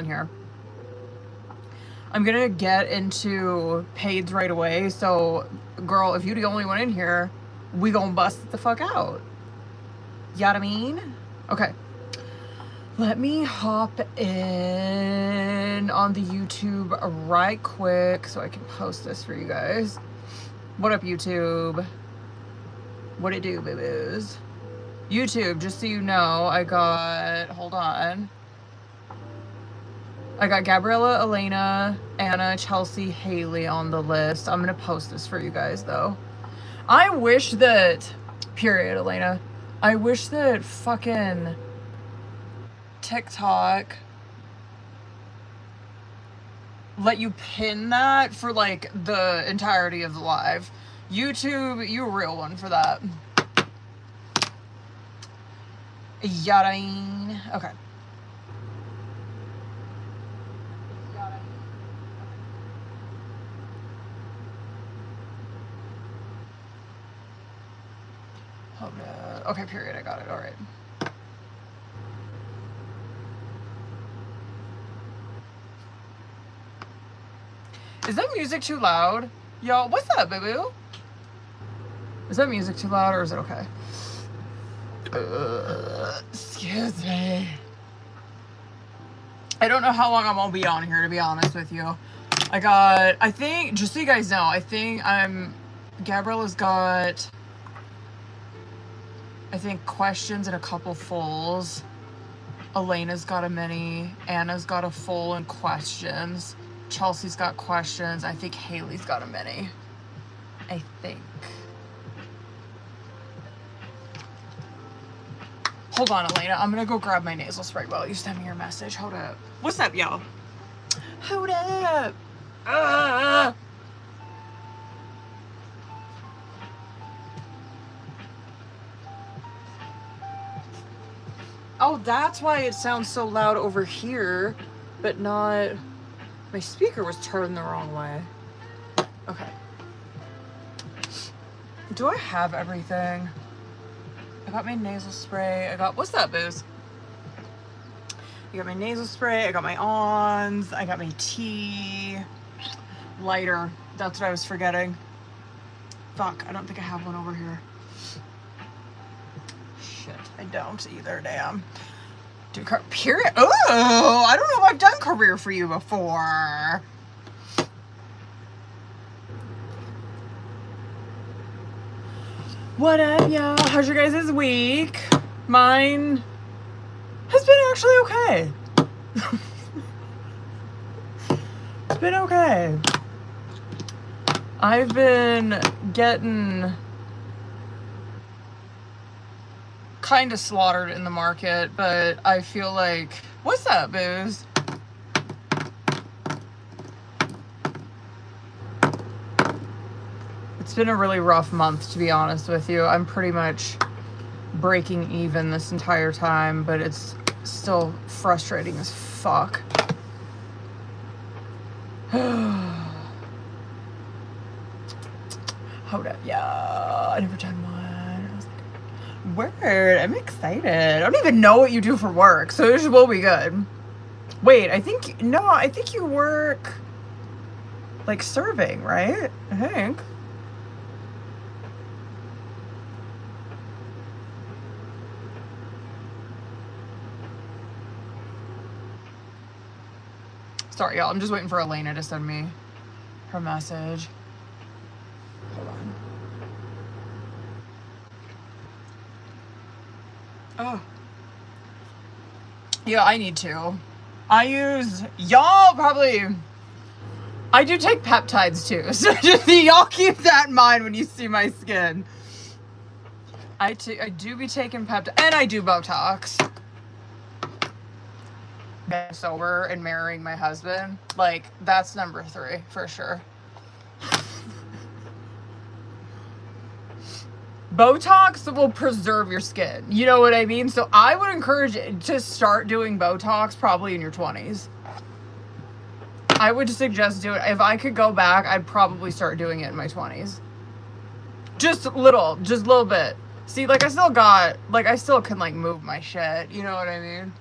here. I'm gonna get into paids right away, so girl, if you the only one in here, we gonna bust it the fuck out. You know what I mean? Okay. Let me hop in on the YouTube right quick so I can post this for you guys. What up, YouTube? What it do, boo-boos? YouTube, just so you know, I got, hold on. I got Gabriella, Elena, Anna, Chelsea, Haley on the list. I'm gonna post this for you guys, though. I wish that, period, Elena. I wish that fucking TikTok let you pin that for, like, the entirety of the live. YouTube, you a real one for that. Yada. Okay. Oh no. Okay, period. I got it. All right. Is that music too loud? Yo, what's that, boo-boo? Is that music too loud or is it okay? Excuse me. I don't know how long I'm gonna be on here, to be honest with you. I think, just so you guys know, I think Gabriella's got, I think, questions and a couple fulls. Elena's got a mini. Anna's got a full and questions. Chelsea's got questions. I think Haley's got a mini. I think. Hold on, Elena. I'm gonna go grab my nasal spray while you send me your message. Hold up. What's up, y'all? Hold up. Oh, that's why it sounds so loud over here, but not... My speaker was turned the wrong way. Okay. Do I have everything? I got my nasal spray. I got... What's that, booze? I got my nasal spray. I got my ons. I got my tea. Lighter. That's what I was forgetting. Fuck, I don't think I have one over here. Shit, I don't either, damn. Do period. Oh, I don't know if I've done career for you before. What up, y'all? How's your guys' week? Mine has been actually okay. It's been okay. I've been getting kind of slaughtered in the market, but I feel like... What's up, booze? It's been a really rough month, to be honest with you. I'm pretty much breaking even this entire time, but it's still frustrating as fuck. Hold up, yeah, I never done one. Word, I'm excited. I don't even know what you do for work, so this will be good. Wait, I think you work like serving, right? I think. Sorry, y'all. I'm just waiting for Elena to send me her message. Hold on. Oh. Yeah, I need to. I do take peptides too, so just y'all keep that in mind when you see my skin. I do be taking peptides, and I do Botox. Getting sober and marrying my husband, like, that's number 3 for sure. Botox will preserve your skin. You know what I mean? So I would encourage you to start doing Botox probably in your 20s. I would suggest doing it. If I could go back, I'd probably start doing it in my 20s. Just a little bit. See, like, I still can, like, move my shit. You know what I mean?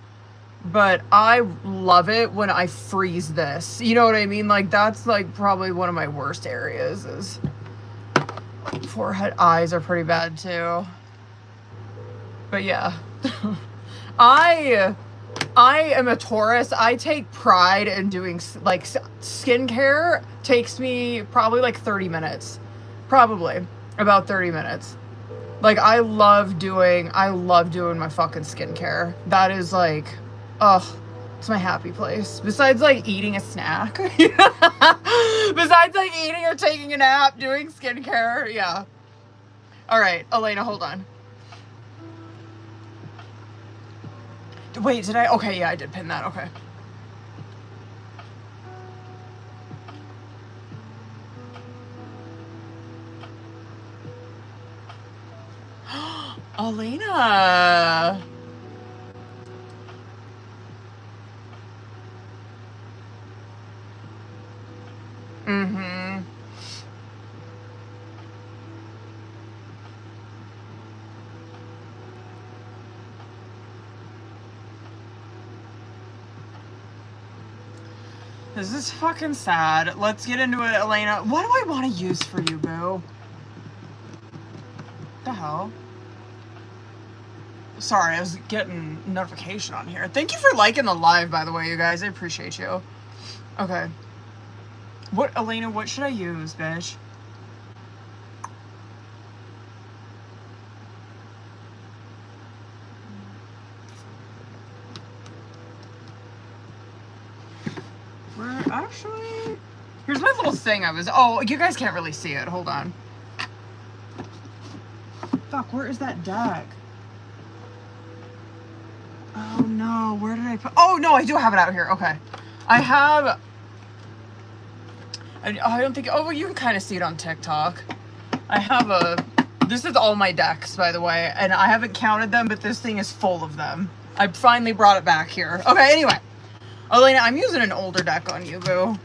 but I love it when I freeze this. You know what I mean? Like, that's like probably one of my worst areas is forehead. Eyes are pretty bad too. But yeah. I am a Taurus. I take pride in doing, like, skincare takes me probably like 30 minutes. Probably about 30 minutes. Like, I love doing my fucking skincare. That is like, ugh, it's my happy place. Besides like eating a snack. Besides like eating or taking a nap, doing skincare. Yeah. All right, Elena, hold on. Wait, did I? Okay, yeah, I did pin that. Okay. Elena. Mm-hmm. This is fucking sad. Let's get into it, Elena. What do I want to use for you, boo? The hell? Sorry, I was getting a notification on here. Thank you for liking the live, by the way, you guys. I appreciate you. Okay. What, Elena, what should I use, bitch? Where, actually... Here's my little thing I was... Oh, you guys can't really see it. Hold on. Fuck, where is that deck? Oh, no. Where did I put... Oh, no, I do have it out here. Okay. I have... I don't think... Oh, well, you can kind of see it on TikTok. I have a... This is all my decks, by the way, and I haven't counted them, but this thing is full of them. I finally brought it back here. Okay, anyway. Elena, I'm using an older deck on you, boo.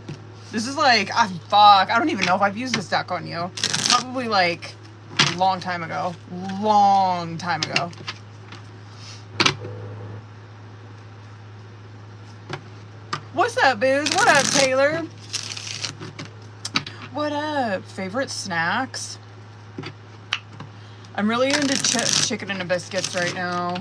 This is like... fuck. I don't even know if I've used this deck on you. Probably, like, a long time ago. Long time ago. What's up, booze? What up, Taylor? What up? Favorite snacks? I'm really into chicken and biscuits right now.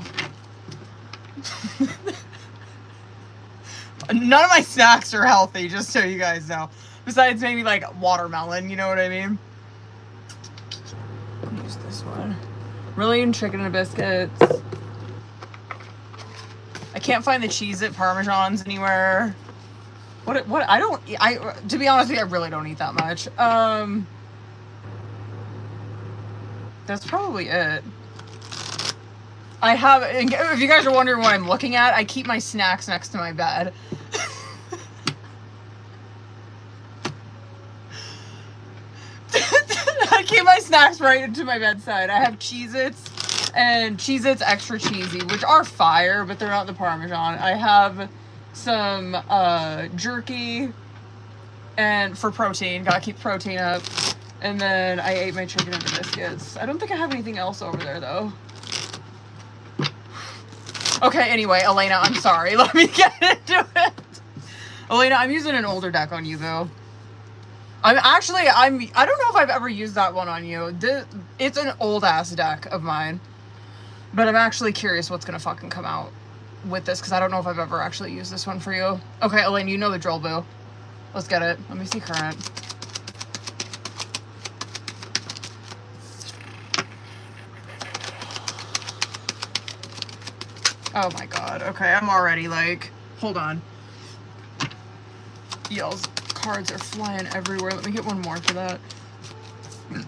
None of my snacks are healthy, just so you guys know. Besides maybe like watermelon, you know what I mean? Use this one. Really into chicken and biscuits. I can't find the Cheez-It Parmesans anywhere. What, to be honest with you, I really don't eat that much. That's probably it. I have, if you guys are wondering what I'm looking at, I keep my snacks next to my bed. I keep my snacks right into my bedside. I have Cheez-Its and Cheez-Its extra cheesy, which are fire, but they're not the Parmesan. I have some jerky and for protein, gotta keep protein up. And then I ate my chicken and biscuits. I don't think I have anything else over there though. Okay, anyway, Elena, I'm sorry. Let me get into it. Elena, I'm using an older deck on you though. I don't know if I've ever used that one on you. It's an old ass deck of mine. But I'm actually curious what's gonna fucking come out with this, because I don't know if I've ever actually used this one for you. Okay, Elaine, you know the drill, boo. Let's get it. Let me see current. Oh my god. Okay, I'm already like... Hold on. Y'all's cards are flying everywhere. Let me get one more for that.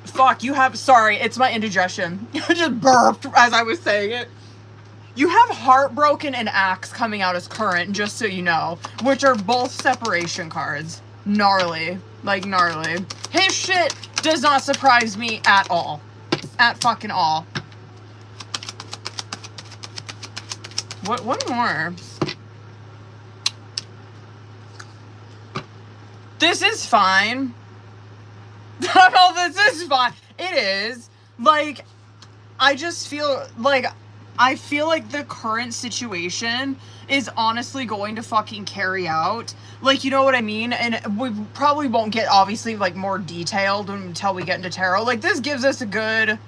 Fuck, you have... Sorry, it's my indigestion. I just burped as I was saying it. You have Heartbroken and Axe coming out as current, just so you know. Which are both separation cards. Gnarly. Like, gnarly. His shit does not surprise me at all. At fucking all. What? One more. This is fine. No, this is fine. It is. Like, I just feel like I feel like the current situation is honestly going to fucking carry out. Like, you know what I mean? And we probably won't get, obviously, like, more detailed until we get into tarot. Like, this gives us a good...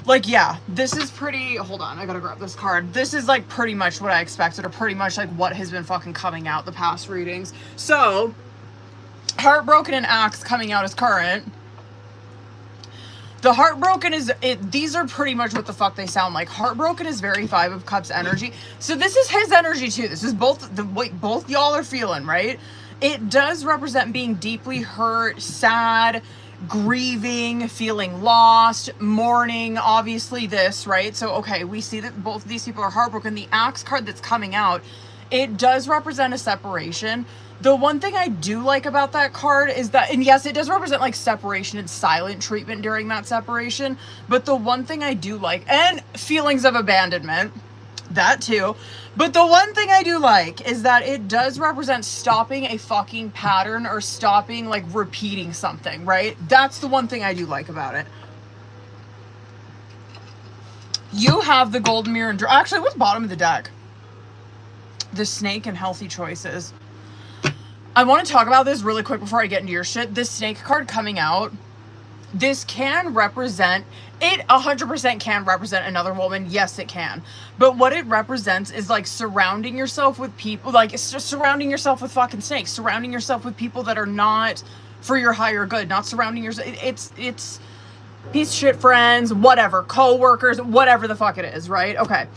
Like, yeah, this is pretty... Hold on, I gotta grab this card. This is, like, pretty much what I expected, or pretty much, like, what has been fucking coming out the past readings. So, Heartbroken and Axe coming out as current. The Heartbroken is, these are pretty much what the fuck they sound like. Heartbroken is very Five of Cups energy. So this is his energy too. This is both both y'all are feeling, right? It does represent being deeply hurt, sad, grieving, feeling lost, mourning, obviously this, right? So, okay, we see that both of these people are heartbroken. The Axe card that's coming out, it does represent a separation. The one thing I do like about that card is that, and yes, it does represent like separation and silent treatment during that separation, but the one thing I do like, and feelings of abandonment, that too, but the one thing I do like is that it does represent stopping a fucking pattern or stopping like repeating something, right? That's the one thing I do like about it. You have the Golden Mirror and actually, what's bottom of the deck? The Snake and Healthy Choices. I want to talk about this really quick before I get into your shit. This Snake card coming out, this can represent, it 100% can represent another woman. Yes, it can. But what it represents is like surrounding yourself with people, like it's just surrounding yourself with fucking snakes, surrounding yourself with people that are not for your higher good, not surrounding yourself. It's piece of shit friends, whatever, co-workers, whatever the fuck it is, right? Okay.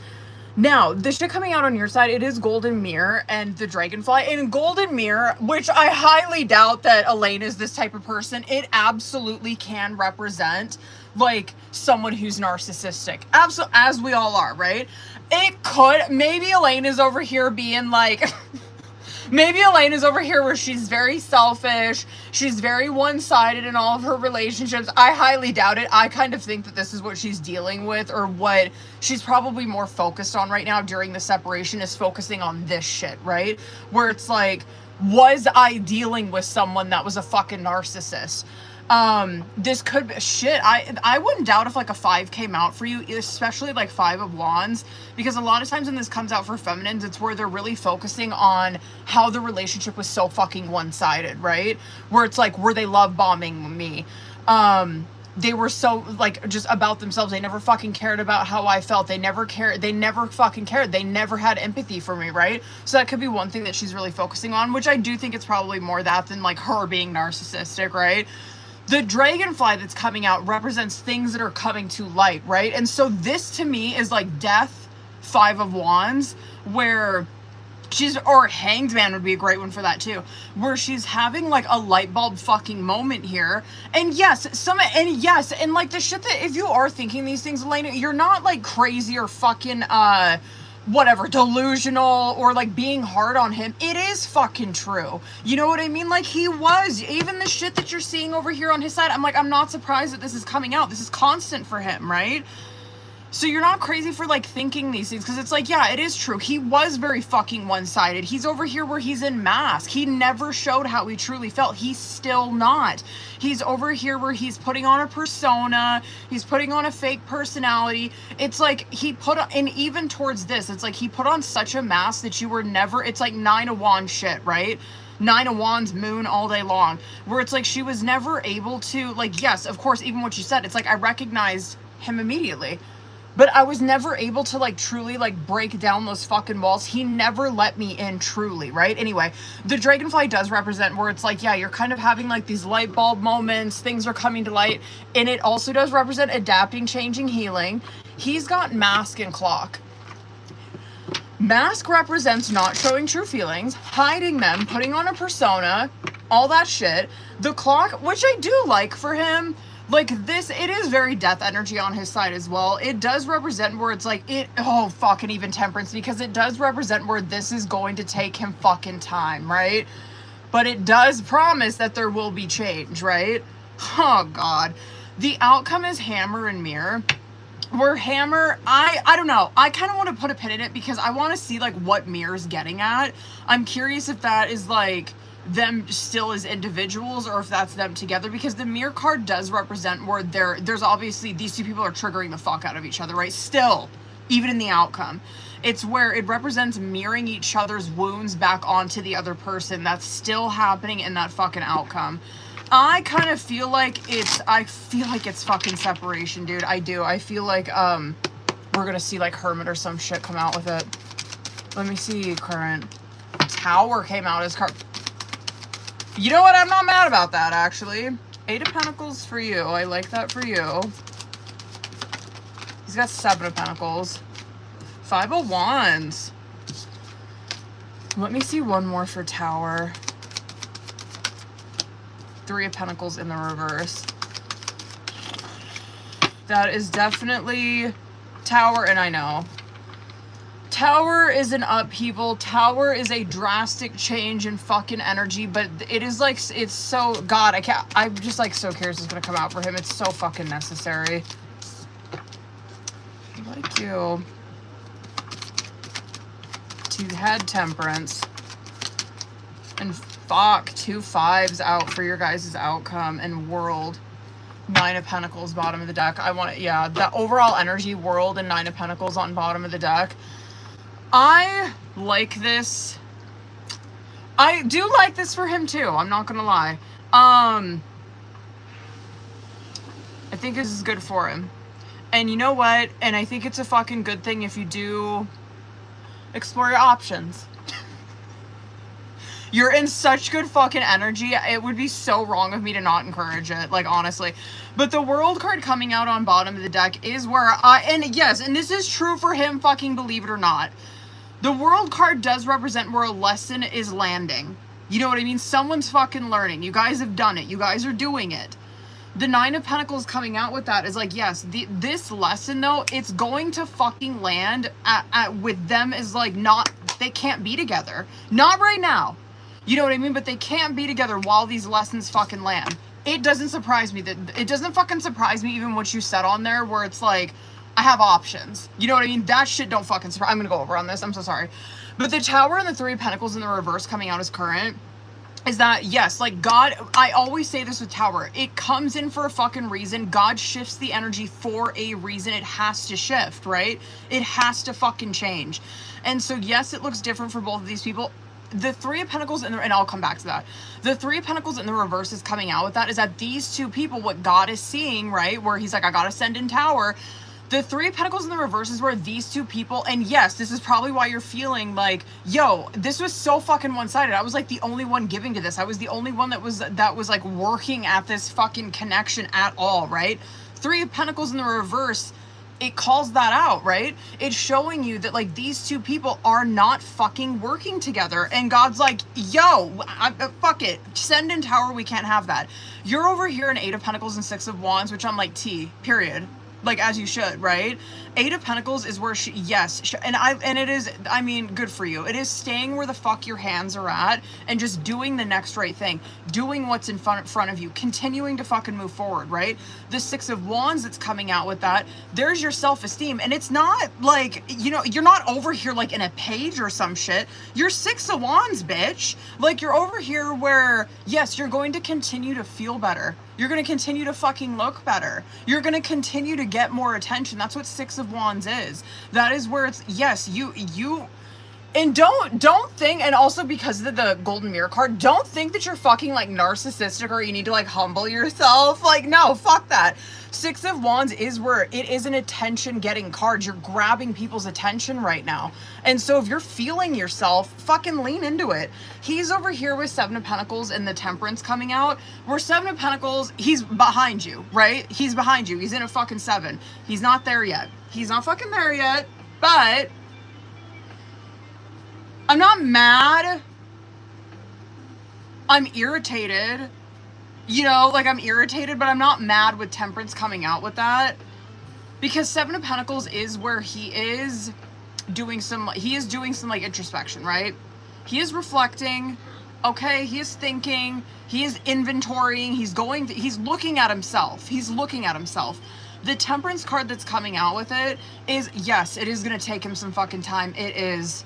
Now, the shit coming out on your side, it is Golden Mirror and the Dragonfly. And Golden Mirror, which I highly doubt that Elaine is this type of person, it absolutely can represent, like, someone who's narcissistic. Absolutely, as we all are, right? It could, maybe Elaine is over here being like... Maybe Elaine is over here where she's very selfish, she's very one-sided in all of her relationships. I highly doubt it. I kind of think that this is what she's dealing with, or what she's probably more focused on right now during the separation, is focusing on this shit, right? Where it's like, was I dealing with someone that was a fucking narcissist? This could be shit. I wouldn't doubt if like a 5 came out for you, especially like 5 of Wands, because a lot of times when this comes out for feminines, it's where they're really focusing on how the relationship was so fucking one-sided, right? Where it's like, were they love bombing me? They were so like just about themselves. They never fucking cared about how I felt. They never cared. They never fucking cared. They never had empathy for me, right? So that could be one thing that she's really focusing on, which I do think it's probably more that than like her being narcissistic, right? The Dragonfly that's coming out represents things that are coming to light, right? And so this to me is like Death, 5 of Wands, where she's, or Hanged Man would be a great one for that too, where she's having like a light bulb fucking moment here. And yes, and like the shit that, if you are thinking these things, Elena, you're not like crazy or fucking, whatever, delusional, or like being hard on him. It is fucking true. You know what I mean? Like, he was, even the shit that you're seeing over here on his side, I'm like, I'm not surprised that this is coming out. This is constant for him, right? So you're not crazy for like thinking these things, because it's like, yeah, it is true. He was very fucking one-sided. He's over here where he's in mask. He never showed how he truly felt. He's still not. He's over here where he's putting on a persona. He's putting on a fake personality. It's like he put on, and even towards this, it's like he put on such a mask that you were never, it's like 9 of Wands shit, right? 9 of Wands, moon all day long, where it's like she was never able to, like, yes, of course, even what you said, it's like I recognized him immediately. But I was never able to like truly like break down those fucking walls. He never let me in truly, right? Anyway, the Dragonfly does represent where it's like, yeah, you're kind of having like these light bulb moments, things are coming to light. And it also does represent adapting, changing, healing. He's got Mask and Clock. Mask represents not showing true feelings, hiding them, putting on a persona, all that shit. The Clock, which I do like for him, like this, it is very death energy on his side as well. It does represent where it's like, fucking even Temperance, because it does represent where this is going to take him fucking time, right? But it does promise that there will be change, right? Oh, God. The outcome is Hammer and Mirror. Where Hammer, I don't know. I kind of want to put a pin in it because I want to see like what Mirror's getting at. I'm curious if that is like them still as individuals or if that's them together, because the Mirror card does represent where there's obviously these two people are triggering the fuck out of each other, right? Still even in the outcome. It's where it represents mirroring each other's wounds back onto the other person. That's still happening in that fucking outcome. I kind of feel like it's fucking separation, dude. I do. I feel like, we're gonna see like Hermit or some shit come out with it. Let me see, current. Tower came out as card. You know what? I'm not mad about that, actually. 8 of Pentacles for you. I like that for you. He's got 7 of Pentacles. 5 of Wands. Let me see one more for Tower. 3 of Pentacles in the reverse. That is definitely Tower, and I know. Tower is an upheaval. Tower is a drastic change in fucking energy, but it is like, it's so, God, I'm just like so curious what's gonna come out for him. It's so fucking necessary. Like you. 2 had Temperance. And fuck, 2 5s out for your guys' outcome and World. 9 of Pentacles, bottom of the deck. I want it, yeah, the overall energy, World, and 9 of Pentacles on bottom of the deck. I like this. I do like this for him too, I'm not gonna lie. I think this is good for him. And you know what? And I think it's a fucking good thing if you do explore your options. You're in such good fucking energy. It would be so wrong of me to not encourage it, like, honestly. But the World card coming out on bottom of the deck is where and yes, and this is true for him, fucking believe it or not. The World card does represent where a lesson is landing. You know what I mean? Someone's fucking learning. You guys have done it. You guys are doing it. The 9 of Pentacles coming out with that is like, yes, this lesson, though, it's going to fucking land with them is like not, they can't be together. Not right now. You know what I mean? But they can't be together while these lessons fucking land. It doesn't surprise me it doesn't fucking surprise me even what you said on there where it's like, I have options. You know what I mean? That shit don't fucking surprise. I'm gonna go over on this. I'm so sorry. But the Tower and the 3 of Pentacles in the reverse coming out as current is that, yes, like God, I always say this with Tower. It comes in for a fucking reason. God shifts the energy for a reason. It has to shift, right? It has to fucking change. And so, yes, it looks different for both of these people. The 3 of Pentacles and I'll come back to that. The 3 of Pentacles in the reverse is coming out with that is that these 2 people, what God is seeing, right? Where he's like, I gotta send in Tower. The 3 of Pentacles in the reverse is where these 2 people, and yes, this is probably why you're feeling like, yo, this was so fucking one-sided. I was like the only one giving to this. I was the only one that was like working at this fucking connection at all, right? 3 of Pentacles in the reverse, it calls that out, right? It's showing you that like these 2 people are not fucking working together. And God's like, yo, fuck it. Send in Tower, we can't have that. You're over here in 8 of Pentacles and 6 of Wands, which I'm like, period. Like, as you should, right? 8 of Pentacles is where she, yes, and it is, I mean, good for you. It is staying where the fuck your hands are at and just doing the next right thing. Doing what's in front of you. Continuing to fucking move forward, right? The 6 of Wands that's coming out with that, there's your self-esteem. And it's not like, you know, you're not over here like in a page or some shit. You're 6 of Wands, bitch. Like, you're over here where, yes, you're going to continue to feel better. You're going to continue to fucking look better. You're going to continue to get more attention. That's what 6 of Wands is. That is where it's, yes, you, and don't think, and also because of the Golden Mirror card, don't think that you're fucking like narcissistic or you need to like humble yourself. Like, no, fuck that. 6 of Wands is where it is an attention getting card. You're grabbing people's attention right now. And so if you're feeling yourself, fucking lean into it. He's over here with 7 of Pentacles and the Temperance coming out. Where 7 of Pentacles, he's behind you, right? He's behind you. He's in a fucking 7. He's not there yet. He's not fucking there yet, but I'm not mad. I'm irritated. You know, like I'm irritated, but I'm not mad with Temperance coming out with that. Because 7 of Pentacles is where he is doing some like introspection, right? He is reflecting, okay? He is thinking, he is inventorying, he's looking at himself. He's looking at himself. The Temperance card that's coming out with it is, yes, it is going to take him some fucking time. It is.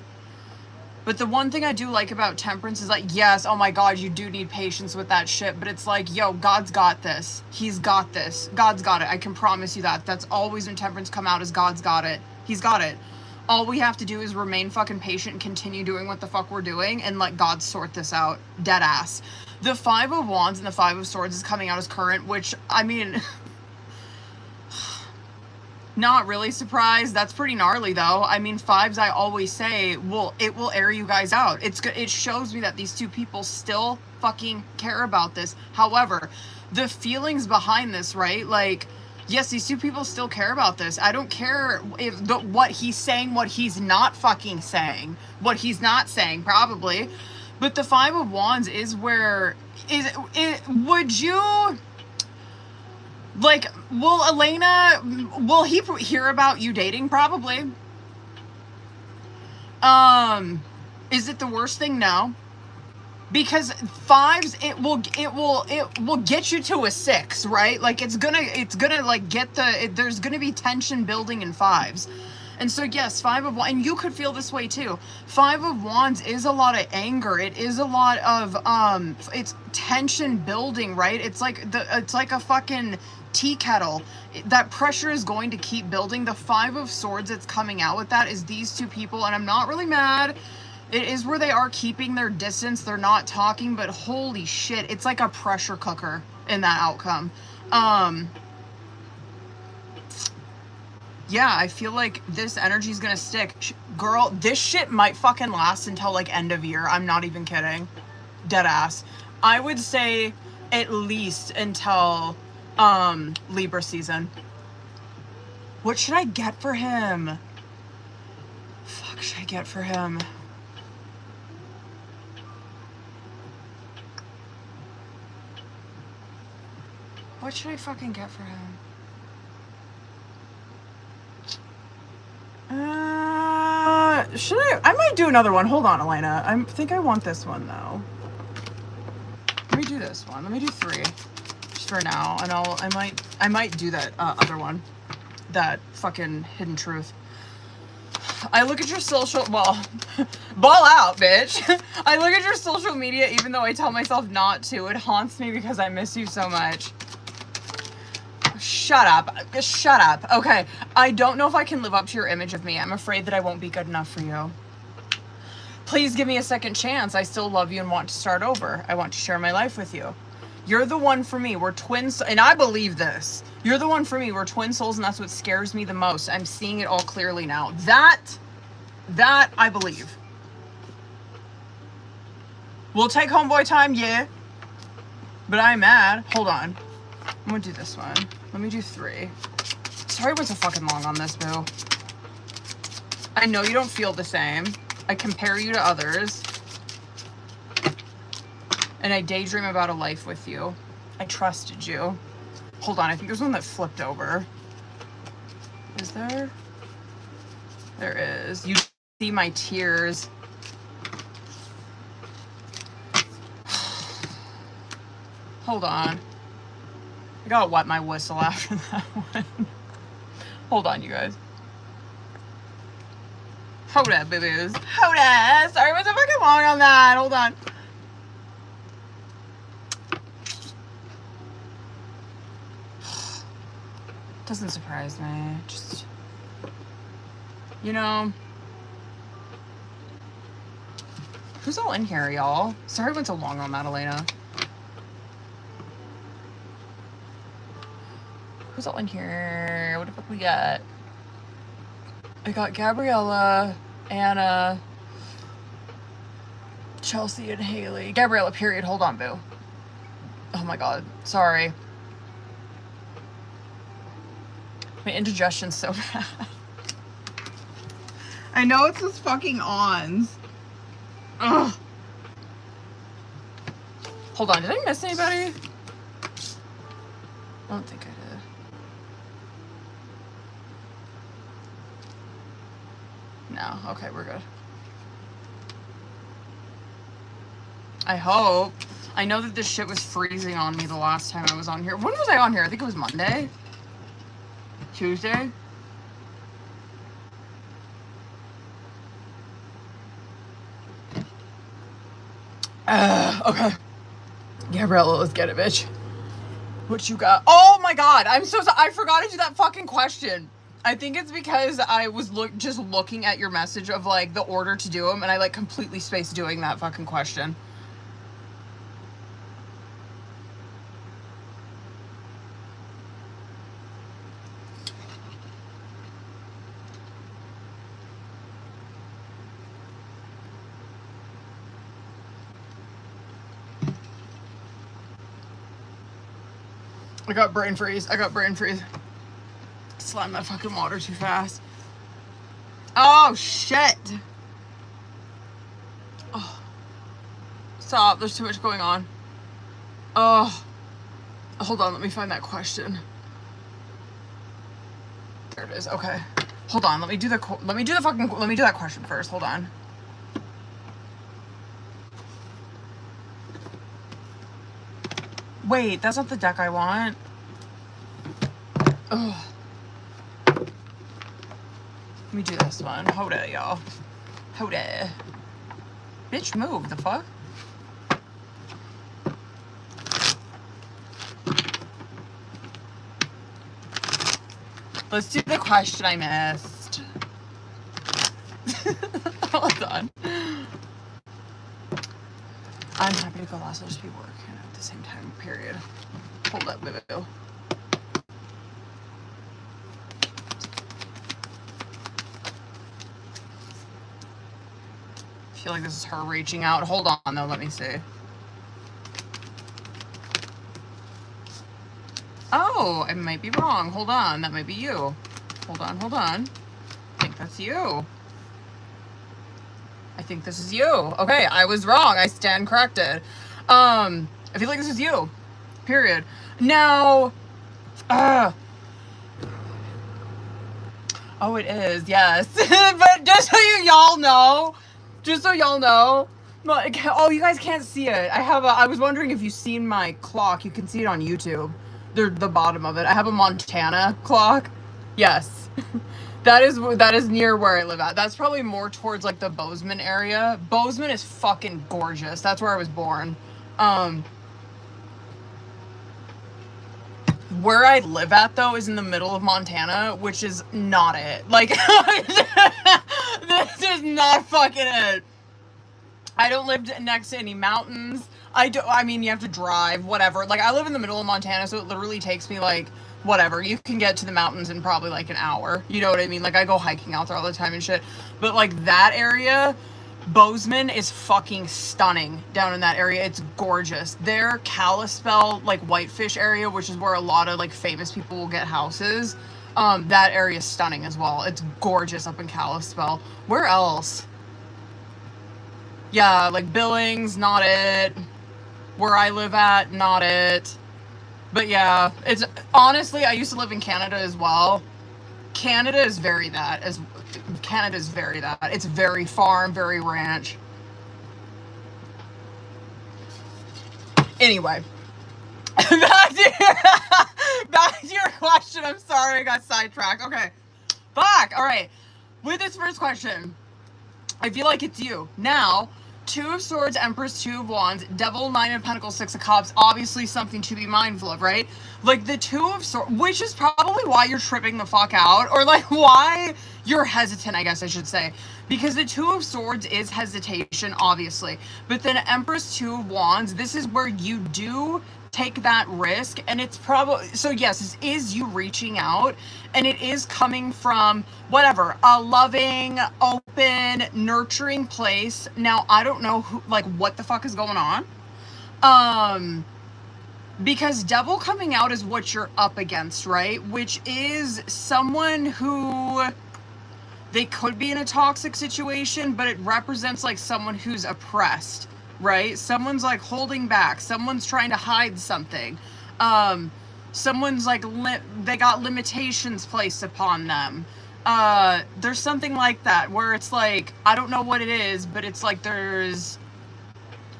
But the one thing I do like about Temperance is like, yes, oh my God, you do need patience with that shit. But it's like, yo, God's got this. He's got this. God's got it. I can promise you that. That's always when Temperance come out is God's got it. He's got it. All we have to do is remain fucking patient and continue doing what the fuck we're doing and let God sort this out. Dead ass. The Five of Wands and the Five of Swords is coming out as current, which, I mean, not really surprised. That's pretty gnarly, though. I mean, fives, I always say, it will air you guys out. It shows me that these two people still fucking care about this. However, the feelings behind this, right? Like, yes, these two people still care about this. I don't care if what he's saying, what he's not fucking saying, what he's not saying, probably. But the Five of Wands is where would you, like, will he hear about you dating? Probably. Is it the worst thing? No. Because fives, it will get you to a 6, right? Like, it's gonna like there's gonna be tension building in fives. And so yes, Five of Wands, and you could feel this way too. Five of Wands is a lot of anger. It is a lot of it's tension building, right? It's like a fucking tea kettle. That pressure is going to keep building. The Five of Swords that's coming out with that is these two people, and I'm not really mad. It is where they are keeping their distance. They're not talking, but holy shit, it's like a pressure cooker in that outcome. Yeah, I feel like this energy is gonna stick. Girl, this shit might fucking last until like end of year. I'm not even kidding. Dead ass. I would say at least until Libra season. What should I get for him? Fuck, should I get for him? What should I fucking get for him? Should I might do another one. Hold on, Elena. I think I want this one, though. Let me do this one. Let me do 3. Just for now. And I might do that other one. That fucking hidden truth. I look at your social, well, ball out, bitch. I look at your social media even though I tell myself not to. It haunts me because I miss you so much. Shut up. Shut up. Okay. I don't know if I can live up to your image of me. I'm afraid that I won't be good enough for you. Please give me a second chance. I still love you and want to start over. I want to share my life with you. You're the one for me. We're twins. And I believe this. You're the one for me. We're twin souls, and that's what scares me the most. I'm seeing it all clearly now. That I believe. We'll take homeboy time, yeah. But I'm mad. Hold on. I'm gonna do this one. Let me do 3. Sorry it was so fucking long on this, boo. I know you don't feel the same. I compare you to others. And I daydream about a life with you. I trusted you. Hold on, I think there's one that flipped over. Is there? There is. You see my tears. Hold on. I gotta wet my whistle after that one. Hold on, you guys. Hold up, boo-boos. Hold up. Sorry, it was so fucking long on that. Hold on. Doesn't surprise me. Just, you know. Who's all in here, y'all? Sorry it went so long on that, Elena. Who's all in here? What the fuck we got? I got Gabriella, Anna, Chelsea, and Haley. Gabriella, period. Hold on, boo. Oh my god. Sorry. My indigestion's so bad. I know it's just fucking ons. Ugh. Hold on. Did I miss anybody? I don't think I did. No. Okay, we're good. I hope. I know that this shit was freezing on me the last time I was on here. When was I on here? I think it was Monday? Tuesday? Okay. Gabriella, let's get it, bitch. What you got? Oh my god, I'm so sorry. I forgot to do that fucking question. I think it's because I was just looking at your message of like the order to do them, and I like completely spaced doing that fucking question. I got brain freeze. Slime that fucking water too fast. Oh, shit. Oh. Stop. There's too much going on. Oh. Hold on. Let me find that question. There it is. Okay. Hold on. Let me do that question first. Hold on. Wait, that's not the deck I want. Ugh. Let me do this one. Hold it, y'all. Hold it. Bitch, move. The fuck? Let's do the question I missed. Hold on. I'm happy to go last. I'll just be working at the same time, period. Hold up, boo-boo. I feel like this is her reaching out. Hold on, though. Let me see. Oh, I might be wrong. Hold on. That might be you. Hold on. I think that's you. I think this is you. Okay, I was wrong. I stand corrected. I feel like this is you. Period. Now, oh, it is. Yes. But just so y'all know, like, oh, you guys can't see it. I was wondering if you've seen my clock. You can see it on YouTube. The bottom of it. I have a Montana clock. Yes. That is near where I live at. That's probably more towards like the Bozeman area. Bozeman is fucking gorgeous. That's where I was born. Where I live at though is in the middle of Montana, which is not it. Like this is not fucking it. I don't live next to any mountains. I mean, you have to drive, whatever. Like, I live in the middle of Montana, so it literally takes me, like, whatever. You can get to the mountains in probably, like, an hour. You know what I mean? Like, I go hiking out there all the time and shit. But, like, that area, Bozeman is fucking stunning down in that area. It's gorgeous. Their Kalispell, like, Whitefish area, which is where a lot of, like, famous people will get houses, that area is stunning as well. It's gorgeous up in Kalispell. Where else? Yeah, like, Billings, not it. Where I live at, not it. But yeah, it's honestly, I used to live in Canada as well. Canada is very that. It's very farm, very ranch. Anyway, back to your question. I'm sorry, I got sidetracked. Okay, fuck. All right, with this first question, I feel like it's you now. Two of Swords, Empress, Two of Wands, Devil, Nine of Pentacles, Six of Cups, obviously something to be mindful of, right? Like, the Two of Swords, which is probably why you're tripping the fuck out, or, like, why you're hesitant, I guess I should say. Because the Two of Swords is hesitation, obviously. But then Empress, Two of Wands, this is where you do take that risk, and it's probably, so yes, this is you reaching out, and it is coming from whatever, a loving, open, nurturing place. Now, I don't know who, like, what the fuck is going on, because Devil coming out is what you're up against, right? Which is someone who, they could be in a toxic situation, but it represents like someone who's oppressed, right? Someone's like holding back. Someone's trying to hide something. Someone's like, they got limitations placed upon them. There's something like that where it's like, I don't know what it is, but it's like there's,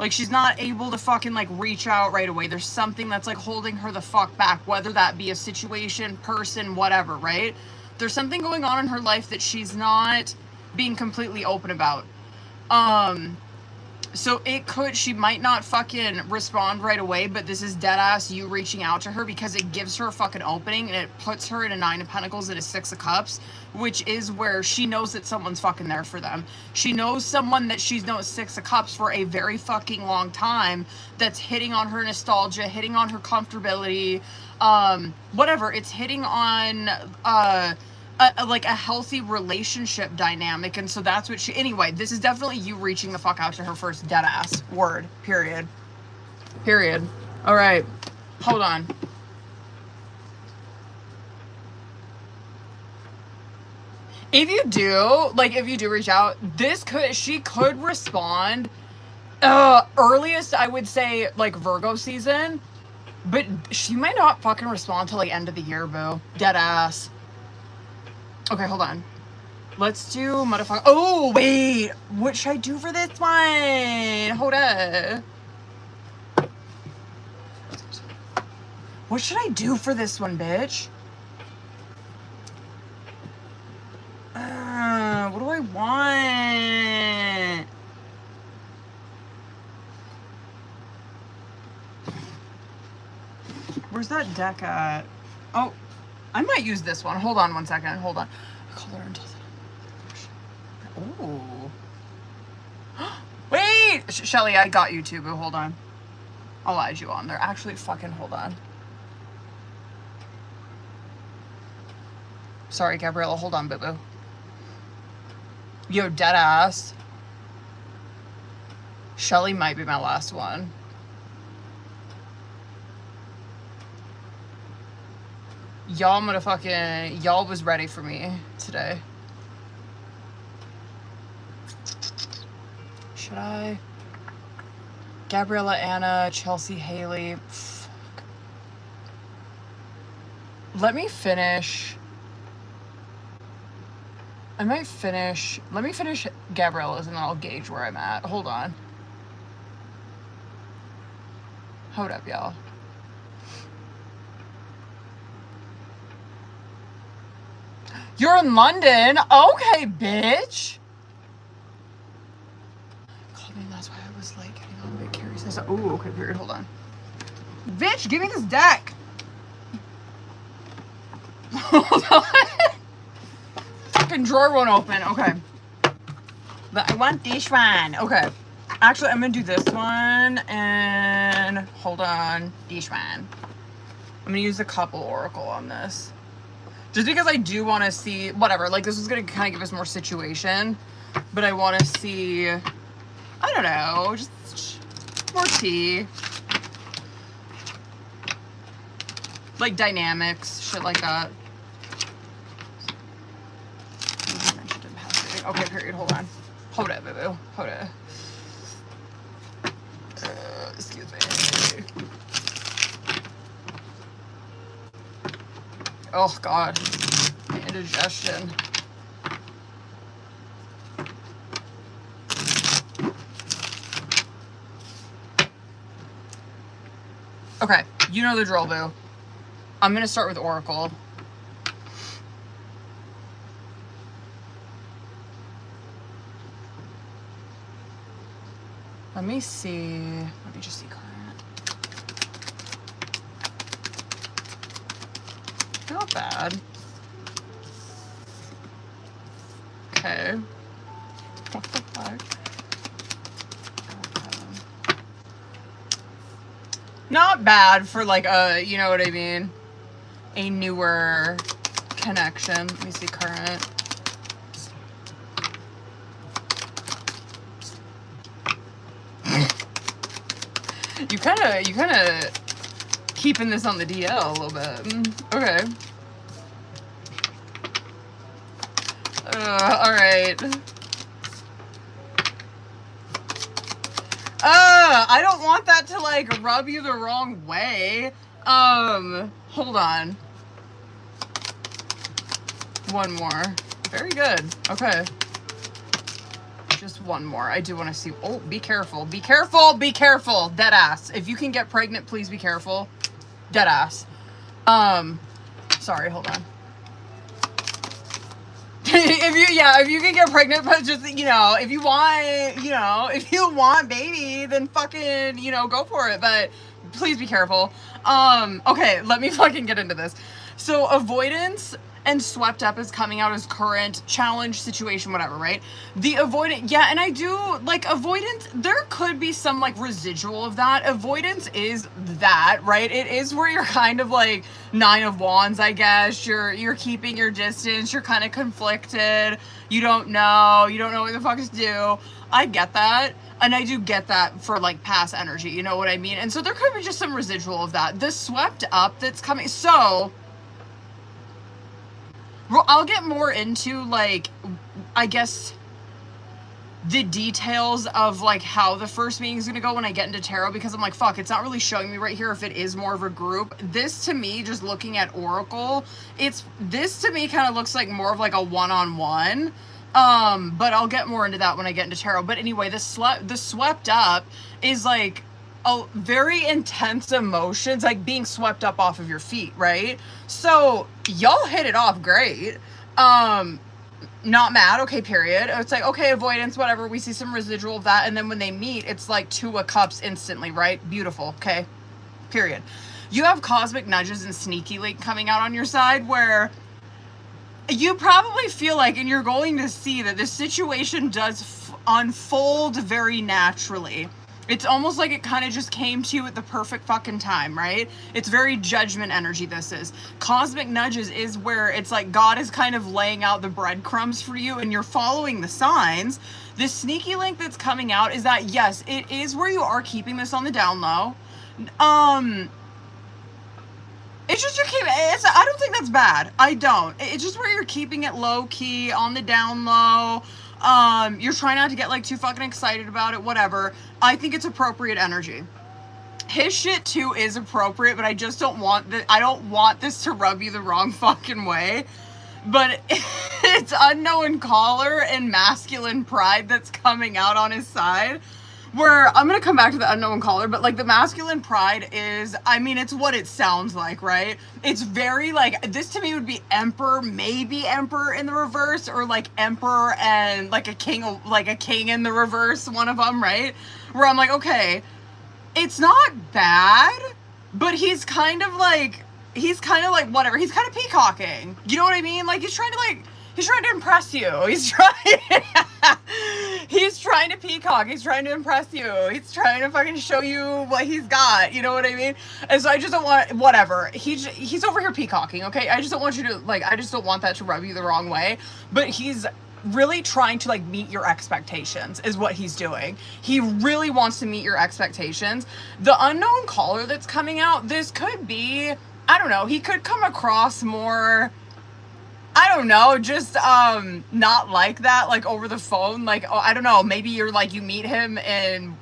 like, she's not able to fucking like reach out right away. There's something that's like holding her the fuck back, whether that be a situation, person, whatever, right? There's something going on in her life that she's not being completely open about. So it could, she might not fucking respond right away, but this is dead ass you reaching out to her because it gives her a fucking opening and it puts her in a 9 of Pentacles and a 6 of Cups, which is where she knows that someone's fucking there for them. She knows someone that she's known 6 of Cups for a very fucking long time that's hitting on her nostalgia, hitting on her comfortability, whatever. It's hitting on, like a healthy relationship dynamic, and so that's what she, anyway, this is definitely you reaching the fuck out to her first, dead ass, word, period. All right, hold on. If you do reach out, she could respond earliest, I would say, like Virgo season, but she might not fucking respond till like end of the year, boo. Dead ass. Okay, hold on. Let's do motherfucker. Oh, wait. What should I do for this one? Hold up. What should I do for this one, bitch? What do I want? Where's that deck at? Oh. I might use this one. Hold on one second. Hold on. Color until then. Ooh. Wait! Shelly, I got you too, boo. Hold on. I'll add you on there. Actually, fucking hold on. Sorry, Gabriella. Hold on, boo-boo. Yo, dead ass. Shelly might be my last one. Y'all y'all was ready for me today. Should I? Gabriella, Anna, Chelsea, Haley. Fuck. Let me finish. Let me finish Gabriella's and then I'll gauge where I'm at. Hold on. Hold up, y'all. You're in London? Okay, bitch. Called me, that's why I was like getting on a bit curious. Ooh, okay, period. Hold on. Bitch, give me this deck. Hold on. Fucking drawer won't open. Okay. But I want this one. Okay. Actually, I'm gonna do this one and hold on. This one. I'm gonna use the couple oracle on this. Just because I do want to see, whatever, like this is going to kind of give us more situation, but I want to see, I don't know, just more tea. Like dynamics, shit like that. Okay, period, hold on. Hold it, boo-boo, hold it. Excuse me. Oh, God. My indigestion. Okay, you know the drill, boo. I'm going to start with Oracle. Let me see. Let me just see current. Not bad. Okay. What the fuck? Not bad for like a, you know what I mean? A newer connection. Let me see current. You kind of keeping this on the DL a little bit. Okay. All right. I don't want that to like rub you the wrong way. Hold on. One more. Very good. Okay. Just one more. I do want to see. Oh, be careful. Be careful. Be careful. Dead ass. If you can get pregnant, please be careful. Dead ass. Sorry, hold on. if you can get pregnant, but just, if you want baby, then fucking, go for it. But please be careful. Okay, let me fucking get into this. So avoidance and swept up is coming out as current challenge situation, whatever, right? The avoidant, yeah, and I do like avoidance. There could be some like residual of that. Avoidance is that, right? It is where you're kind of like 9 of Wands, I guess. You're keeping your distance. You're kind of conflicted. You don't know what the fuck to do. I get that. And I do get that for like past energy, you know what I mean? And so there could be just some residual of that. The swept up that's coming. So I'll get more into like, I guess, the details of like how the first meeting is going to go when I get into tarot, because I'm like, fuck, it's not really showing me right here if it is more of a group. This to me, just looking at Oracle, this to me kind of looks like more of like a one-on-one. But I'll get more into that when I get into tarot. But anyway, the swept up is like a very intense emotions, like being swept up off of your feet, right? So y'all hit it off great. Not mad, okay, period. It's like, okay, avoidance, whatever, we see some residual of that, and then when they meet, it's like 2 of Cups instantly, right? Beautiful, okay, period. You have cosmic nudges and sneaky link coming out on your side, where you probably feel like, and you're going to see that this situation does unfold very naturally. It's almost like it kind of just came to you at the perfect fucking time, right? It's very judgment energy, this is. Cosmic nudges is where it's like God is kind of laying out the breadcrumbs for you and you're following the signs. This sneaky link that's coming out is that, yes, it is where you are keeping this on the down low. It's just I don't think that's bad. I don't. It's just where you're keeping it low key, on the down low. You're trying not to get like too fucking excited about it, whatever. I think it's appropriate energy. His shit too is appropriate, but I just don't want I don't want this to rub you the wrong fucking way. But it's unknown caller and masculine pride that's coming out on his side. Where I'm going to come back to the unknown caller, but like the masculine pride is, I mean, it's what it sounds like, right? It's very like, this to me would be Emperor, maybe Emperor in the reverse, or like Emperor and like a king in the reverse, one of them, right? Where I'm like, okay, it's not bad, but he's kind of like whatever. He's kind of peacocking. You know what I mean? Like he's trying to impress you. He's trying to peacock. He's trying to impress you. He's trying to fucking show you what he's got. You know what I mean? And so I just don't want, whatever. He's over here peacocking, okay? I just don't want you to, like, I just don't want that to rub you the wrong way. But he's really trying to, like, meet your expectations is what he's doing. He really wants to meet your expectations. The unknown caller that's coming out, this could be, I don't know, he could come across more, I don't know, just not like that, like over the phone, like, oh, I don't know, maybe you're like, you meet him and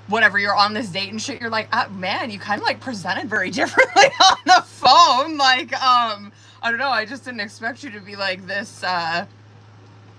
whatever, you're on this date and shit, you're like, man, you kind of like presented very differently on the phone, like, I don't know, I just didn't expect you to be like this,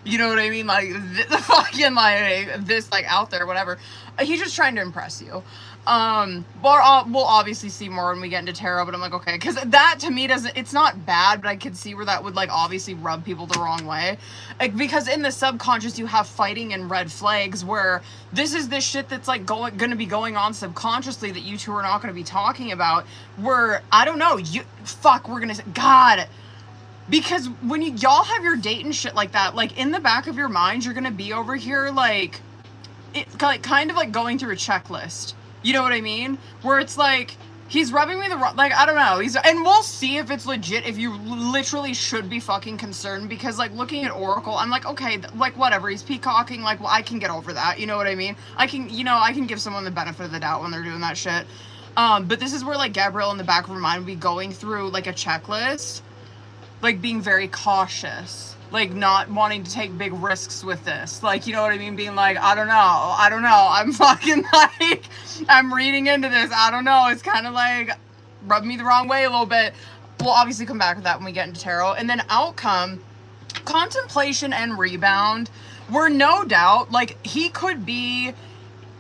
you know what I mean, like, the fucking, like, this, like, out there, whatever. He's just trying to impress you. But we'll obviously see more when we get into tarot, but I'm like, okay, because that to me it's not bad, but I could see where that would like obviously rub people the wrong way, like, because in the subconscious you have fighting and red flags, where this is this shit that's like gonna be going on subconsciously that you two are not gonna be talking about, where I don't know, we're gonna say, God, because when y'all have your date and shit like that, like in the back of your mind you're gonna be over here like kind of like going through a checklist. You know what I mean? Where it's like, he's rubbing me the wrong, like, I don't know. And we'll see if it's legit, if you literally should be fucking concerned, because, like, looking at Oracle, I'm like, okay, like, whatever, he's peacocking, like, well, I can get over that, you know what I mean? I can give someone the benefit of the doubt when they're doing that shit. But this is where, like, Gabrielle in the back of her mind would be going through, like, a checklist, like, being very cautious. Like, not wanting to take big risks with this. Like, you know what I mean? Being like, I don't know. I'm fucking like, I'm reading into this. I don't know. It's kind of like, rubbed me the wrong way a little bit. We'll obviously come back to that when we get into tarot. And then outcome, contemplation and rebound, were no doubt, like, he could be,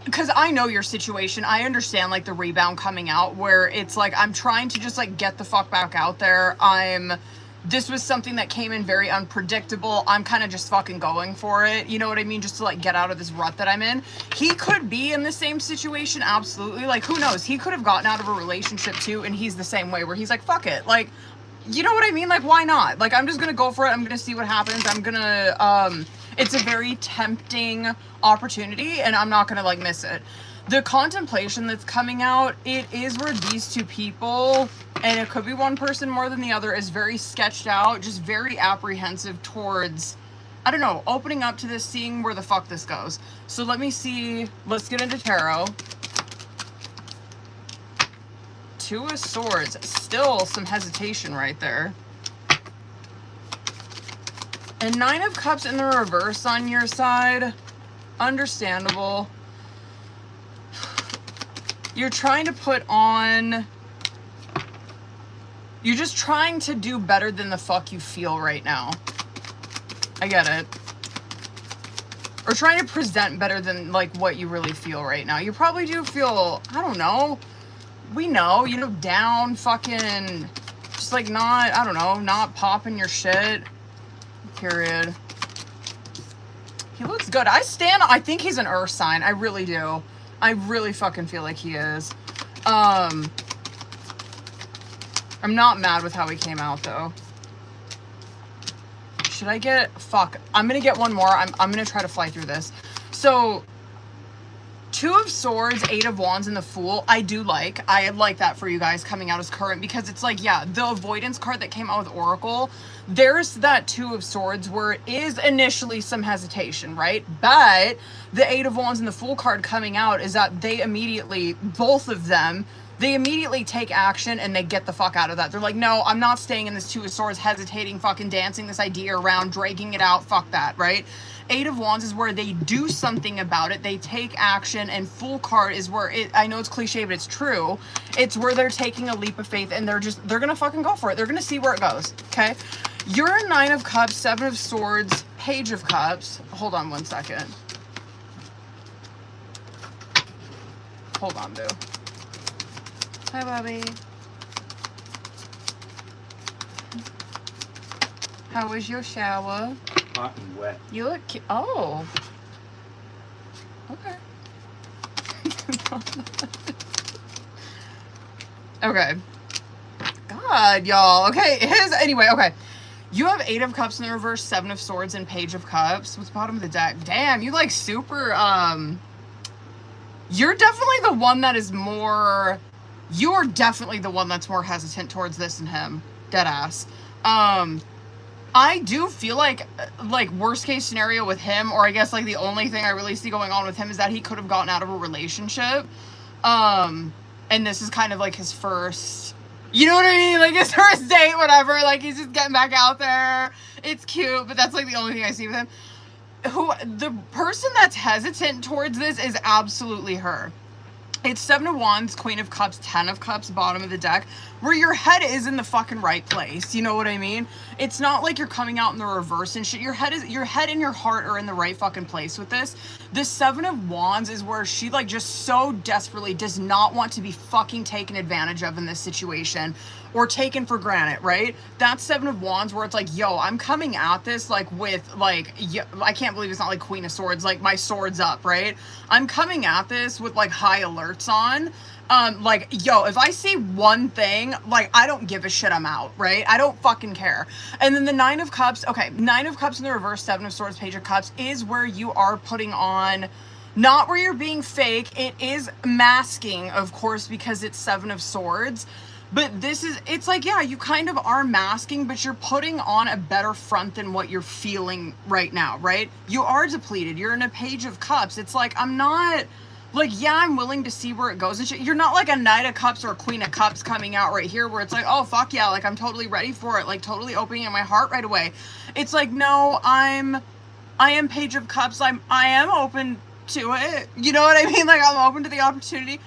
because I know your situation. I understand, like, the rebound coming out, where it's like, I'm trying to just, like, get the fuck back out there. I'm this was something that came in very unpredictable. I'm kind of just fucking going for it. You know what I mean? Just to like get out of this rut that I'm in. He could be in the same situation. Absolutely. Like, who knows? He could have gotten out of a relationship too. And he's the same way where he's like, fuck it. Like, you know what I mean? Like, why not? Like, I'm just going to go for it. I'm going to see what happens. I'm going to, it's a very tempting opportunity and I'm not going to like miss it. The contemplation that's coming out, it is where these two people, and it could be one person more than the other, is very sketched out, just very apprehensive towards, I don't know, opening up to this, seeing where the fuck this goes. So let me see, let's get into tarot. Two of Swords, still some hesitation right there. And Nine of Cups in the reverse on your side, understandable. You're trying to put on, you're just trying to do better than the fuck you feel right now. I get it. Or trying to present better than like what you really feel right now. You probably do feel, I don't know, we know, you know, down, fucking, just like not, I don't know, not popping your shit, period. He looks good. I think he's an earth sign. I really do. I really fucking feel like he is. I'm not mad with how he came out though. Should I get, fuck, I'm gonna get one more. I'm gonna try to fly through this. So, Two of Swords, Eight of Wands, and the Fool, I do like. I like that for you guys coming out as current because it's like, yeah, the avoidance card that came out with Oracle, there's that Two of Swords where it is initially some hesitation, right? But the Eight of Wands and the Fool card coming out is that they immediately, both of them, they immediately take action and they get the fuck out of that. They're like, no, I'm not staying in this Two of Swords, hesitating, fucking dancing this idea around, dragging it out, fuck that, right? Eight of Wands is where they do something about it. They take action, and Fool card is where it, I know it's cliche, but it's true. It's where they're taking a leap of faith and they're gonna fucking go for it. They're gonna see where it goes, okay? You're Nine of Cups, Seven of Swords, Page of Cups. Hold on one second. Hold on, boo. Hi, Bobby. How was your shower? Hot and wet. You look cute. Oh. Okay. Okay. God, y'all. Okay, anyway, okay. You have Eight of Cups in the reverse, Seven of Swords, and Page of Cups. What's the bottom of the deck? Damn, you like super, you're definitely the one that is more, you're definitely the one that's more hesitant towards this than him. Deadass. I do feel like worst case scenario with him, or I guess like the only thing I really see going on with him is that he could have gotten out of a relationship. And this is kind of like his first, you know what I mean? Like his first date, whatever. Like he's just getting back out there. It's cute, but that's like the only thing I see with him. The person that's hesitant towards this is absolutely her. It's Seven of Wands, Queen of Cups, Ten of Cups, bottom of the deck, where your head is in the fucking right place. You know what I mean? It's not like you're coming out in the reverse and shit. Your head and your heart are in the right fucking place with this. The Seven of Wands is where she like just so desperately does not want to be fucking taken advantage of in this situation or taken for granted, right? That's Seven of Wands where it's like, yo, I'm coming at this like with like, I can't believe it's not like Queen of Swords, like my sword's up, right? I'm coming at this with like high alerts on. Like, yo, if I see one thing, like, I don't give a shit, I'm out, right? I don't fucking care. And then the Nine of Cups, okay, Nine of Cups in the reverse, Seven of Swords, Page of Cups is where you are putting on, not where you're being fake. It is masking, of course, because it's Seven of Swords. But this is, it's like, yeah, you kind of are masking, but you're putting on a better front than what you're feeling right now, right? You are depleted. You're in a Page of Cups. It's like, I'm not, like, yeah, I'm willing to see where it goes and shit. You're not like a Knight of Cups or a Queen of Cups coming out right here where it's like, oh, fuck yeah, like, I'm totally ready for it, like, totally opening my heart right away. It's like, no, I am Page of Cups. I am open to it. You know what I mean? Like, I'm open to the opportunity.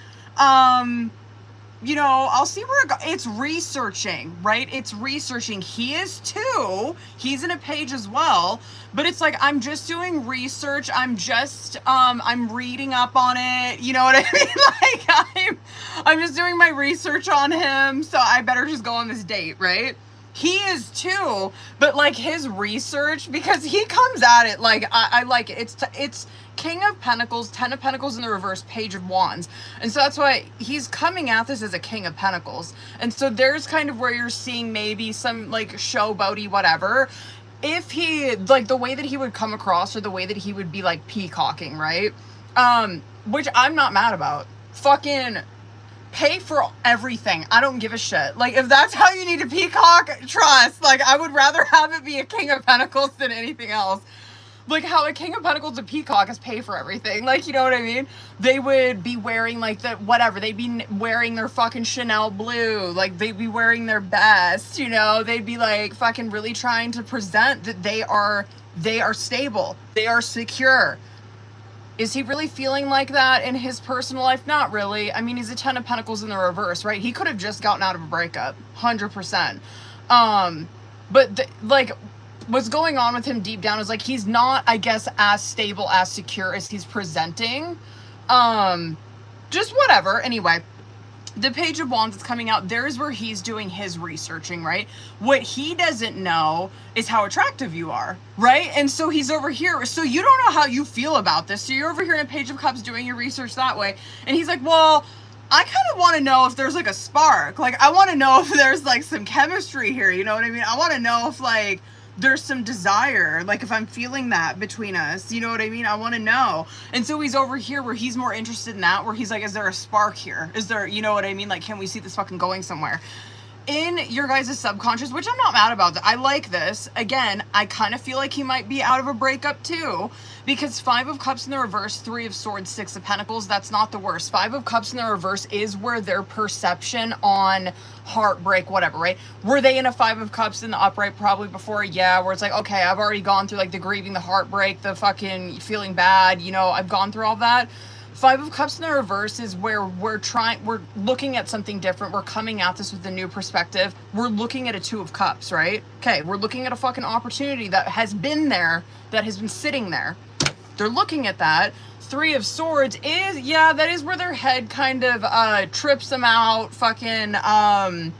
You know, I'll see where it goes. It's researching, right? It's researching. He is too. He's in a Page as well. But it's like, I'm just doing research. I'm just, I'm reading up on it. You know what I mean? Like, I'm just doing my research on him. So I better just go on this date, right? He is too, but like his research, because he comes at it like, I like it. It's King of Pentacles, 10 of Pentacles in the reverse, Page of Wands. And so that's why he's coming at this as a King of Pentacles. And so there's kind of where you're seeing maybe some like showboaty whatever. If he, like the way that he would come across, or the way that he would be like peacocking, right? Which I'm not mad about. Fucking pay for everything. I don't give a shit. Like, if that's how you need to peacock, trust. Like, I would rather have it be a King of Pentacles than anything else. Like, how a King of Pentacles and peacock is pay for everything. Like, you know what I mean? They would be wearing, like, the whatever. They'd be wearing their fucking Chanel blue. Like, they'd be wearing their best, you know? They'd be, like, fucking really trying to present that they are stable. They are secure. Is he really feeling like that in his personal life? Not really. I mean, he's a 10 of Pentacles in the reverse, right? He could have just gotten out of a breakup, 100%. But like, what's going on with him deep down is like, he's not, I guess, as stable, as secure as he's presenting. Just whatever. Anyway, the Page of Wands is coming out. There's where he's doing his researching, right? What he doesn't know is how attractive you are, right? And so he's over here. So you don't know how you feel about this. So you're over here in a Page of Cups doing your research that way. And he's like, well, I kind of want to know if there's like a spark. Like, I want to know if there's like some chemistry here. You know what I mean? I want to know if like there's some desire, like if I'm feeling that between us, you know what I mean? I want to know. And so he's over here where he's more interested in that, where he's like, is there a spark here? Is there, you know what I mean? Like, can we see this fucking going somewhere? In your guys' subconscious, which I'm not mad about that. I like this. Again, I kind of feel like he might be out of a breakup too, because 5 of Cups in the reverse, 3 of Swords, 6 of Pentacles, that's not the worst. 5 of Cups in the reverse is where their perception on heartbreak, whatever, right? Were they in a 5 of Cups in the upright probably before? Yeah, where it's like, okay, I've already gone through like the grieving, the heartbreak, the fucking feeling bad, you know, I've gone through all that. 5 of Cups in the reverse is where we're looking at something different. We're coming at this with a new perspective. We're looking at a 2 of Cups, right? Okay, we're looking at a fucking opportunity that has been there, that has been sitting there. They're looking at that. 3 of Swords is, yeah, that is where their head kind of trips them out. Fucking, I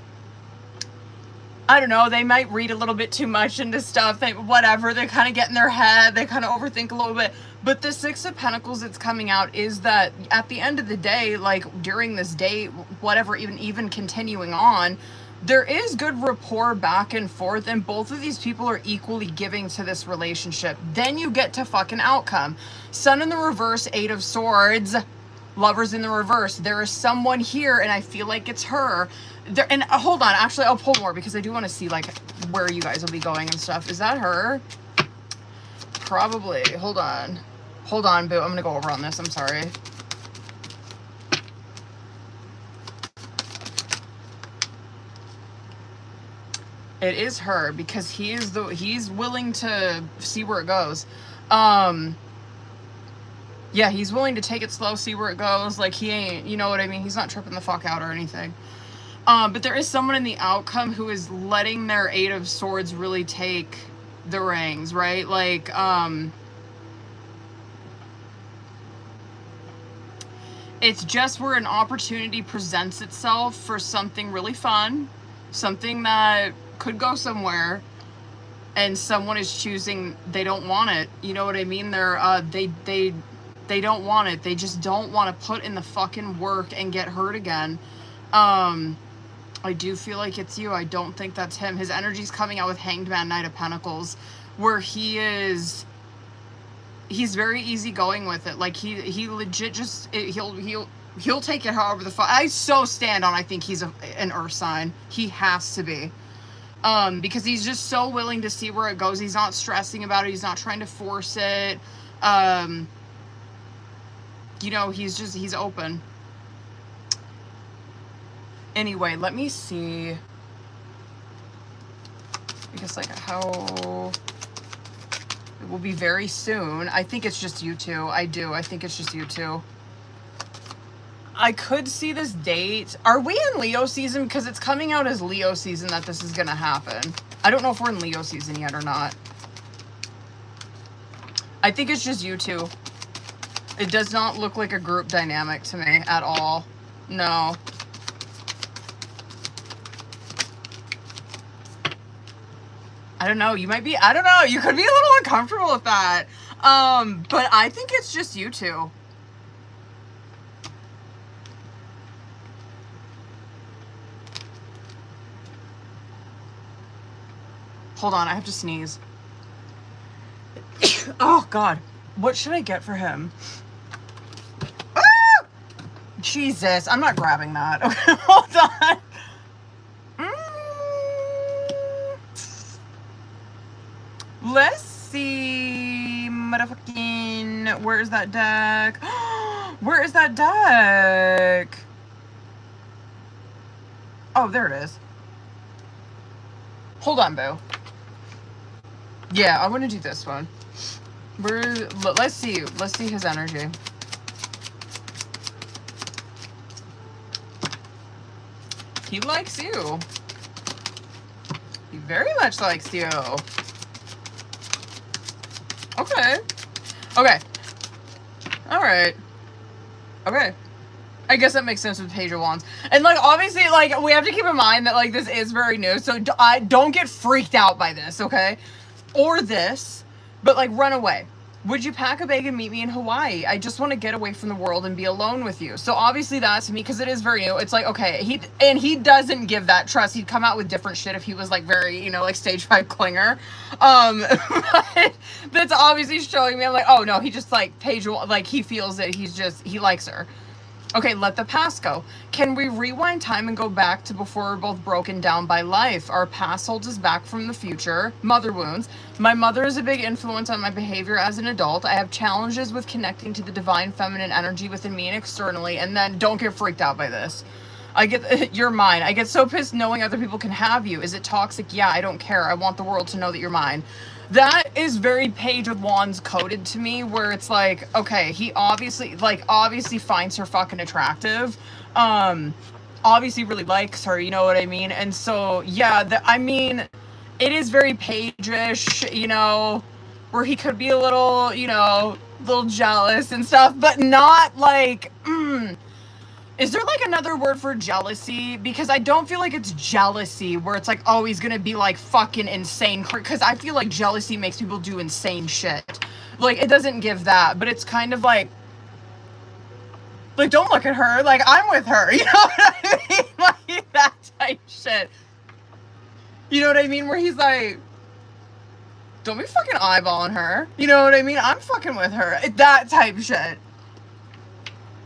don't know, they might read a little bit too much into stuff. Whatever, they kind of get in their head. They kind of overthink a little bit. But the 6 of Pentacles that's coming out is that at the end of the day, like during this date, whatever, even continuing on, there is good rapport back and forth, and both of these people are equally giving to this relationship. Then you get to fucking outcome. Sun in the reverse, 8 of Swords, Lovers in the reverse. There is someone here, and I feel like it's her. There, and hold on, actually, I'll pull more because I do want to see like where you guys will be going and stuff. Is that her? Probably. Hold on, boo. I'm gonna go over on this. I'm sorry. It is her because he's willing to see where it goes. Yeah, he's willing to take it slow, see where it goes. Like, he ain't, you know what I mean? He's not tripping the fuck out or anything. But there is someone in the outcome who is letting their 8 of Swords really take the reins, right? Like, it's just where an opportunity presents itself for something really fun, something that could go somewhere, and someone is choosing, they don't want it. You know what I mean? They don't want it. They just don't want to put in the fucking work and get hurt again. I do feel like it's you. I don't think that's him. His energy's coming out with Hanged Man, Knight of Pentacles, where he's very easygoing with it. Like he legit just, he'll take it however the fuck. I so stand on, I think he's an earth sign. He has to be. Because he's just so willing to see where it goes. He's not stressing about it. He's not trying to force it. You know, he's open. Anyway, let me see. Because, like, how... It will be very soon. I think it's just you two. I think it's just you two. I could see this date. Are we in Leo season? Because it's coming out as Leo season that this is going to happen. I don't know if we're in Leo season yet or not. I think it's just you two. It does not look like a group dynamic to me at all. No. I don't know. You might be, I don't know. You could be a little uncomfortable with that. But I think it's just you two. Hold on, I have to sneeze. Oh, God. What should I get for him? Ah! Jesus, I'm not grabbing that. Okay, hold on. Let's see. Motherfucking. Where is that deck? Where is that deck? Oh, there it is. Hold on, boo. Yeah, I want to do this one. Let's see. Let's see his energy. He likes you. He very much likes you. Okay. Okay. All right. Okay. I guess that makes sense with Page of Wands. And, like, obviously, like, we have to keep in mind that, like, this is very new. So don't get freaked out by this, okay? Or this. But, like, run away. Would you pack a bag and meet me in Hawaii? I just want to get away from the world and be alone with you. So, obviously, that's me, because it is very new. It's like, okay, he doesn't give that trust. He'd come out with different shit if he was, like, very, you know, like, stage 5 clinger. But that's obviously showing me, I'm like, oh, no, he just, like, like, he feels it. He likes her. Okay, let the past go. Can we rewind time and go back to before we're both broken down by life? Our past holds us back from the future. Mother wounds. My mother is a big influence on my behavior as an adult. I have challenges with connecting to the divine feminine energy within me and externally. And then don't get freaked out by this. You're mine. I get so pissed knowing other people can have you. Is it toxic? Yeah, I don't care. I want the world to know that you're mine. That is very Page of Wands coded to me, where it's like, okay, he obviously finds her fucking attractive. Obviously really likes her, you know what I mean? And so, yeah, I mean, it is very Page-ish, you know, where he could be a little, you know, little jealous and stuff, but not like, is there, like, another word for jealousy? Because I don't feel like it's jealousy where it's like, oh, he's gonna be, like, fucking insane. Because I feel like jealousy makes people do insane shit. Like, it doesn't give that. But it's kind of like, don't look at her. Like, I'm with her. You know what I mean? Like, that type shit. You know what I mean? Where he's like, don't be fucking eyeballing her. You know what I mean? I'm fucking with her. That type shit.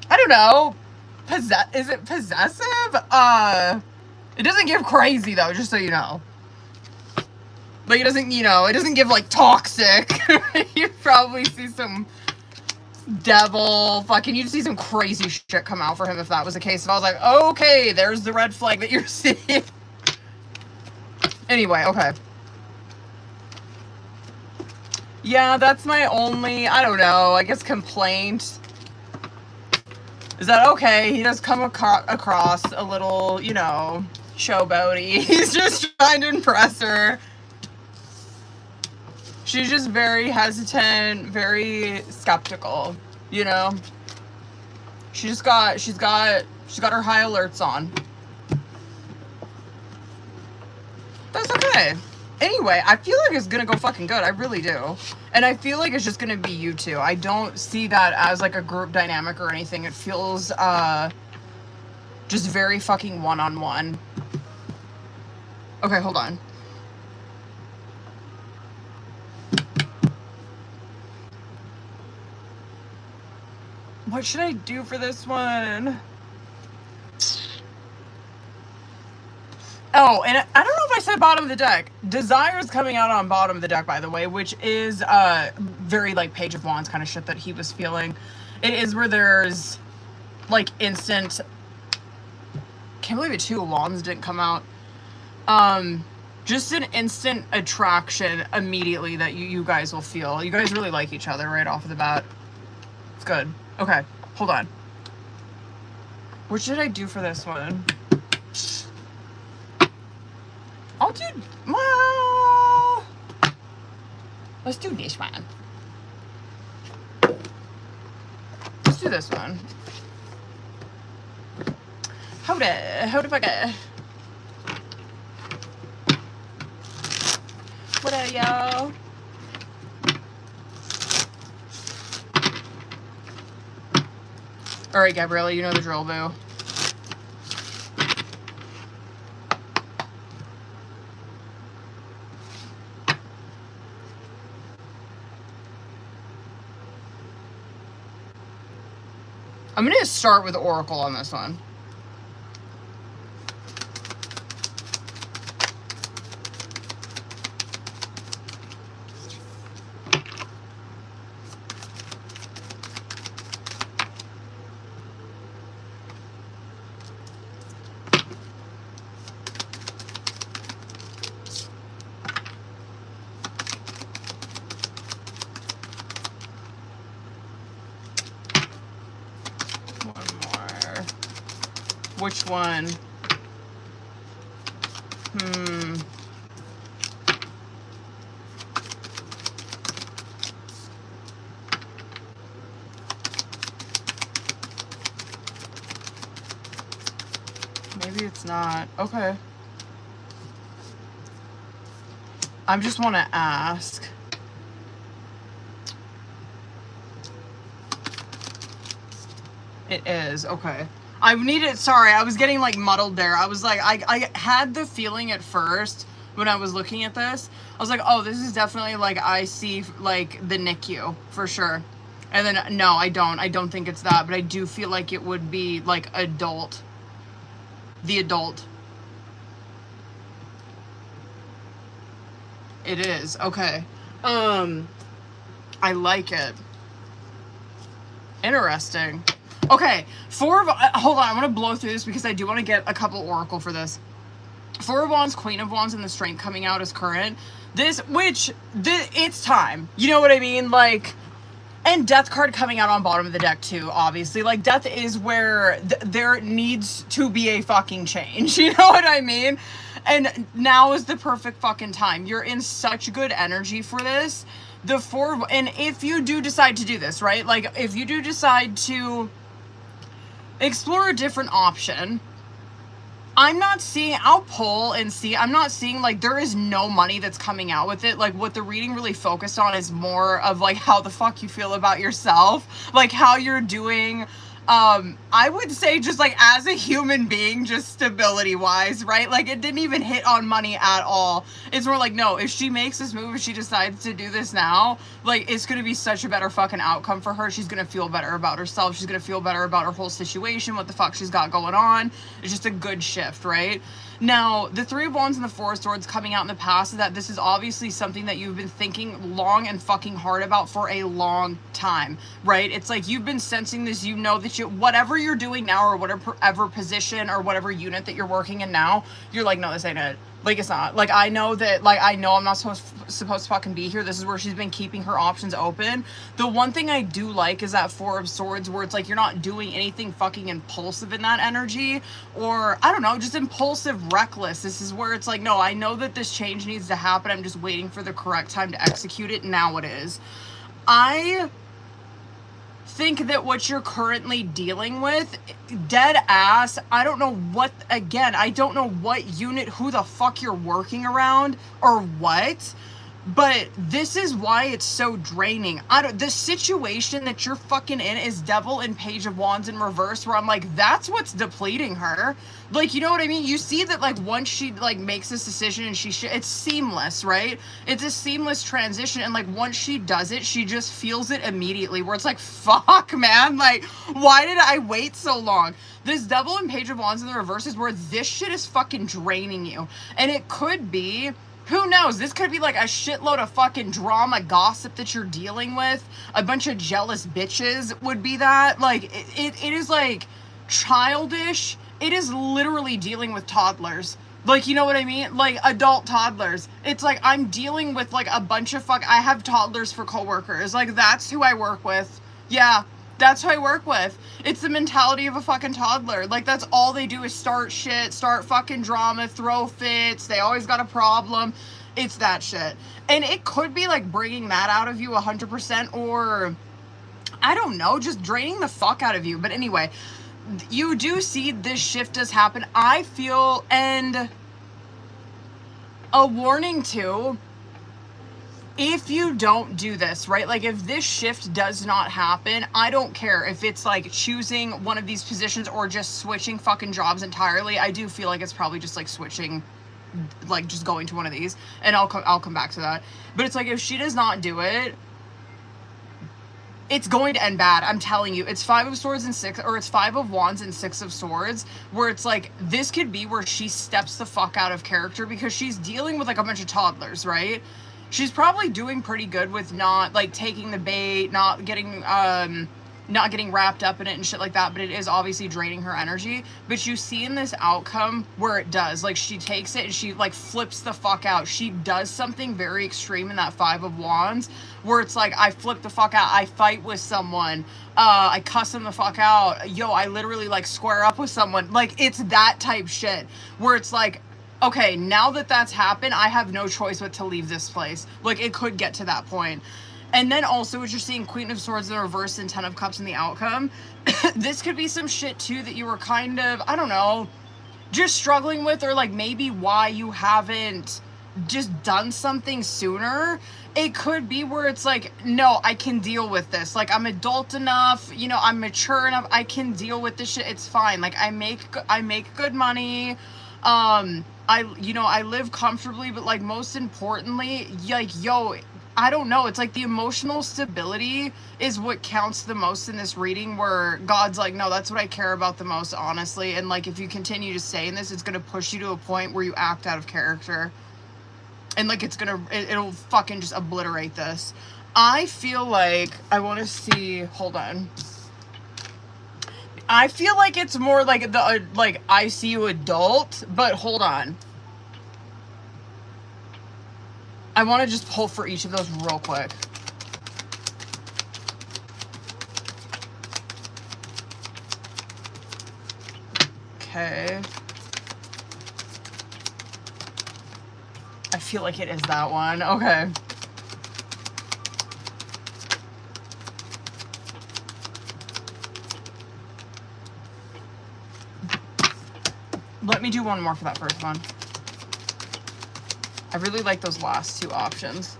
I don't know. Is it possessive? It doesn't give crazy though, just so you know. Like, it doesn't, you know, it doesn't give like toxic. You'd probably see some devil fucking, you'd see some crazy shit come out for him if that was the case. If I was like, okay, there's the red flag that you're seeing. Anyway, okay. Yeah, that's my only, I don't know, I guess complaint. Is that okay? He does come across a little, you know, showboaty. He's just trying to impress her. She's just very hesitant, very skeptical, you know? She's got her high alerts on. That's okay. Anyway, I feel like it's gonna go fucking good. I really do. And I feel like it's just gonna be you two. I don't see that as like a group dynamic or anything. It feels just very fucking one-on-one. Okay, hold on. What should I do for this one? Oh, and I don't know if I said bottom of the deck. Desire's coming out on bottom of the deck, by the way, which is very like Page of Wands kind of shit that he was feeling. It is where there's like instant, can't believe it, 2 of Wands didn't come out. Just an instant attraction immediately that you guys will feel. You guys really like each other right off the bat. It's good. Okay, hold on. What should I do for this one? I'll do, well, let's do this one. Let's do this one. How the fuck? there, y'all. All right, Gabriella, you know the drill, boo. I'm going to start with Oracle on this one. Which one? Maybe it's not. Okay. I just want to ask. It is. Okay. I needed, sorry, I was getting like muddled there. I was like, I had the feeling at first when I was looking at this, I was like, oh, this is definitely like, I see like the NICU for sure. And then, no, I don't think it's that, but I do feel like it would be like adult, the adult. It is, okay. I like it. Interesting. Okay, hold on, I want to blow through this because I do want to get a couple Oracle for this. Four of Wands, Queen of Wands, and the Strength coming out as current. It's time. You know what I mean? Like, and Death card coming out on bottom of the deck too, obviously. Like, Death is where there needs to be a fucking change. You know what I mean? And now is the perfect fucking time. You're in such good energy for this. And if you do decide to do this, right? Like, if you do decide to explore a different option, I'll pull and see. I'm not seeing like there is no money that's coming out with it. Like, what the reading really focused on is more of like how the fuck you feel about yourself, like how you're doing. I would say just like as a human being, just stability wise, right? Like, it didn't even hit on money at all. It's more like, no, if she makes this move, if she decides to do this now, like, it's gonna be such a better fucking outcome for her. She's gonna feel better about herself. She's gonna feel better about her whole situation, what the fuck she's got going on. It's just a good shift, right? Now, the Three of Wands and the Four of Swords coming out in the past is that this is obviously something that you've been thinking long and fucking hard about for a long time, right? It's like you've been sensing this, you know that whatever you're doing now or whatever position or whatever unit that you're working in now, you're like, no, this ain't it. Like, it's not. Like, I know that, like, I know I'm not supposed to fucking be here. This is where she's been keeping her options open. The one thing I do like is that Four of Swords where it's like you're not doing anything fucking impulsive in that energy, or, I don't know, just impulsive, reckless. This is where it's like, no, I know that this change needs to happen. I'm just waiting for the correct time to execute it. Now it is. I think that what you're currently dealing with, dead ass, I don't know what, again, I don't know what unit, who the fuck you're working around or what, but this is why it's so draining. The situation that you're fucking in is Devil and Page of Wands in reverse, where I'm like, that's what's depleting her. Like, you know what I mean? You see that, like, once she, like, makes this decision and it's seamless, right? It's a seamless transition, and, like, once she does it, she just feels it immediately, where it's like, fuck, man, like, why did I wait so long? This Devil and Page of Wands in the reverse is where this shit is fucking draining you. And it could be, who knows? This could be like a shitload of fucking drama, gossip that you're dealing with. A bunch of jealous bitches would be that. Like, it is like childish. It is literally dealing with toddlers. Like, you know what I mean? Like, adult toddlers. It's like I'm dealing with like a bunch of I have toddlers for coworkers. Like, that's who I work with. Yeah. That's who I work with. It's the mentality of a fucking toddler. Like, that's all they do is start shit, start fucking drama, throw fits. They always got a problem. It's that shit. And it could be, like, bringing that out of you 100%, or, I don't know, just draining the fuck out of you. But anyway, you do see this shift does happen. I feel, and a warning too, if you don't do this, right? Like if this shift does not happen, I don't care if it's like choosing one of these positions or just switching fucking jobs entirely. I do feel like it's probably just like switching, like just going to one of these, and I'll come back to that. But it's like if she does not do it, it's going to end bad. I'm telling you. It's 5 of Swords and 6, or it's 5 of Wands and 6 of Swords, where it's like, this could be where she steps the fuck out of character because she's dealing with like a bunch of toddlers, right? She's probably doing pretty good with not like taking the bait, not getting wrapped up in it and shit like that, but it is obviously draining her energy. But you see in this outcome where it does, like she takes it and she like flips the fuck out. She does something very extreme in that 5 of Wands where it's like, I flip the fuck out, I fight with someone, I cuss them the fuck out, yo, I literally like square up with someone. Like it's that type shit where it's like, okay, now that that's happened, I have no choice but to leave this place. Like it could get to that point. And then also, as you're seeing Queen of Swords in the reverse and 10 of Cups in the outcome, this could be some shit too that you were kind of, I don't know, just struggling with, or like maybe why you haven't just done something sooner. It could be where it's like, no, I can deal with this. Like I'm adult enough, you know, I'm mature enough, I can deal with this shit. It's fine. Like I make good money. I live comfortably, but like most importantly, like, yo, I don't know. It's like the emotional stability is what counts the most in this reading, where God's like, no, that's what I care about the most, honestly. And like, if you continue to stay in this, it's going to push you to a point where you act out of character. And like, it'll fucking just obliterate this. I feel like, I want to see, hold on. I feel like it's more like the, like ICU adult, but hold on. I want to just pull for each of those real quick. Okay. I feel like it is that one. Okay. Let me do one more for that first one. I really like those last 2 options.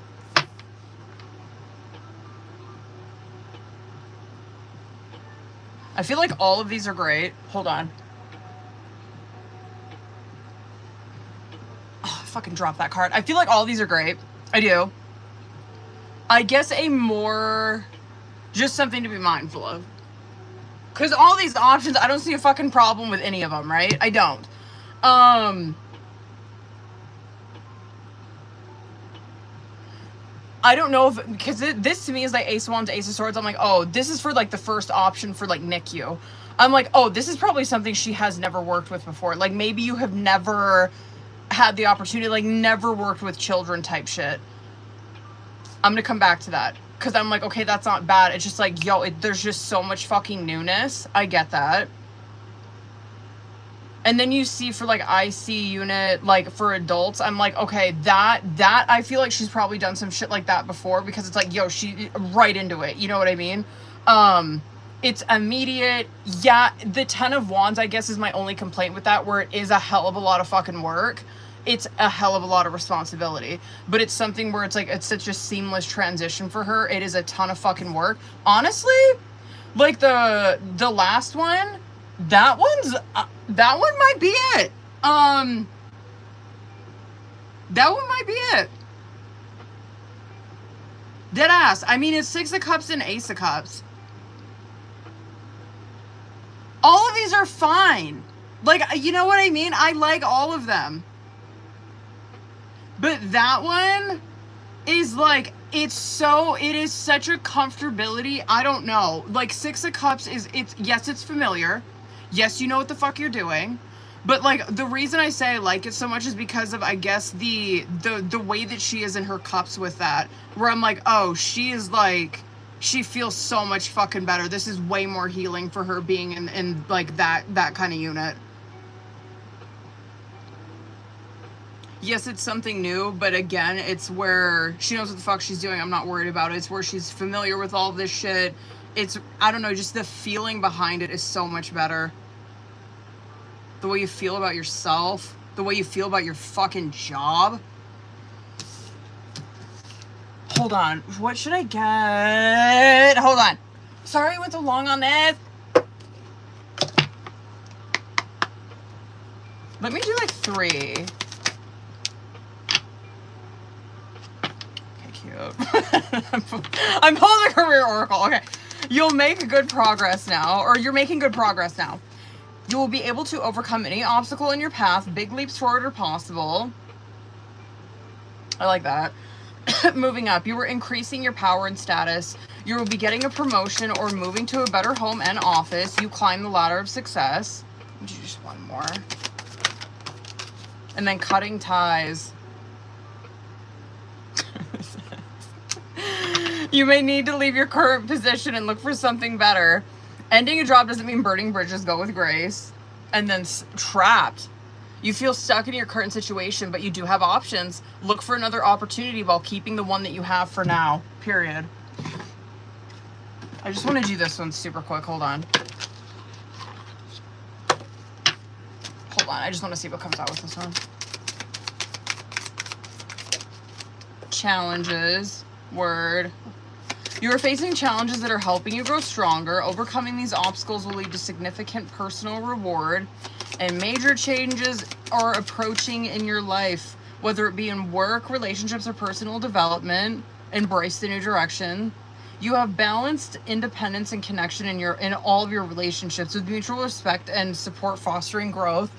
I feel like all of these are great. Hold on. Oh, I fucking dropped that card. I feel like all of these are great. I do. I guess a more, just something to be mindful of. Because all these options, I don't see a fucking problem with any of them, right? I don't. I don't know if, because this to me is like Ace of Wands, Ace of Swords. I'm like, oh, this is for like the first option for like NICU. I'm like, oh, this is probably something she has never worked with before. Like maybe you have never had the opportunity, like never worked with children type shit. I'm gonna come back to that. Because I'm like, okay, that's not bad. It's just like, yo, there's just so much fucking newness. I get that. And then you see for like IC unit, like for adults, I'm like, okay, that I feel like she's probably done some shit like that before, because it's like, yo, she right into it. You know what I mean? It's immediate. Yeah, the 10 of Wands, I guess, is my only complaint with that, where it is a hell of a lot of fucking work. It's a hell of a lot of responsibility, but it's something where it's like, it's such a seamless transition for her. It is a ton of fucking work. Honestly, like the last one, that one might be it. That one might be it. Dead ass. I mean, it's 6 of Cups and Ace of Cups. All of these are fine. Like, you know what I mean? I like all of them. But that one is like, it is such a comfortability. I don't know. Like 6 of Cups yes, it's familiar. Yes, you know what the fuck you're doing. But like, the reason I say I like it so much is because of, I guess, the way that she is in her cups with that, where I'm like, oh, she is like, she feels so much fucking better. This is way more healing for her being in like that kind of unit. Yes, it's something new, but again, it's where she knows what the fuck she's doing. I'm not worried about it. It's where she's familiar with all this shit. It's, I don't know, just the feeling behind it is so much better. The way you feel about yourself, the way you feel about your fucking job. hold on. What should I get? Hold on. Sorry I went so long on this. Let me do like 3. Okay, cute. I'm pulling the career oracle. Okay. You'll make good progress now, or you're making good progress now. You will be able to overcome any obstacle in your path. Big leaps forward are possible. I like that. Moving up, you are increasing your power and status. You will be getting a promotion or moving to a better home and office. You climb the ladder of success. Just one more. And then cutting ties. You may need to leave your current position and look for something better. Ending a job doesn't mean burning bridges. Go with grace. And then trapped. You feel stuck in your current situation, but you do have options. Look for another opportunity while keeping the one that you have for now. Period. I just want to do this one super quick. Hold on. Hold on. I just want to see what comes out with this one. Challenges. Word. You are facing challenges that are helping you grow stronger. Overcoming these obstacles will lead to significant personal reward, and major changes are approaching in your life, whether it be in work, relationships, or personal development. Embrace the new direction. You have balanced independence and connection in all of your relationships, with mutual respect and support fostering growth.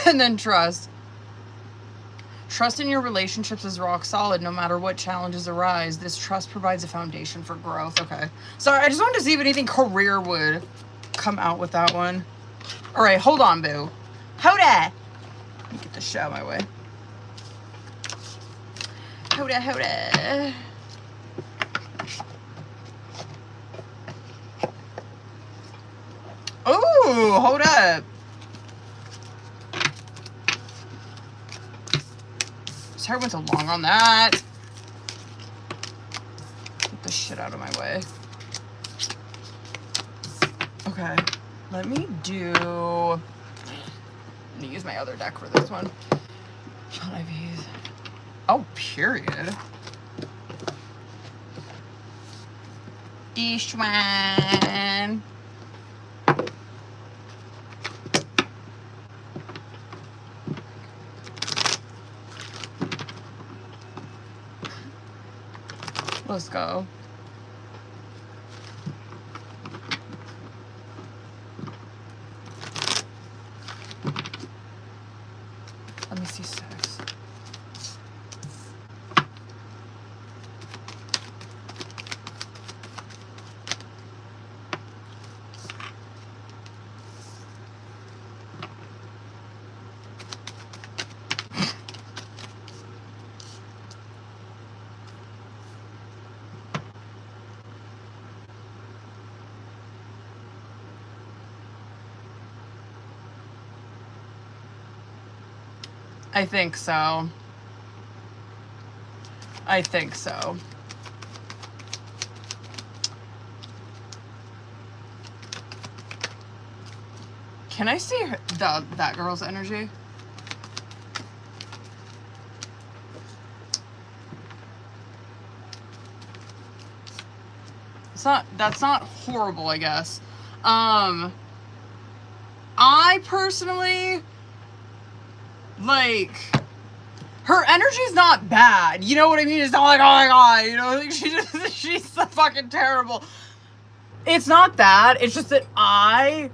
And then trust. Trust in your relationships is rock solid no matter what challenges arise. This trust provides a foundation for growth. Okay. Sorry, I just wanted to see if anything career would come out with that one. All right, hold on, boo. Hold on. Let me get this shit out of my way. Hold on, hold on. Ooh, hold up. Sorry I went so long on that. Get this shit out of my way. Okay. Let me do... I'm gonna use my other deck for this one. Shall I be... Oh, period. This one. Let's go. Let me see 6. I think so. I think so. Can I see her, that girl's energy? That's not horrible, I guess. I personally, like, her energy's not bad. You know what I mean? It's not like, oh my god, you know, like, she's so fucking terrible. It's not that. It's just that I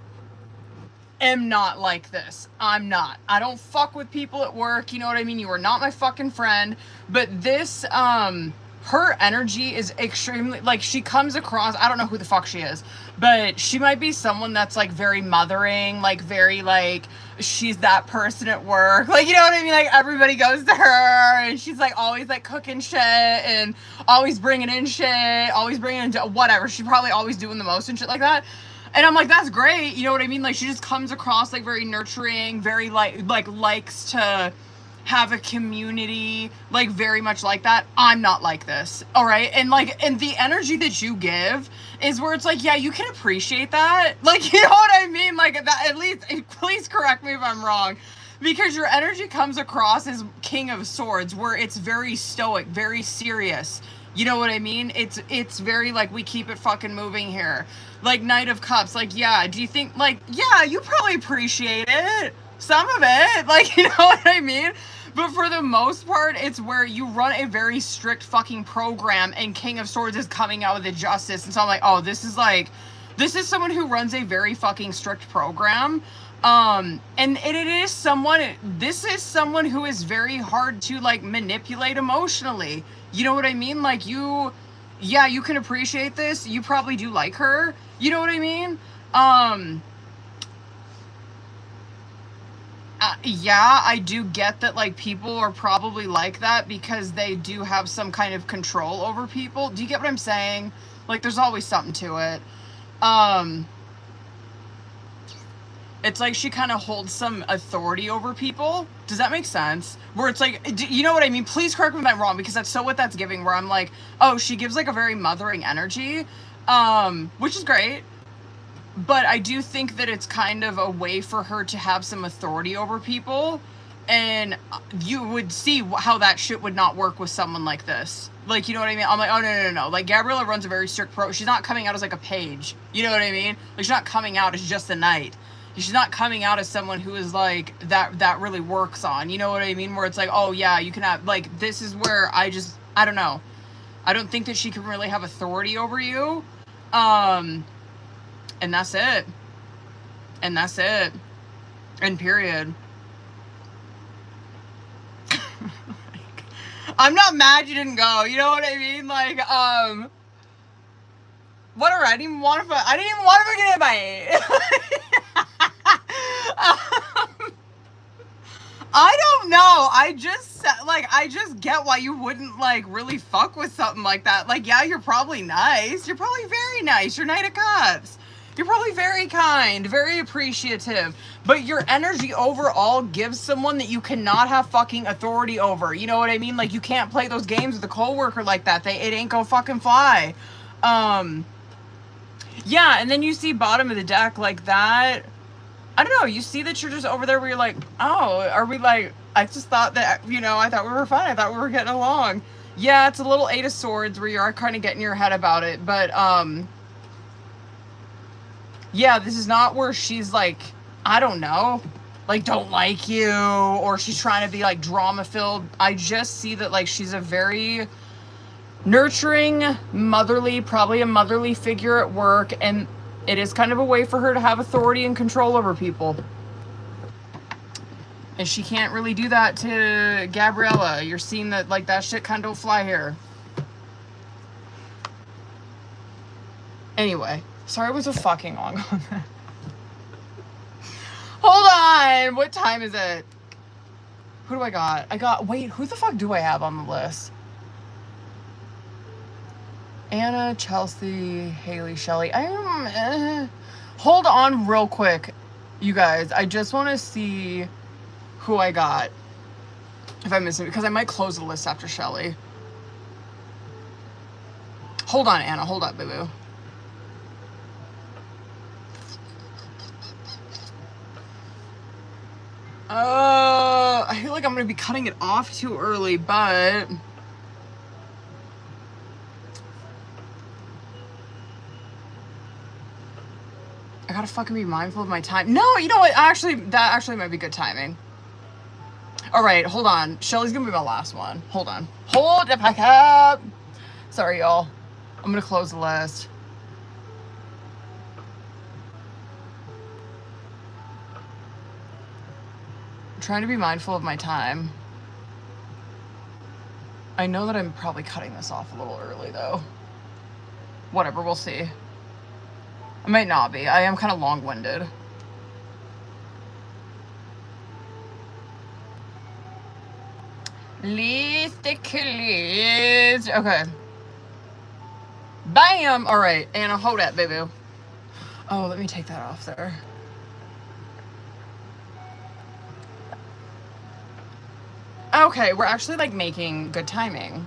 am not like this. I'm not. I don't fuck with people at work. You know what I mean? You are not my fucking friend. But this, her energy is extremely, like, she comes across, I don't know who the fuck she is, but she might be someone that's, like, very mothering, like, very, like, she's that person at work, like, you know what I mean, like, everybody goes to her, and she's, like, always, like, cooking shit, and always bringing in shit, always bringing in, whatever, she's probably always doing the most and shit like that, and I'm like, that's great, you know what I mean, like, she just comes across, like, very nurturing, very, like, likes to have a community, like, very much like that. I'm not like this, all right? And, like, and the energy that you give is where it's like, yeah, you can appreciate that, like, you know what I mean, like, that, at least, please correct me if I'm wrong, because your energy comes across as King of Swords, where it's very stoic, very serious, You know what I mean? It's very like we keep it fucking moving here. Like Knight of Cups, like yeah, do you think like yeah, you probably appreciate it. Some of it, like you know what I mean? But for the most part, it's where you run a very strict fucking program and King of Swords is coming out with the justice. And so I'm like, oh, this is someone who runs a very fucking strict program. And this is someone who is very hard to like manipulate emotionally. You know what I mean? Like yeah, you can appreciate this. You probably do like her. You know what I mean? Yeah, I do get that like people are probably like that because they do have some kind of control over people. Do you get what I'm saying? Like there's always something to it. It's like she kind of holds some authority over people. Does that make sense? Where it's like, you know what I mean? Please correct me if I'm wrong, because that's so what that's giving, where I'm like, oh, she gives like a very mothering energy, which is great. But I do think that it's kind of a way for her to have some authority over people. And you would see how that shit would not work with someone like this. Like, you know what I mean? I'm like, oh, no. Like, Gabriella runs a very strict pro. She's not coming out as like a page. You know what I mean? Like, she's not coming out as just a knight. She's not coming out as someone who is like, that really works on. You know what I mean? Where it's like, oh, yeah, you can have, like, this is where I don't know. I don't think that she can really have authority over you. And that's it. And that's it. And period. I'm not mad you didn't go. You know what I mean? Like, whatever. I didn't even want to fucking invite. I don't know. I just get why you wouldn't like really fuck with something like that. Like, yeah, you're probably nice. You're probably very nice. You're Knight of Cups. You're probably very kind, very appreciative, but your energy overall gives someone that you cannot have fucking authority over. You know what I mean? Like, you can't play those games with a coworker like that. It ain't gonna fucking fly. Yeah, and then you see bottom of the deck like that. I don't know, you see that you're just over there where you're like, oh, are we like, I just thought that, you know, I thought we were fine. I thought we were getting along. Yeah, it's a little Eight of Swords where you are kind of getting your head about it, but, yeah, this is not where she's like, I don't know, like don't like you, or she's trying to be like drama filled. I just see that like she's a very nurturing, motherly, probably a motherly figure at work, and it is kind of a way for her to have authority and control over people. And she can't really do that to Gabriella. You're seeing that like that shit kind of don't fly here. Anyway. Sorry it was so fucking long on that. Hold on! What time is it? Who do I got? Wait, who the fuck do I have on the list? Anna, Chelsea, Haley, Shelley. Hold on real quick, you guys. I just want to see who I got. If I miss it, because I might close the list after Shelley. Hold on, Anna. Hold up, boo-boo. I feel like I'm going to be cutting it off too early, but I gotta fucking be mindful of my time. No, you know what? That actually might be good timing. All right, hold on. Shelly's going to be my last one. Hold on. Hold it back up. Sorry, y'all. I'm going to close the list. Trying to be mindful of my time. I know that I'm probably cutting this off a little early though. Whatever, we'll see. I might not be. I am kind of long-winded. List. Okay. Bam! Alright, Anna, hold that, baby. Oh, let me take that off there. Okay, we're actually like making good timing.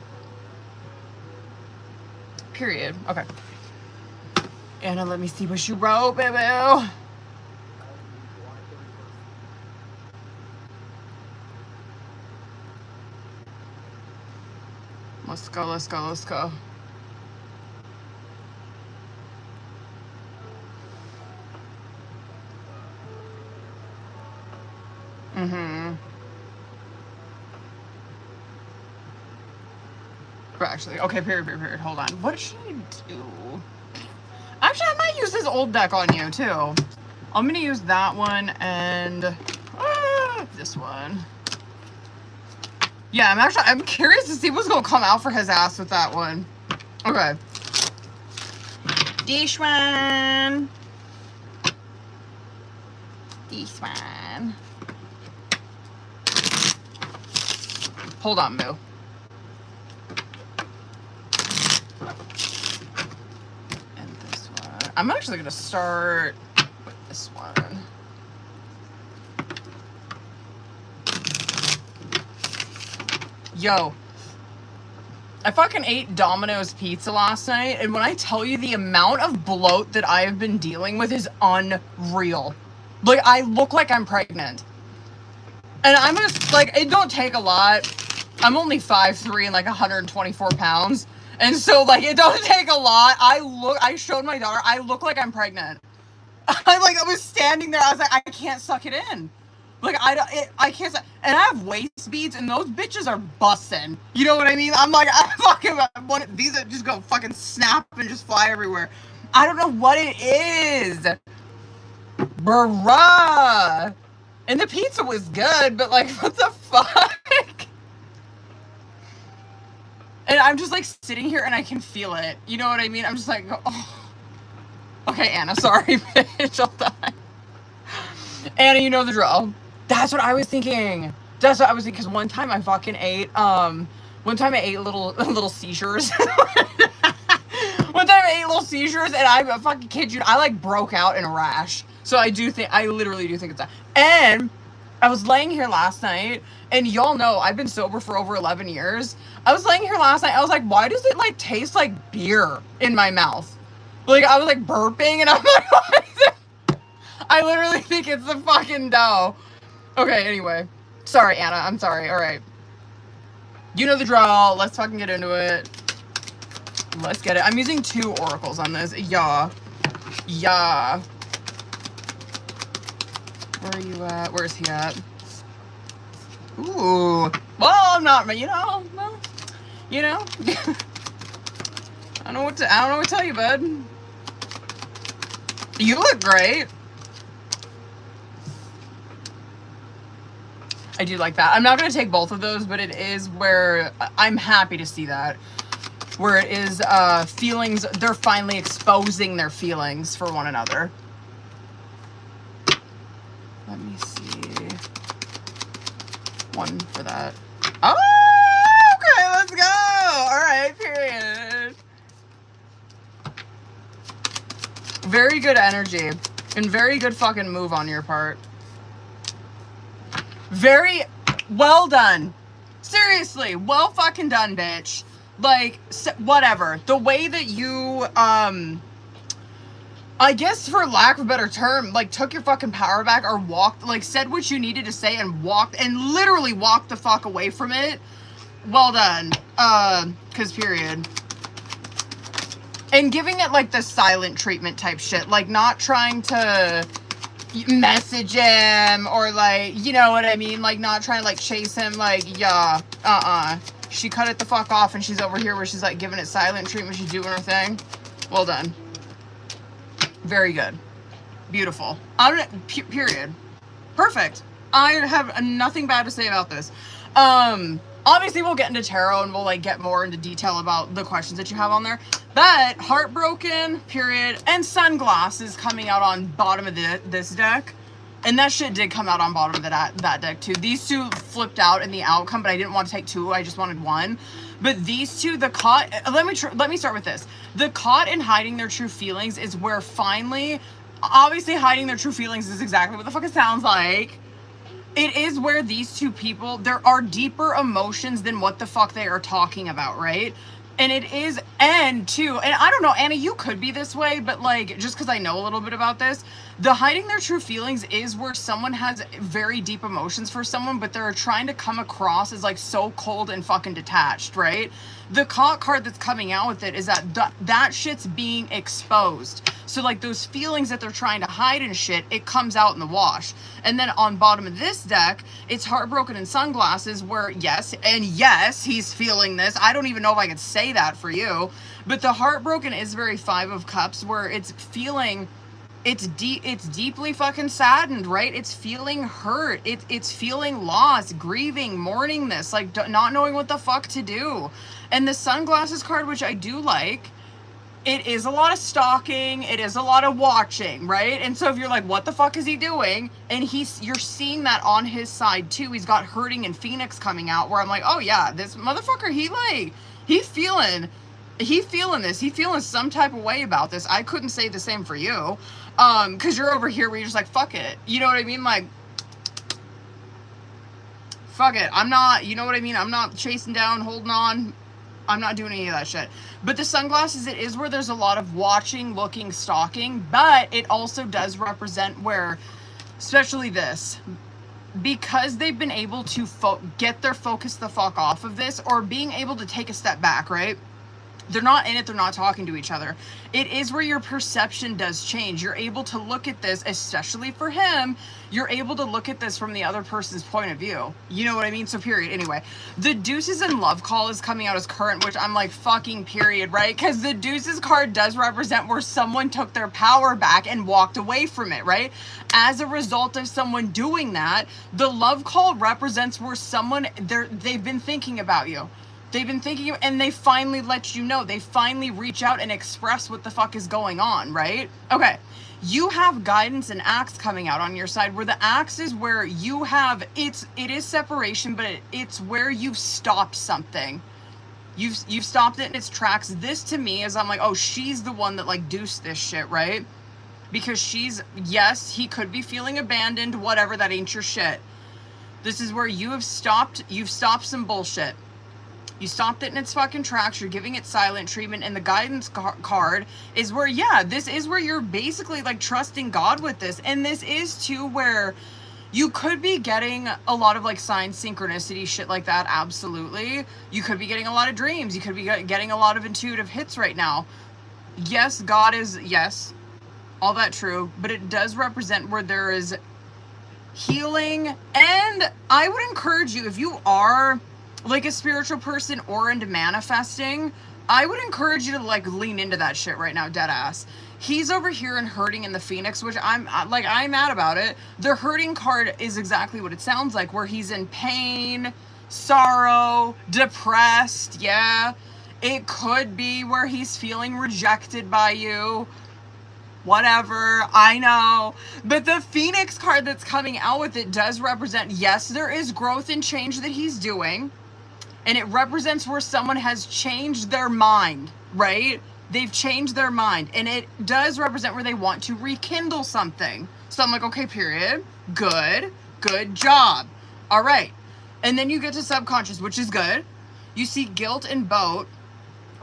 Period. Okay. Anna, let me see what you wrote, baby. Let's go, let's go, let's go. Mm-hmm. But actually, okay, period. Hold on. What should I do? Actually, I might use this old deck on you, too. I'm gonna use that one and this one. Yeah, I'm curious to see what's gonna come out for his ass with that one. Okay. This one. This one. Hold on, Moo. And this one. I'm actually gonna start with this one. Yo, I fucking ate Domino's pizza last night, and when I tell you the amount of bloat that I have been dealing with is unreal. Like, I look like I'm pregnant. And I'm just, like, it don't take a lot. I'm only 5'3" and, like, 124 pounds. And so, like, it doesn't take a lot. I showed my daughter, I look like I'm pregnant. I was standing there, I was like, I can't suck it in. Like, I can't, and I have waist beads, and those bitches are bussin'. You know what I mean? I'm like, I fucking want these that just go fucking snap and just fly everywhere. I don't know what it is. Bruh. And the pizza was good, but, like, what the fuck? And I'm just, like, sitting here, and I can feel it. You know what I mean? I'm just like, oh. Okay, Anna, sorry, bitch, I'll die. Anna, you know the drill. That's what I was thinking. That's what I was thinking. Because one time I fucking ate, little seizures. One time I ate little seizures, and I fucking kid you, I, like, broke out in a rash. So I literally do think it's that. And I was laying here last night, and y'all know I've been sober for over 11 years. I was laying here last night, I was like, why does it, like, taste like beer in my mouth? Like, I was, like, burping, and I'm like, what is it? I literally think it's the fucking dough. Okay, anyway. Sorry, Anna. I'm sorry. Alright. You know the drill. Let's fucking get into it. Let's get it. I'm using 2 oracles on this. Yeah. Yeah. Where are you at? Where's he at? Ooh. Well, I'm not, you know. Well, you know. I don't know what to tell you, bud. You look great. I do like that. I'm not going to take both of those, but it is where I'm happy to see that. Where it is feelings, they're finally exposing their feelings for one another. Let me see. 1 for that. Oh, okay, let's go. All right, period. Very good energy and very good fucking move on your part. Very well done. Seriously, well fucking done, bitch. Like, whatever. The way that you, I guess for lack of a better term, like, took your fucking power back or walked, like, said what you needed to say and walked, and literally walked the fuck away from it. Well done. 'Cause period. And giving it, like, the silent treatment type shit. Like, not trying to message him or, like, you know what I mean? Like, not trying to, like, chase him. Like, yeah, she cut it the fuck off, and she's over here where she's, like, giving it silent treatment. She's doing her thing. Well done. Very good. Beautiful. Period. Perfect. I have nothing bad to say about this. Obviously we'll get into tarot and we'll, like, get more into detail about the questions that you have on there. But heartbroken, period, and sunglasses coming out on bottom of this deck. And that shit did come out on bottom of that deck too. These 2 flipped out in the outcome, but I didn't want to take 2. I just wanted 1. But these 2, the caught, let me start with this. The caught in hiding their true feelings is where finally, obviously hiding their true feelings is exactly what the fuck it sounds like. It is where these 2 people, there are deeper emotions than what the fuck they are talking about, right? And it is, and too, and I don't know, Anna, you could be this way, but like, just because I know a little bit about this, the hiding their true feelings is where someone has very deep emotions for someone, but they're trying to come across as like so cold and fucking detached, right? The cock card that's coming out with it is that that shit's being exposed. So like those feelings that they're trying to hide and shit, it comes out in the wash. And then on bottom of this deck, it's Heartbroken and Sunglasses, where yes, and yes, he's feeling this. I don't even know if I could say that for you, but the Heartbroken is very Five of Cups, where it's feeling, it's deeply fucking saddened, right? It's feeling hurt. It's feeling lost, grieving, mourning this, like not knowing what the fuck to do. And the Sunglasses card, which I do like, it is a lot of stalking, it is a lot of watching, right? And so if you're like, what the fuck is he doing? And you're seeing that on his side too. He's got Hurting and Phoenix coming out, where I'm like, oh yeah, this motherfucker, he feeling this. He feeling some type of way about this. I couldn't say the same for you. Cause you're over here where you're just like, fuck it. You know what I mean? Like, fuck it. I'm not, you know what I mean? I'm not chasing down, holding on. I'm not doing any of that shit. But the Sunglasses, it is where there's a lot of watching, looking, stalking, but it also does represent where, especially this, because they've been able to get their focus the fuck off of this, or being able to take a step back, right? They're not in it, they're not talking to each other. It is where your perception does change. You're able to look at this, especially for him, you're able to look at this from the other person's point of view. You know what I mean? So period. Anyway, the Deuces and Love Call is coming out as current, which I'm like, fucking period, right? Because the Deuces card does represent where someone took their power back and walked away from it, right? As a result of someone doing that, the Love Call represents where someone, they've been thinking about you. They've been thinking, and they finally let you know. They finally reach out and express what the fuck is going on, right? Okay, you have Guidance and Axe coming out on your side, where the Axe is where you have, it is separation, but it's where you've stopped something. You've stopped it in its tracks. This to me is, I'm like, oh, she's the one that like deuced this shit, right? Because yes, he could be feeling abandoned, whatever, that ain't your shit. This is where you've stopped some bullshit. You stopped it in its fucking tracks. You're giving it silent treatment. And the Guidance card is where, yeah, this is where you're basically like trusting God with this. And this is too where you could be getting a lot of like sign synchronicity, shit like that. Absolutely. You could be getting a lot of dreams. You could be getting a lot of intuitive hits right now. Yes, God is, yes, all that true. But it does represent where there is healing. And I would encourage you, if you are like a spiritual person or into manifesting, I would encourage you to like lean into that shit right now, dead ass. He's over here in Hurting in the Phoenix, which I'm mad about it. The Hurting card is exactly what it sounds like, where he's in pain, sorrow, depressed. Yeah, it could be where he's feeling rejected by you. Whatever, I know. But the Phoenix card that's coming out with it does represent, yes, there is growth and change that he's doing. And it represents where someone has changed their mind, right? They've changed their mind. And it does represent where they want to rekindle something. So I'm like, okay, period. Good job. All right. And then you get to subconscious, which is good. You see Guilt and Boat,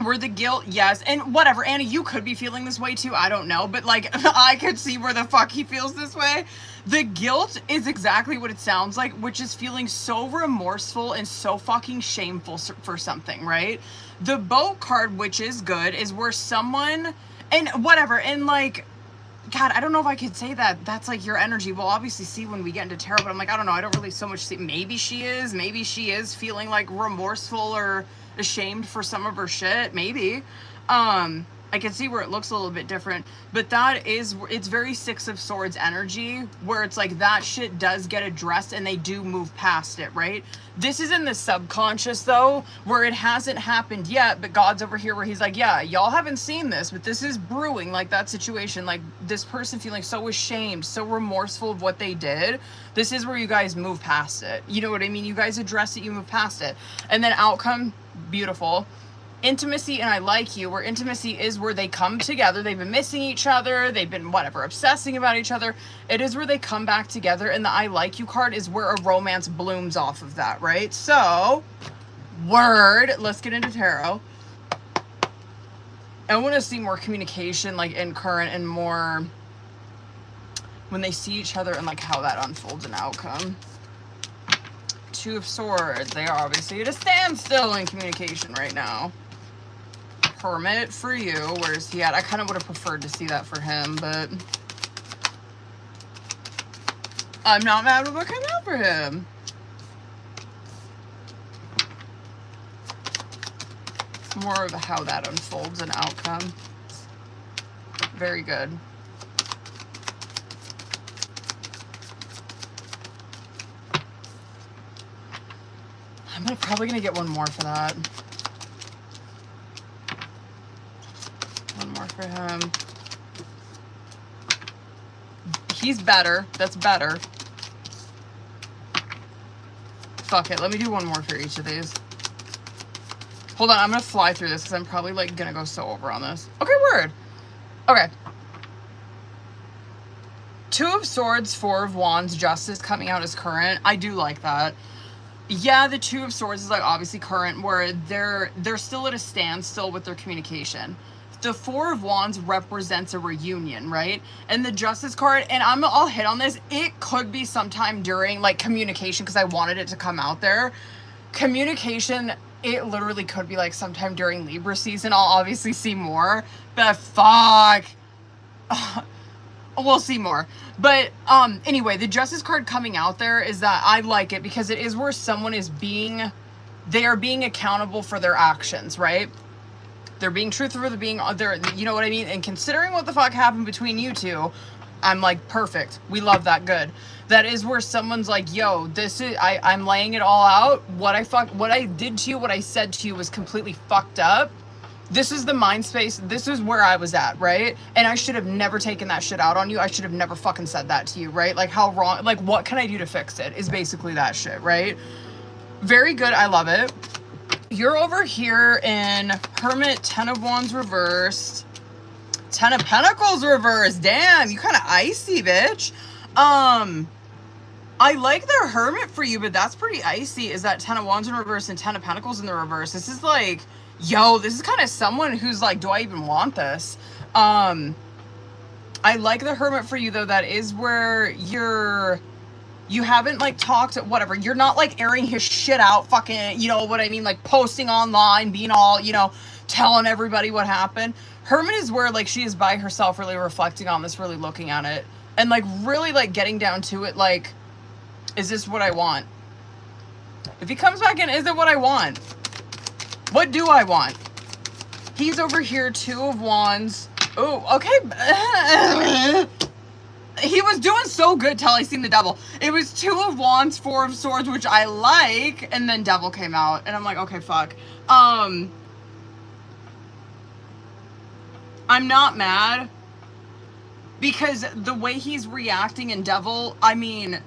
where the guilt, yes, and whatever, Annie, you could be feeling this way too, I don't know, but like, I could see where the fuck he feels this way. The guilt is exactly what it sounds like, which is feeling so remorseful and so fucking shameful for something, right? The Boat card, which is good, is where someone, and whatever, and like, God, I don't know if I could say that that's like your energy. We'll obviously see when we get into tarot, but I'm like, I don't know, I don't really so much see, maybe she is feeling like remorseful or ashamed for some of her shit, maybe. I can see where it looks a little bit different, but that is, it's very Six of Swords energy, where it's like that shit does get addressed and they do move past it, right? This is in the subconscious though, where it hasn't happened yet, but God's over here where he's like, yeah, y'all haven't seen this, but this is brewing, like that situation, like this person feeling so ashamed, so remorseful of what they did. This is where you guys move past it. You know what I mean? You guys address it, you move past it. And then outcome, beautiful. Intimacy and I Like You, where intimacy is where they come together. They've been missing each other. They've been whatever, obsessing about each other. It is where they come back together. And the I Like You card is where a romance blooms off of that, right? So, word, let's get into tarot. I want to see more communication, like, in current, and more when they see each other and, like, how that unfolds an outcome. Two of Swords. They are obviously at a standstill in communication right now. Hermit for you. Where's he at? I kind of would have preferred to see that for him, but I'm not mad with what came out for him. More of how that unfolds an outcome. Very good. I'm probably gonna get one more for that. One more for him. He's better. That's better. Fuck it. Let me do one more for each of these. Hold on. I'm gonna fly through this because I'm probably, like, gonna go so over on this. Okay, word. Okay. Two of Swords, Four of Wands, Justice coming out as current. I do like that. Yeah, the Two of Swords is, like, obviously current, where they're still at a standstill with their communication. The Four of Wands represents a reunion, right? And the Justice card, and I'll hit on this, it could be sometime during, like, communication, because I wanted it to come out there. Communication, it literally could be, like, sometime during Libra season. I'll obviously see more, but fuck. We'll see more. But anyway, the Justice card coming out there is that I like it because it is where someone is they are being accountable for their actions, right? They're being truthful, you know what I mean? And considering what the fuck happened between you two, I'm like, perfect. We love that. Good. That is where someone's like, yo, I'm laying it all out. What I did to you, what I said to you was completely fucked up. This is the mind space. This is where I was at, right? And I should have never taken that shit out on you. I should have never fucking said that to you, right? Like, how wrong, like, what can I do to fix it is basically that shit, right? Very good. I love it. You're over here in Hermit, Ten of Wands reversed, Ten of Pentacles reversed. Damn, you kind of icy, bitch. I like the Hermit for you, but that's pretty icy. Is that Ten of Wands in reverse and Ten of Pentacles in the reverse? This is like, yo, this is kind of someone who's like, do I even want this? I like the Hermit for you, though. That is where you haven't, like, talked, whatever. You're not, like, airing his shit out, fucking, you know what I mean? Like, posting online, being all, you know, telling everybody what happened. Hermit is where, like, she is by herself, really reflecting on this, really looking at it. And, like, really, like, getting down to it, like, is this what I want? If he comes back in, is it what I want? What do I want? He's over here, Two of Wands. Oh, okay. He was doing so good till I seen the Devil. It was Two of Wands, Four of Swords, which I like, and then Devil came out, and I'm like, okay, fuck. I'm not mad, because the way he's reacting in Devil, I mean,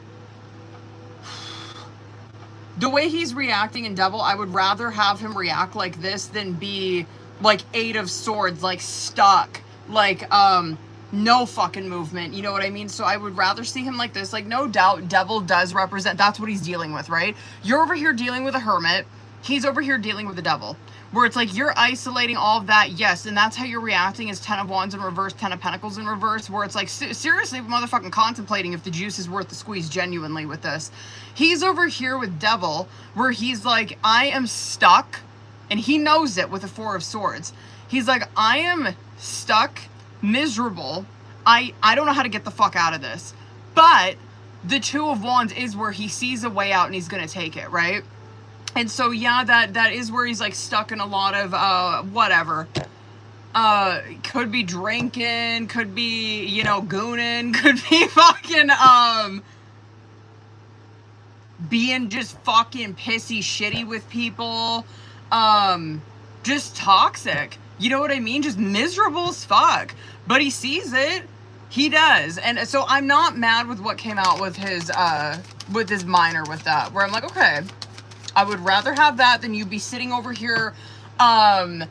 the way he's reacting in Devil, I would rather have him react like this than be, like, Eight of Swords, like, stuck, like, no fucking movement, you know what I mean? So I would rather see him like this. Like, no doubt, Devil does represent, that's what he's dealing with, right? You're over here dealing with a Hermit. He's over here dealing with the Devil. Where it's like, you're isolating all of that, yes, and that's how you're reacting is Ten of Wands in reverse, Ten of Pentacles in reverse, where it's like, seriously, motherfucking contemplating if the juice is worth the squeeze genuinely with this. He's over here with Devil, where he's like, I am stuck, and he knows it with the Four of Swords. He's like, I am stuck, miserable. I don't know how to get the fuck out of this. But the Two of Wands is where he sees a way out and he's gonna take it, right? And so yeah, that is where he's like stuck in a lot of whatever. Could be drinking, could be, you know, gooning, could be fucking being just fucking pissy shitty with people. Just toxic. You know what I mean? Just miserable as fuck. But he sees it. He does. And so I'm not mad with what came out with his minor with that. Where I'm like, okay, I would rather have that than you be sitting over here in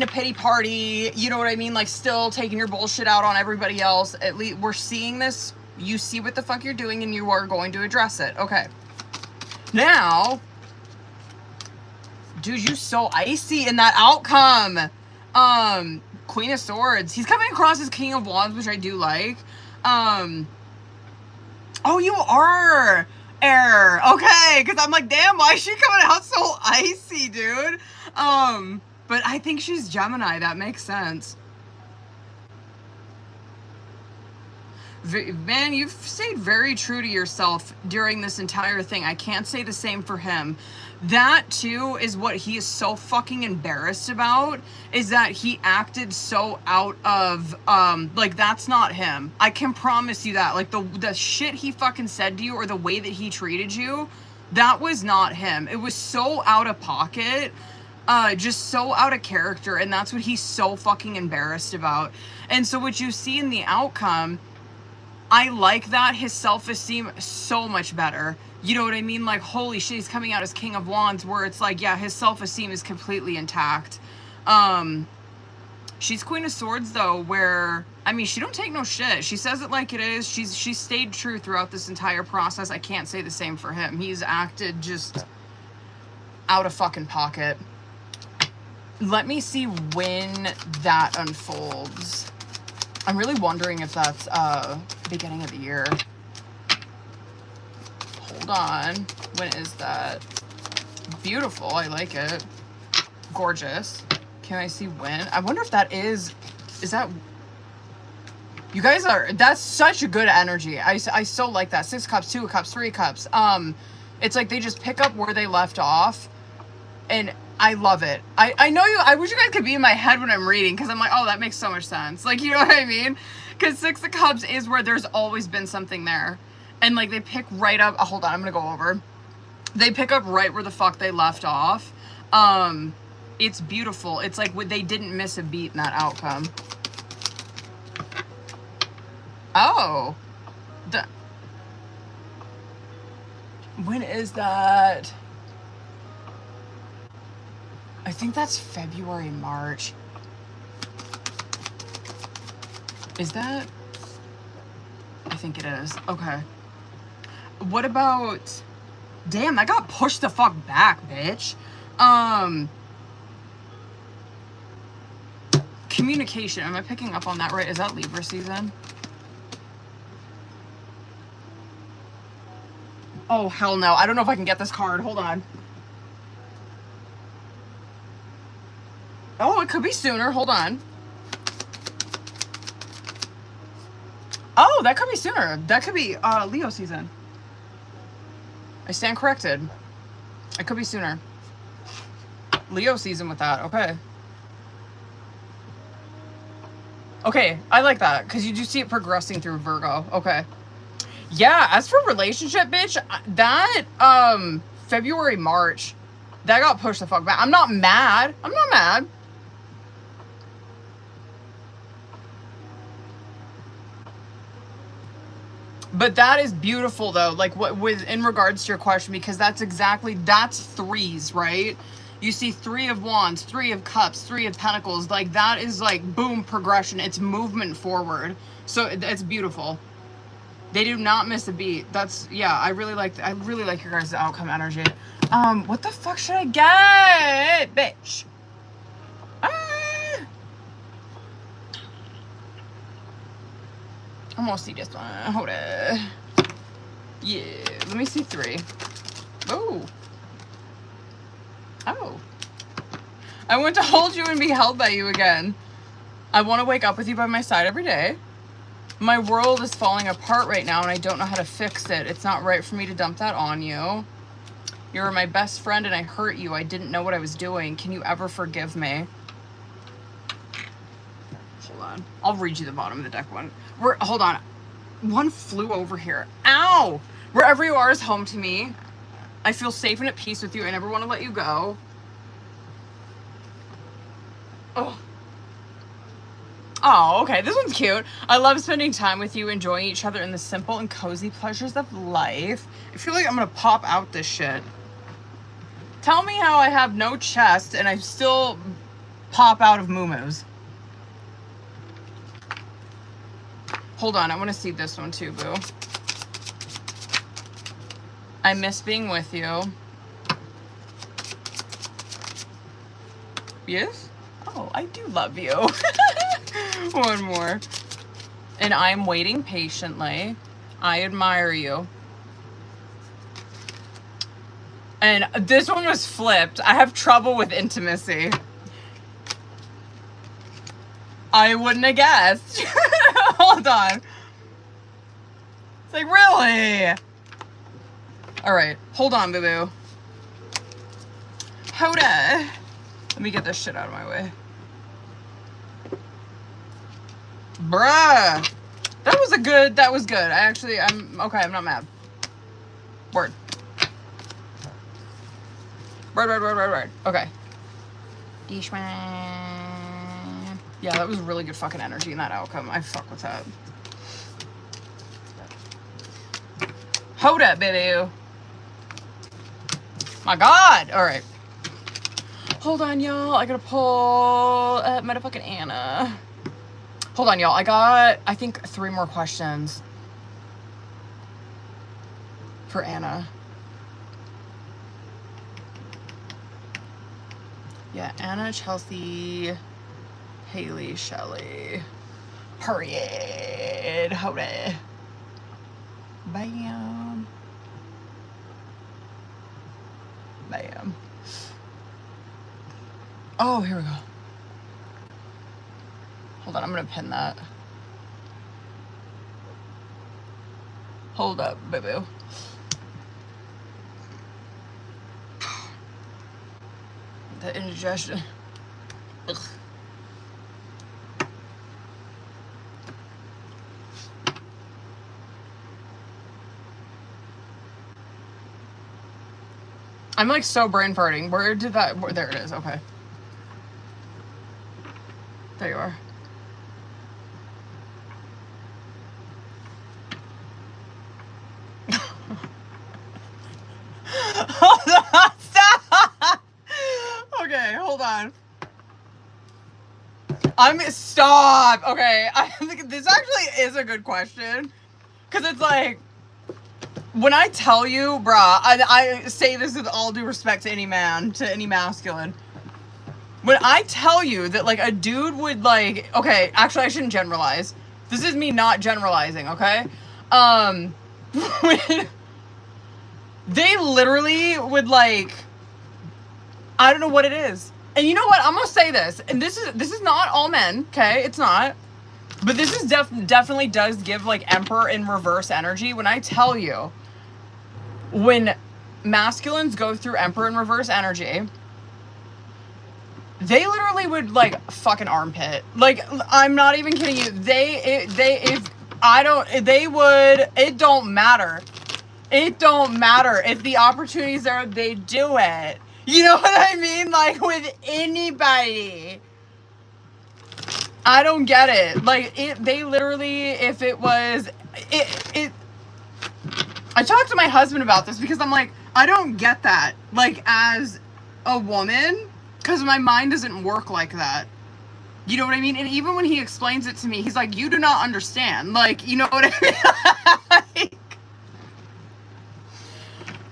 a pity party. You know what I mean? Like, still taking your bullshit out on everybody else. At least we're seeing this. You see what the fuck you're doing and you are going to address it. Okay. Now, dude, you so icy in that outcome. Queen of Swords. He's coming across as King of Wands, which I do like. Oh, you are air. Okay, because I'm like, damn, why is she coming out so icy, dude? But I think she's Gemini. That makes sense. Man, you've stayed very true to yourself during this entire thing. I can't say the same for him. That too is what he is so fucking embarrassed about, is that he acted so out of like, that's not him. I can promise you that. Like the shit he fucking said to you, or the way that he treated you, that was not him. It was so out of pocket, just so out of character, and that's what he's so fucking embarrassed about. And so what you see in the outcome, I like that. His self-esteem so much better. You know what I mean? Like, holy shit, he's coming out as King of Wands, where it's like, yeah, his self-esteem is completely intact. She's Queen of Swords, though, where, I mean, she don't take no shit. She says it like it is. She's stayed true throughout this entire process. I can't say the same for him. He's acted just out of fucking pocket. Let me see when that unfolds. I'm really wondering if that's beginning of the year. Hold on. When is that? Beautiful. I like it. Gorgeous. Can I see when? I wonder if that is that... You guys are... That's such a good energy. I so like that. 6 cups, 2 cups, 3 cups. It's like they just pick up where they left off. And I love it. I know you... I wish you guys could be in my head when I'm reading, because I'm like, oh, that makes so much sense. Like, you know what I mean? Because 6 of Cups is where there's always been something there. And, like, they pick right up... Oh, hold on, I'm going to go over. They pick up right where the fuck they left off. It's beautiful. It's like they didn't miss a beat in that outcome. Oh. When is that? I think that's February, March. Is that? I think it is. Okay. What about... Damn, that got pushed the fuck back, bitch. Communication. Am I picking up on that right? Is that Libra season? Oh, hell no. I don't know if I can get this card. Hold on. Oh, it could be sooner. Hold on. Oh, that could be sooner. That could be Leo season. I stand corrected. It could be sooner. Leo season with that. Okay. Okay, I like that, because you do see it progressing through Virgo. Okay. Yeah, as for relationship, bitch, that, February, March, that got pushed the fuck back. I'm not mad. I'm not mad. But that is beautiful, though, like, what with in regards to your question, because that's 3s, right? You see 3 of Wands, 3 of Cups, 3 of Pentacles. Like, that is, like, boom, progression. It's movement forward. So it's beautiful. They do not miss a beat. That's, yeah, I really like your guys' outcome energy. What the fuck should I get, bitch? I'm gonna see this one. Hold it. Yeah, let me see 3. Oh. Oh. I want to hold you and be held by you again. I want to wake up with you by my side every day. My world is falling apart right now and I don't know how to fix it. It's not right for me to dump that on you. You're my best friend and I hurt you. I didn't know what I was doing. Can you ever forgive me? Hold on. I'll read you the bottom of the deck one. Hold on. One flew over here. Ow! Wherever you are is home to me. I feel safe and at peace with you. I never want to let you go. Oh. Oh, okay. This one's cute. I love spending time with you, enjoying each other in the simple and cozy pleasures of life. I feel like I'm going to pop out this shit. Tell me how I have no chest and I still pop out of moo-moos. Hold on. I want to see this one too, boo. I miss being with you. Yes? Oh. Oh, I do love you. One more. And I'm waiting patiently. I admire you. And this one was flipped. I have trouble with intimacy. I wouldn't have guessed. Hold on. It's like, really? All right. Hold on, boo-boo. Hold on. Let me get this shit out of my way. Bruh. That was good. I'm okay. I'm not mad. Word. Word. Okay. Yeah, that was really good fucking energy in that outcome. I fuck with that. Hold up, baby. My God. All right. Hold on, y'all. I gotta pull motherfucking Anna. Hold on, y'all. I got, I think, 3 more questions for Anna. Yeah, Anna, Chelsea, Haley, Shelley. Period. Hold it. Bam. Bam. Oh, here we go. Hold on, I'm gonna pin that. Hold up, boo-boo. The indigestion. Ugh. I'm like so brain farting. Where did that? There it is. Okay. There you are. Hold on. Stop. Okay, hold on. Stop. Okay, I think this actually is a good question. Because it's like, when I tell you, bruh, I say this with all due respect to any man, to any masculine. When I tell you that, like, a dude would, like, okay, actually, I shouldn't generalize. This is me not generalizing, okay? When they literally would, like, I don't know what it is. And you know what? I'm gonna say this, and this is not all men, okay? It's not. But this is definitely does give, like, Emperor in reverse energy. When I tell you, when masculines go through Emperor in reverse energy, they literally would, like, fucking armpit. Like, I'm not even kidding you. It don't matter. It don't matter. If the opportunity's there, they do it. You know what I mean? Like, with anybody. I don't get it. Like, they literally, if it was, I talked to my husband about this because I'm like, I don't get that. Like, as a woman, because my mind doesn't work like that. You know what I mean? And even when he explains it to me, he's like, you do not understand. Like, you know what I mean? Like,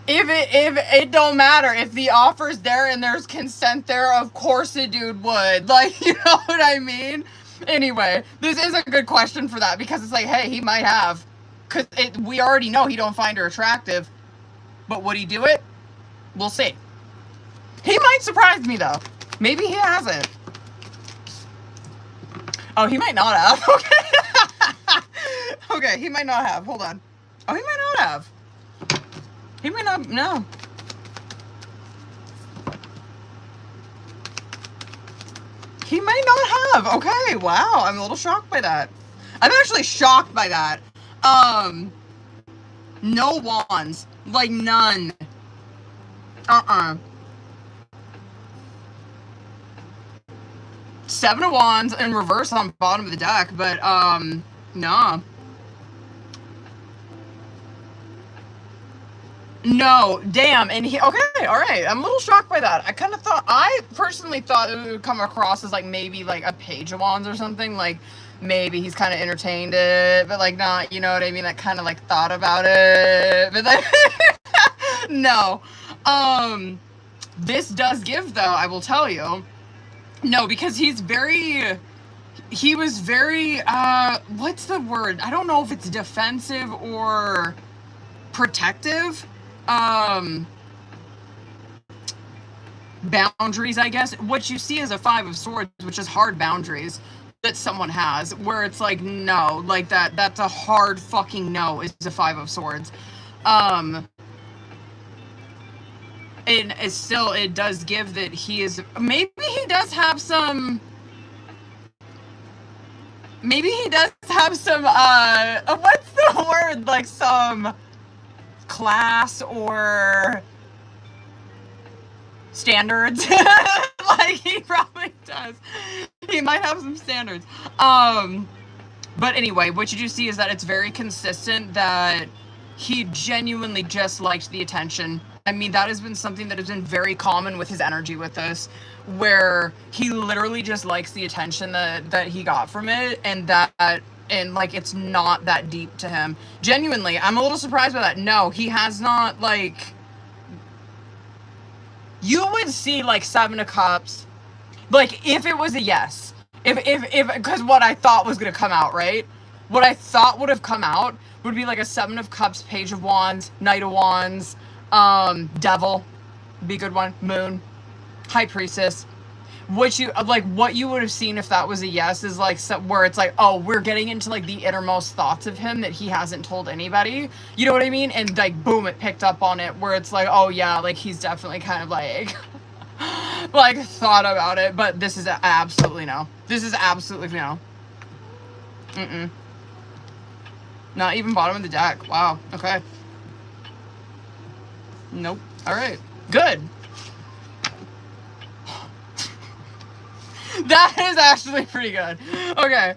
if it don't matter. If the offer's there and there's consent there, of course a dude would. Like, you know what I mean? Anyway, this is a good question for that because it's like, hey, he might have. Because we already know he don't find her attractive. But would he do it? We'll see. He might surprise me, though. Maybe he hasn't. Oh, he might not have. Okay. Okay, he might not have. Hold on. Oh, he might not have. He might not. No. He might not have. Okay, wow. I'm a little shocked by that. I'm actually shocked by that. No wands. Like, none. Seven of Wands in reverse on bottom of the deck, but, nah. No, damn, and he, okay, alright, I'm a little shocked by that. I personally thought it would come across as, like, maybe, like, a Page of Wands or something, like, maybe he's kind of entertained it, but, like, not, you know what I mean, like, kind of, like, thought about it, but, like, no. This does give, though, I will tell you, No, because he was very, what's the word? I don't know if it's defensive or protective. Boundaries, I guess. What you see is a 5 of Swords, which is hard boundaries that someone has, where it's like, no, like that's a hard fucking no, is a 5 of Swords. And it's still, it does give that he is, maybe he does have some, what's the word, like some class or standards. Like, he probably does. He might have some standards. But anyway, what you do see is that it's very consistent that he genuinely just liked the attention. I mean, that has been something that has been very common with his energy with us, where he literally just likes the attention that he got from it, and like, it's not that deep to him. Genuinely, I'm a little surprised by that. No, he has not, like, you would see, like, 7 of Cups, like, if it was a yes, because what I thought was gonna come out, right? What I thought would have come out would be, like, a 7 of Cups, Page of Wands, Knight of Wands, Devil, be a good one, Moon, High Priestess. What you would have seen if that was a yes is, like, where it's like, oh, we're getting into, like, the innermost thoughts of him that he hasn't told anybody. You know what I mean? And, like, boom, it picked up on it, where it's like, oh yeah, like, he's definitely kind of like like, thought about it. But this is absolutely no. This is absolutely no. Not even bottom of the deck. Wow. Okay. Nope. All right. Good. That is actually pretty good. Okay.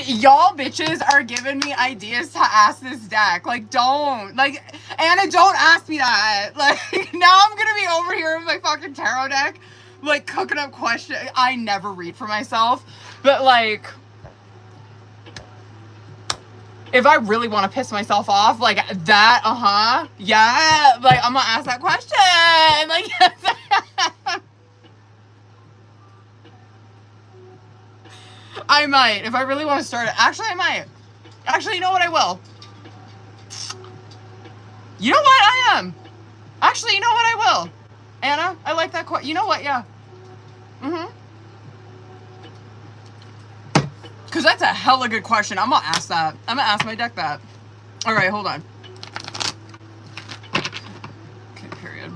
Y'all bitches are giving me ideas to ask this deck. Like, don't. Like, Anna, don't ask me that. Like, now I'm gonna be over here with my fucking tarot deck, like, cooking up questions. I never read for myself. But, like, if I really want to piss myself off, like, that, yeah, like, I'm gonna ask that question. Like, yes. I might, if I really want to start it. Actually, I might. Actually, you know what? I will. You know what? I am. Actually, you know what? I will. Anna, I like that question. You know what? Yeah. Because that's a hella good question. I'm gonna ask that. I'm gonna ask my deck that. All right, hold on. Okay, period.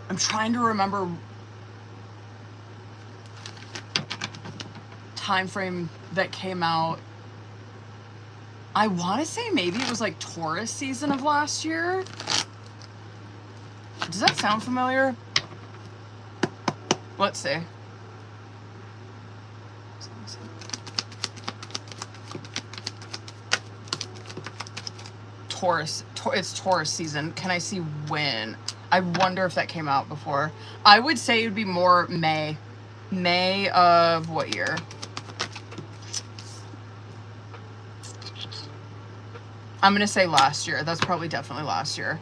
I'm trying to remember time frame that came out. I want to say maybe it was like Taurus season of last year. Does that sound familiar? Let's see. Taurus. It's Taurus season. Can I see when? I wonder if that came out before. I would say it would be more May. May of what year? I'm going to say last year. That's probably definitely last year.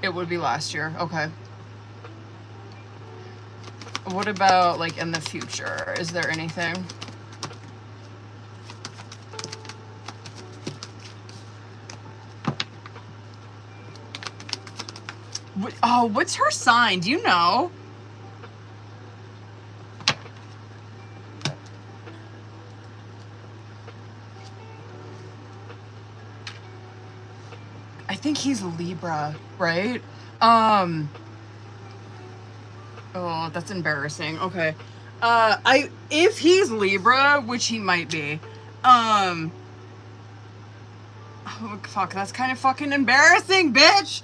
It would be last year. Okay. What about, like, in the future? Is there anything? Oh, what's her sign? Do you know? I think he's Libra, right? Oh, that's embarrassing. Okay. If he's Libra, which he might be, oh, fuck, that's kind of fucking embarrassing, bitch.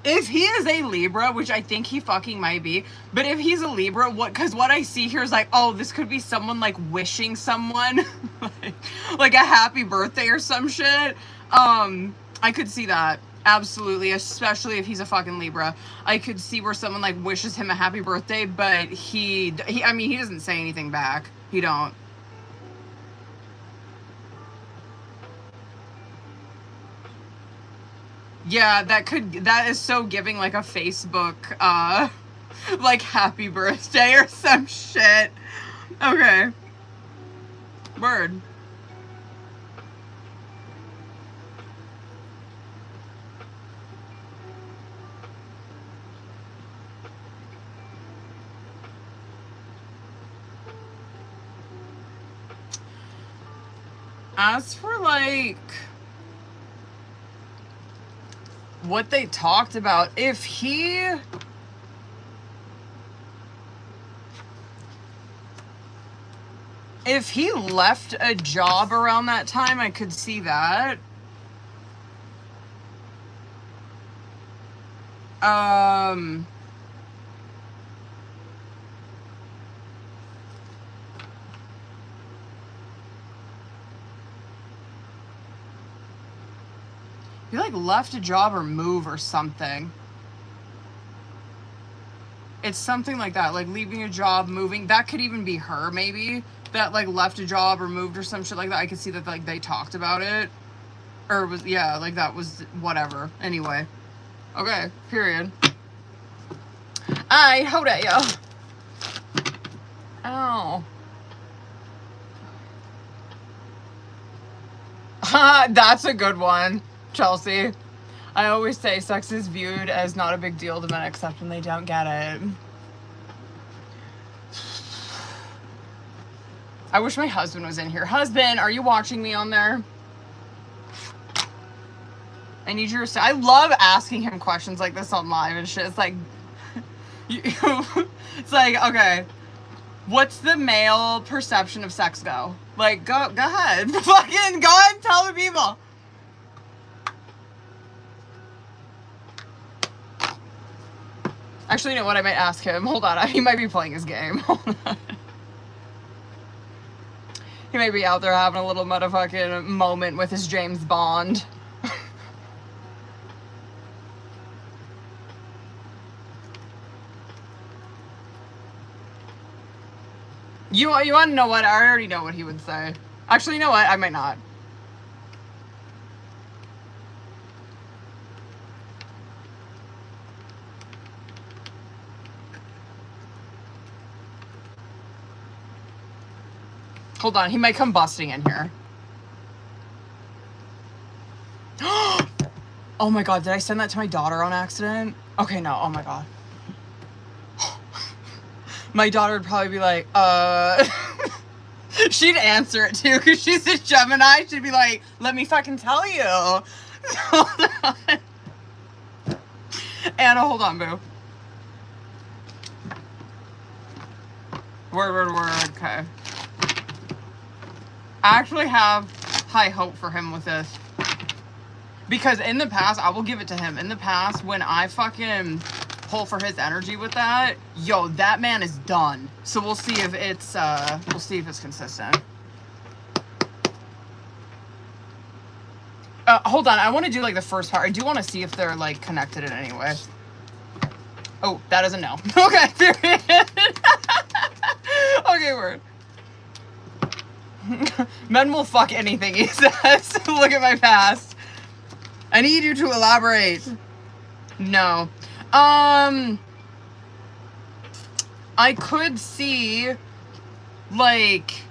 If he is a Libra, which I think he fucking might be, but if he's a Libra, because what I see here is like, oh, this could be someone, like, wishing someone, like a happy birthday or some shit. I could see that. Absolutely, especially if he's a fucking Libra. I could see where someone like wishes him a happy birthday, but I mean, he doesn't say anything back. He don't. Yeah, that is so giving like a Facebook, like happy birthday or some shit. Okay. Word. As for like what they talked about, if he left a job around that time, I could see that. He like left a job or move or something. It's something like that, like leaving a job, moving. That could even be her, maybe, that like left a job or moved or some shit like that. I could see that like they talked about it, or was, yeah, like that was whatever. Anyway, okay, period. I hold at ya. Oh. That's a good one, Chelsea. I always say sex is viewed as not a big deal to men except when they don't get it. I wish my husband was in here. Husband, are you watching me on there? I need your... I love asking him questions like this on live and shit. It's like... it's like, okay, what's the male perception of sex go? Like, go ahead. Fucking go ahead and tell the people. Actually, you know what? I might ask him. Hold on. He might be playing his game. Hold on. He might be out there having a little motherfucking moment with his James Bond. You want to know what? I already know what he would say. Actually, you know what? I might not. Hold on, he might come busting in here. Oh my god, did I send that to my daughter on accident? Okay, no, oh my god. My daughter would probably be like, she'd answer it too, because she's a Gemini. She'd be like, let me fucking tell you. Hold on. Anna, hold on, boo. Word, okay. I actually have high hope for him with this. Because in the past, I will give it to him. In the past, when I fucking pull for his energy with that, yo, that man is done. So we'll see if it's consistent. Hold on, I want to do like the first part. I do want to see if they're like connected in any way. Oh, that is a no. Okay, period. Okay, word. Men will fuck anything, he says. Look at my past. I need you to elaborate. No. I could see, like,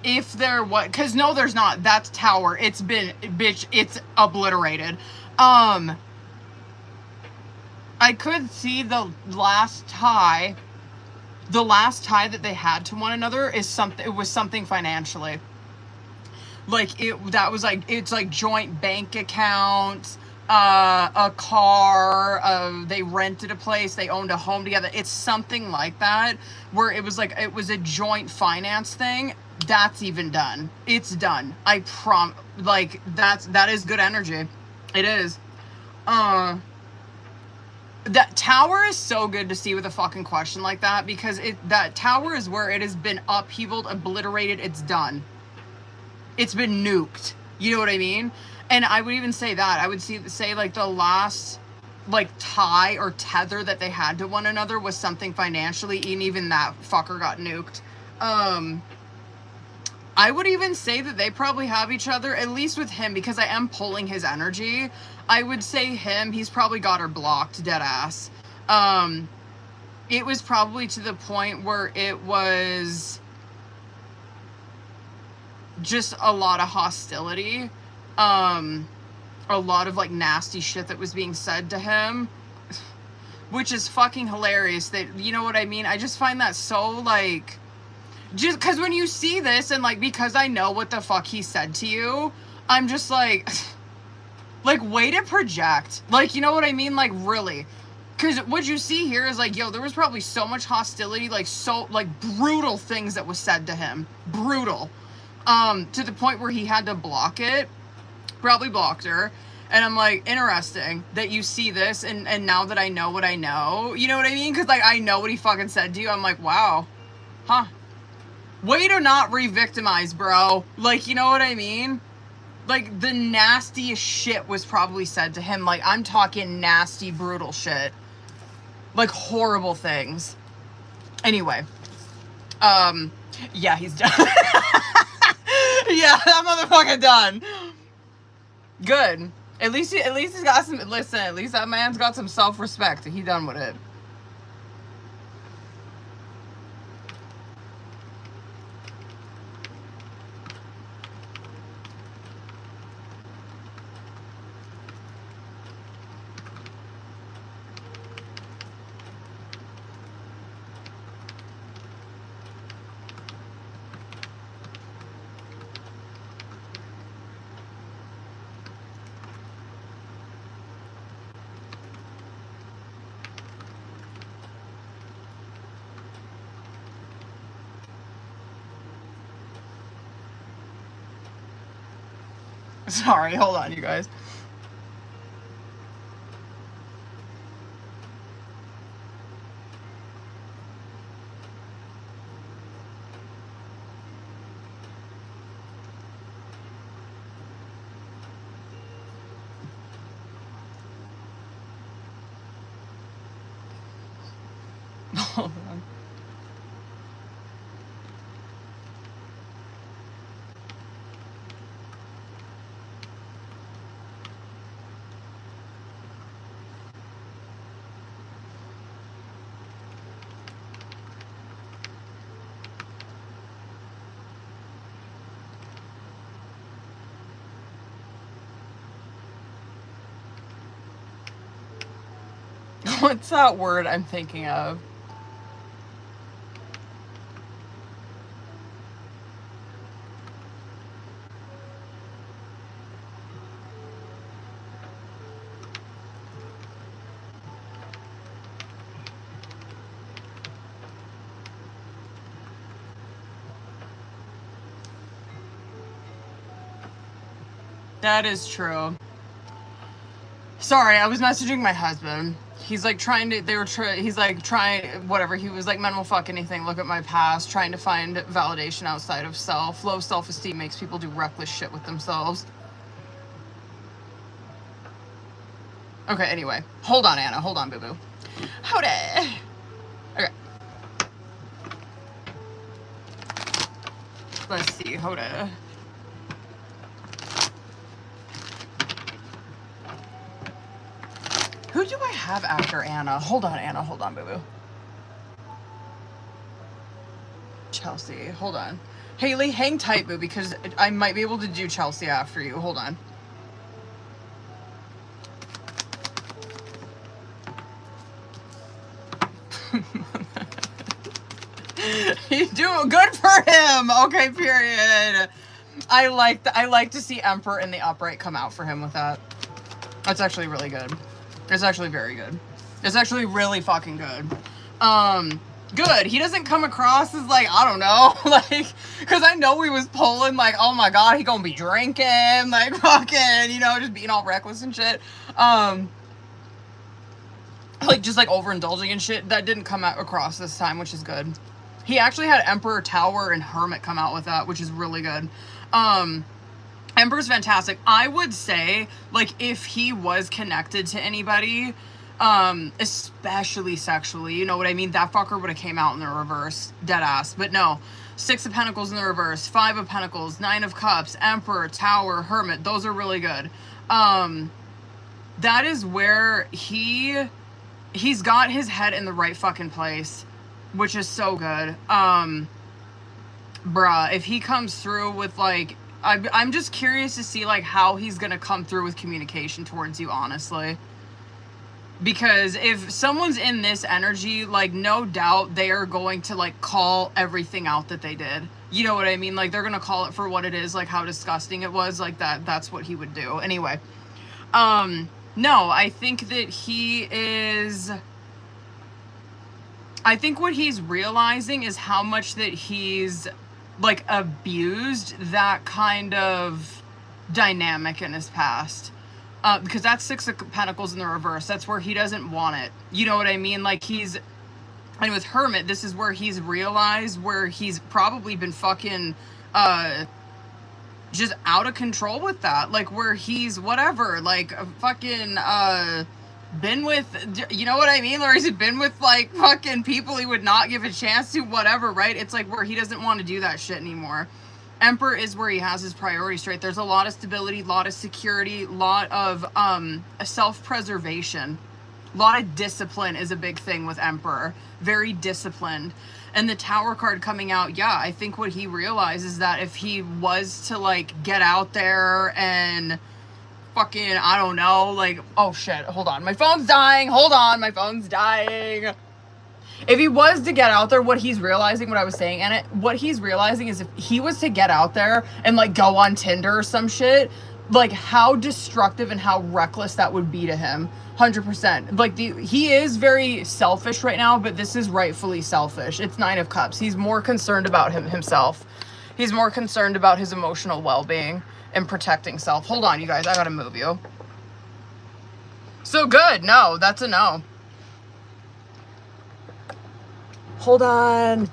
if there was... Because, no, there's not. That's Tower. It's been... Bitch, it's obliterated. I could see the last tie... The last tie that they had to one another is something. It was something financially. Like that was like, it's like joint bank accounts, a car. They rented a place. They owned a home together. It's something like that where it was like it was a joint finance thing. That's even done. It's done. I like that is good energy. It is. That Tower is so good to see with a fucking question like that, because that Tower is where it has been upheavaled, obliterated, it's done. It's been nuked. You know what I mean? And I would even say that. I would say like the last like tie or tether that they had to one another was something financially, and even that fucker got nuked. I would even say that they probably have each other, at least with him, because I am pulling his energy. I would say him, he's probably got her blocked, dead ass. It was probably to the point where it was just a lot of hostility. A lot of like nasty shit that was being said to him, which is fucking hilarious. That, you know what I mean? I just find that so like, just because when you see this and like, because I know what the fuck he said to you, I'm just like way to project. Like, you know what I mean? Like, really. Because what you see here is like, yo, there was probably so much hostility, like so like brutal things that was said to him. Brutal. To the point where he had to block it. Probably blocked her. And I'm like, interesting that you see this, and now that I know what I know, you know what I mean? Because like, I know what he fucking said to you. I'm like, wow, huh, way to not re-victimize, bro. Like, you know what I mean? Like, the nastiest shit was probably said to him. Like, I'm talking nasty, brutal shit, like horrible things. Anyway, yeah, he's done. Yeah, that motherfucker done. Good. At least he's got some, listen, at least that man's got some self-respect. He done with it. Sorry, hold on, you guys. Hold on. What's that word I'm thinking of? That is true. Sorry, I was messaging my husband. He's like trying to, he's like trying, whatever, he was like, men will fuck anything, look at my past, trying to find validation outside of self. Low self-esteem makes people do reckless shit with themselves. Okay, anyway. Hold on, Anna. Hold on, boo-boo. Hold it. Okay. Let's see. Hold it. Who do I have after Anna? Hold on, Anna. Hold on, boo-boo. Chelsea. Hold on. Haley, hang tight, boo, because I might be able to do Chelsea after you. Hold on. He's doing good for him. Okay, period. I like to see Emperor in the upright come out for him with that. That's actually really good. It's actually very good. It's actually really fucking good. Good. He doesn't come across as like, I don't know, like, because I know he was pulling like, oh my god, he gonna be drinking, like fucking, you know, just being all reckless and shit. Like just like overindulging and shit. That didn't come out across this time, which is good. He actually had Emperor, Tower, and Hermit come out with that, which is really good. Emperor's fantastic. I would say, like, if he was connected to anybody, especially sexually, you know what I mean? That fucker would have came out in the reverse, dead ass. But no, 6 of Pentacles in the reverse, 5 of Pentacles, 9 of Cups, Emperor, Tower, Hermit. Those are really good. That is where he's got his head in the right fucking place, which is so good. Bruh, if he comes through with, like, I'm just curious to see, like, how he's gonna come through with communication towards you, honestly. Because if someone's in this energy, like, no doubt they are going to, like, call everything out that they did. You know what I mean? Like, they're gonna call it for what it is, like, how disgusting it was. Like, that's what he would do. Anyway. No, I think that he is... I think what he's realizing is how much that he's, like, abused that kind of dynamic in his past. Because that's 6 of Pentacles in the reverse. That's where he doesn't want it. You know what I mean? Like, he's... And with Hermit, this is where he's realized where he's probably been fucking, just out of control with that. Like, where he's whatever, like, fucking, been with, you know what I mean? Or he's been with, like, fucking people he would not give a chance to, whatever, right? It's like where he doesn't want to do that shit anymore. Emperor is where he has his priorities straight. There's a lot of stability, a lot of security, a lot of self-preservation. A lot of discipline is a big thing with Emperor. Very disciplined. And the Tower card coming out, yeah, I think what he realizes that if he was to, like, get out there and fucking, I don't know, like, oh shit, hold on, my phone's dying, hold on, my phone's dying. If he was to get out there, what he's realizing, what I was saying, and what he's realizing is if he was to get out there and, like, go on Tinder or some shit, like, how destructive and how reckless that would be to him. 100%. Like, he is very selfish right now, but this is rightfully selfish. It's 9 of Cups. He's more concerned about himself. He's more concerned about his emotional well-being and protecting self. Hold on, you guys. I gotta move you. So good. No, that's a no. Hold on.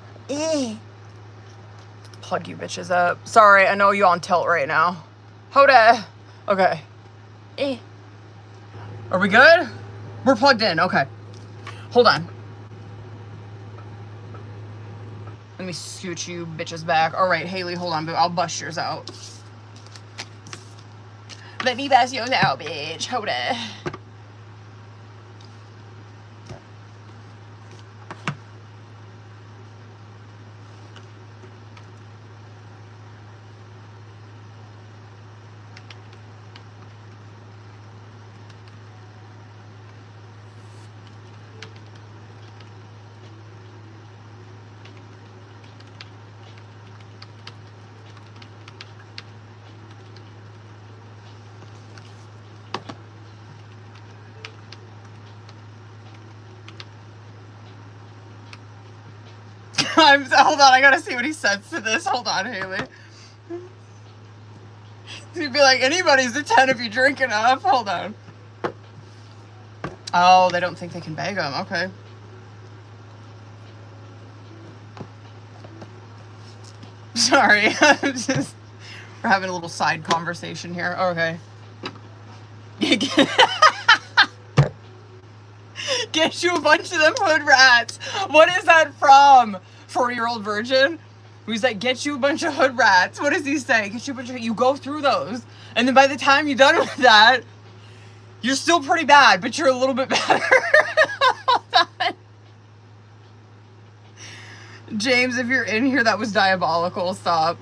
Plug you bitches up. Sorry, I know you on tilt right now. Hold on. Okay. Are we good? We're plugged in. Okay. Hold on. Let me scoot you bitches back. All right, Haley, hold on. I'll bust yours out. Let me bust yours out, bitch. Hold on. Hold on, I gotta see what he says to this. Hold on, Haley. He'd be like, anybody's a 10 if you drink enough. Hold on. Oh, they don't think they can beg him. Okay. Sorry. We're having a little side conversation here. Okay. Get you a bunch of them hood rats. What is that from? 40-year-old virgin? He's like, get you a bunch of hood rats. What does he say? Get you a bunch of... You go through those. And then by the time you're done with that, you're still pretty bad, but you're a little bit better. James, if you're in here, that was diabolical. Stop.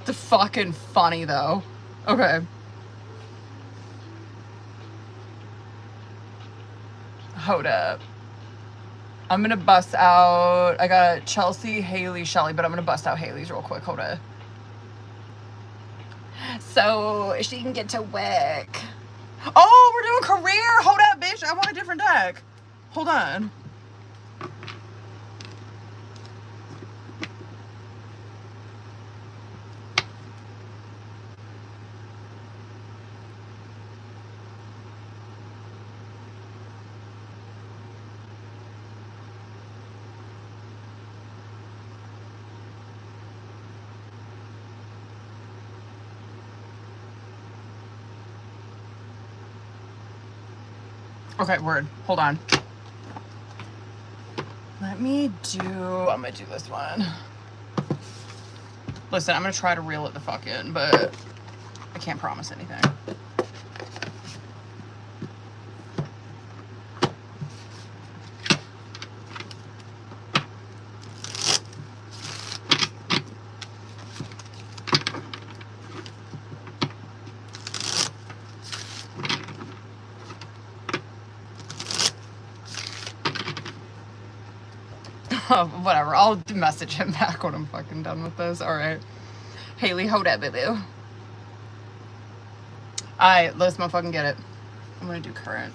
The fucking funny, though. Okay. Hold up. I'm gonna bust out... I got Chelsea, Haley, Shelly, but I'm gonna bust out Haley's real quick. Hold up. So she can get to work. Oh, we're doing career. Hold up, bitch. I want a different deck. Hold on. Okay, word. Hold on. I'm gonna do this one. Listen, I'm gonna try to reel it the fuck in, but I can't promise anything. Whatever, I'll message him back when I'm fucking done with this. Alright. Haley, hold up, boo. Alright, let's motherfucking get it. I'm gonna do current.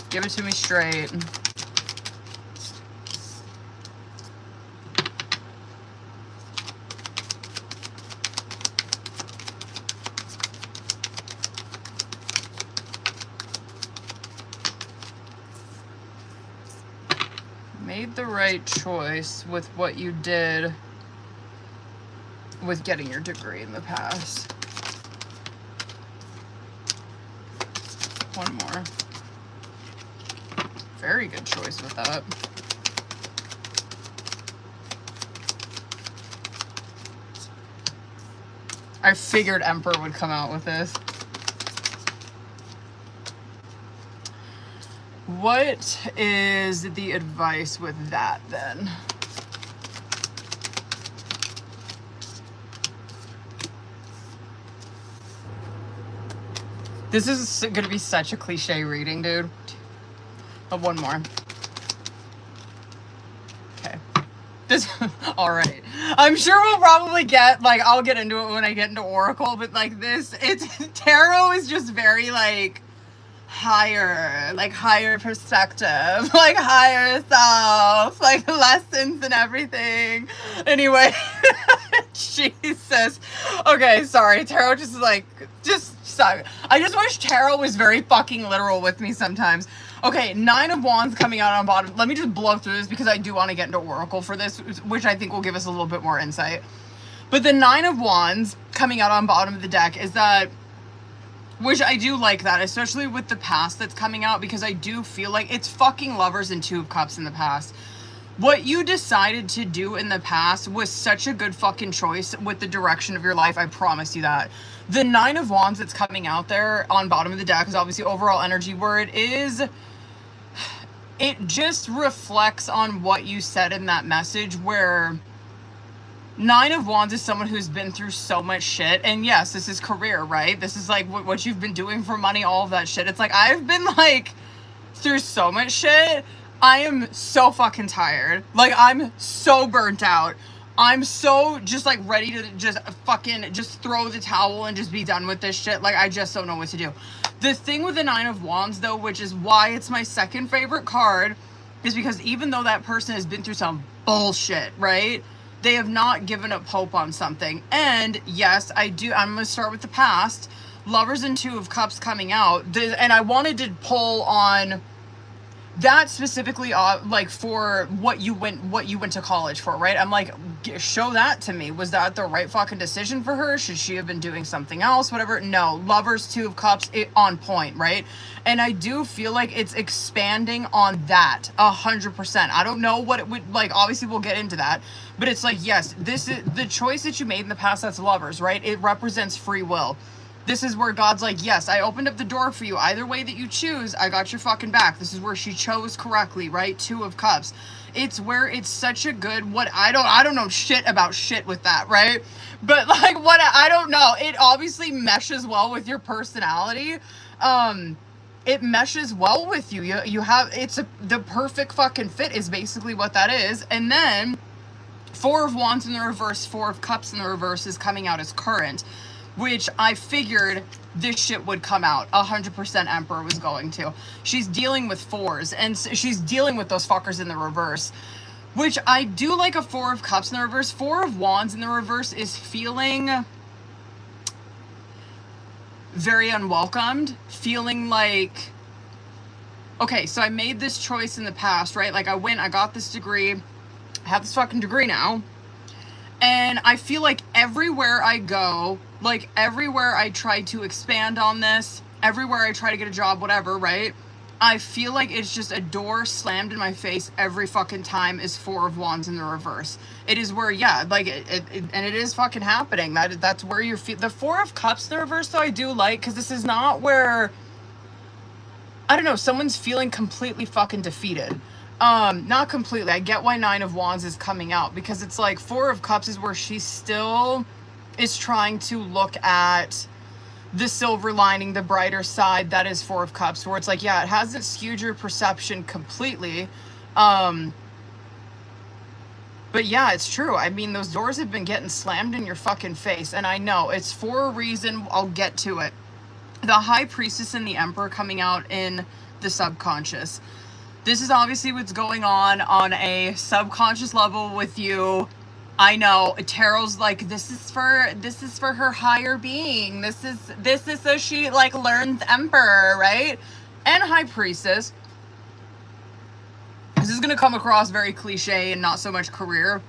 Give it to me straight. Made the right choice with what you did with getting your degree in the past. One more. Very good choice with that. I figured Emperor would come out with this. What is the advice with that then? This is gonna be such a cliche reading, dude. But one more. Okay. This, alright. I'm sure we'll probably get, like, I'll get into it when I get into Oracle, but like this, tarot is just very like, higher perspective, like higher self, like lessons and everything. Anyway, Jesus. Okay, sorry. Tarot just suck. I just wish tarot was very fucking literal with me sometimes. Okay, 9 of Wands coming out on bottom. Let me just blow through this because I do want to get into Oracle for this, which I think will give us a little bit more insight. But the 9 of Wands coming out on bottom of the deck is that, which I do like that, especially with the past that's coming out, because I do feel like it's fucking Lovers and 2 of Cups in the past. What you decided to do in the past was such a good fucking choice with the direction of your life, I promise you that. The 9 of Wands that's coming out there on bottom of the deck is obviously overall energy, where it just reflects on what you said in that message, where 9 of Wands is someone who's been through so much shit. And yes, this is career, right? This is like what you've been doing for money, all of that shit. It's like, I've been like through so much shit. I am so fucking tired. Like, I'm so burnt out. I'm so just like ready to just fucking just throw the towel and just be done with this shit. Like, I just don't know what to do. The thing with the 9 of Wands though, which is why it's my second favorite card, is because even though that person has been through some bullshit, right? They have not given up hope on something. And yes, I'm going to start with the past. Lovers and 2 of Cups coming out. And I wanted to pull on that specifically, like for what you went to college for, right? I'm like, show that to me. Was that the right fucking decision for her? Should she have been doing something else? Whatever. No. Lovers, 2 of Cups, on point, right? And I do feel like it's expanding on that 100%. I don't know what it would, like, obviously we'll get into that, but it's like, yes, this is the choice that you made in the past. That's Lovers, right? It represents free will. This is where God's like, yes, I opened up the door for you. Either way that you choose, I got your fucking back. This is where she chose correctly, right? 2 of Cups. It's where it's such a good, I don't know shit about shit with that, right? But like, I don't know. It obviously meshes well with your personality. It meshes well with you. You have, the perfect fucking fit is basically what that is. And then 4 of Wands in the reverse, 4 of Cups in the reverse is coming out as current, which I figured this shit would come out. 100% Emperor was going to. She's dealing with 4s, and she's dealing with those fuckers in the reverse, which I do like. A 4 of Cups in the reverse. 4 of Wands in the reverse is feeling very unwelcomed, feeling like, okay, so I made this choice in the past, right? Like, I got this degree, I have this fucking degree now, and I feel like everywhere I go, like everywhere I try to expand on this, everywhere I try to get a job, whatever, right? I feel like it's just a door slammed in my face every fucking time is Four of Wands in the reverse. It is where, yeah, like, and it is fucking happening. That's where you're the Four of Cups in the reverse, though, I do like, because this is not where, I don't know, someone's feeling completely fucking defeated. Not completely. I get why Nine of Wands is coming out, because it's like Four of Cups is where she still is trying to look at the silver lining, the brighter side. That is Four of Cups, where it's like, yeah, it hasn't skewed your perception completely. But yeah, it's true. I mean, those doors have been getting slammed in your fucking face, and I know it's for a reason. I'll get to it. The High Priestess and the Emperor coming out in the subconscious. This is obviously what's going on a subconscious level with you. I know tarot's like, this is for her higher being. This is so she like learns Emperor, right? And High Priestess. This is gonna come across very cliche and not so much career,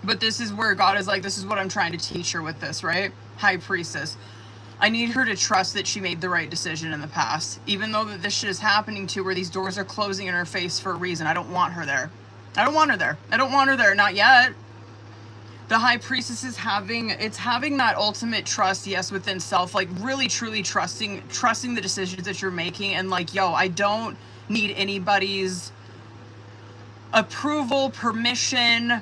but this is where God is like, this is what I'm trying to teach her with this, right? High Priestess. I need her to trust that she made the right decision in the past, even though that this shit is happening to where these doors are closing in her face for a reason. I don't want her there. I don't want her there. I don't want her there. Not yet. The High Priestess is having that ultimate trust, yes, within self, like really truly trusting the decisions that you're making, and like, yo, I don't need anybody's approval, permission.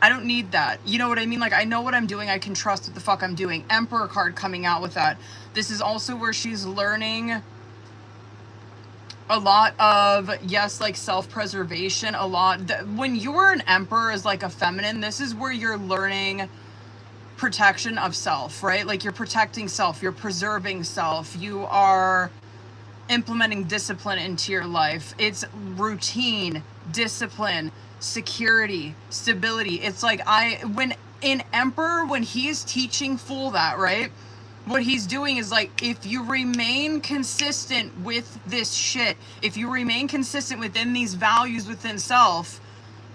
I don't need that. You know what I mean? Like, I know what I'm doing. I can trust what the fuck I'm doing. Emperor card coming out with that. This is also where she's learning a lot of, yes, like self-preservation, a lot. When you're an Emperor as like a feminine, this is where you're learning protection of self, right? Like, you're protecting self, you're preserving self, you are implementing discipline into your life. It's routine, discipline, security, stability. It's like, when in Emperor, when he's teaching Fool that, right? What he's doing is like, if you remain consistent with this shit, if you remain consistent within these values within self,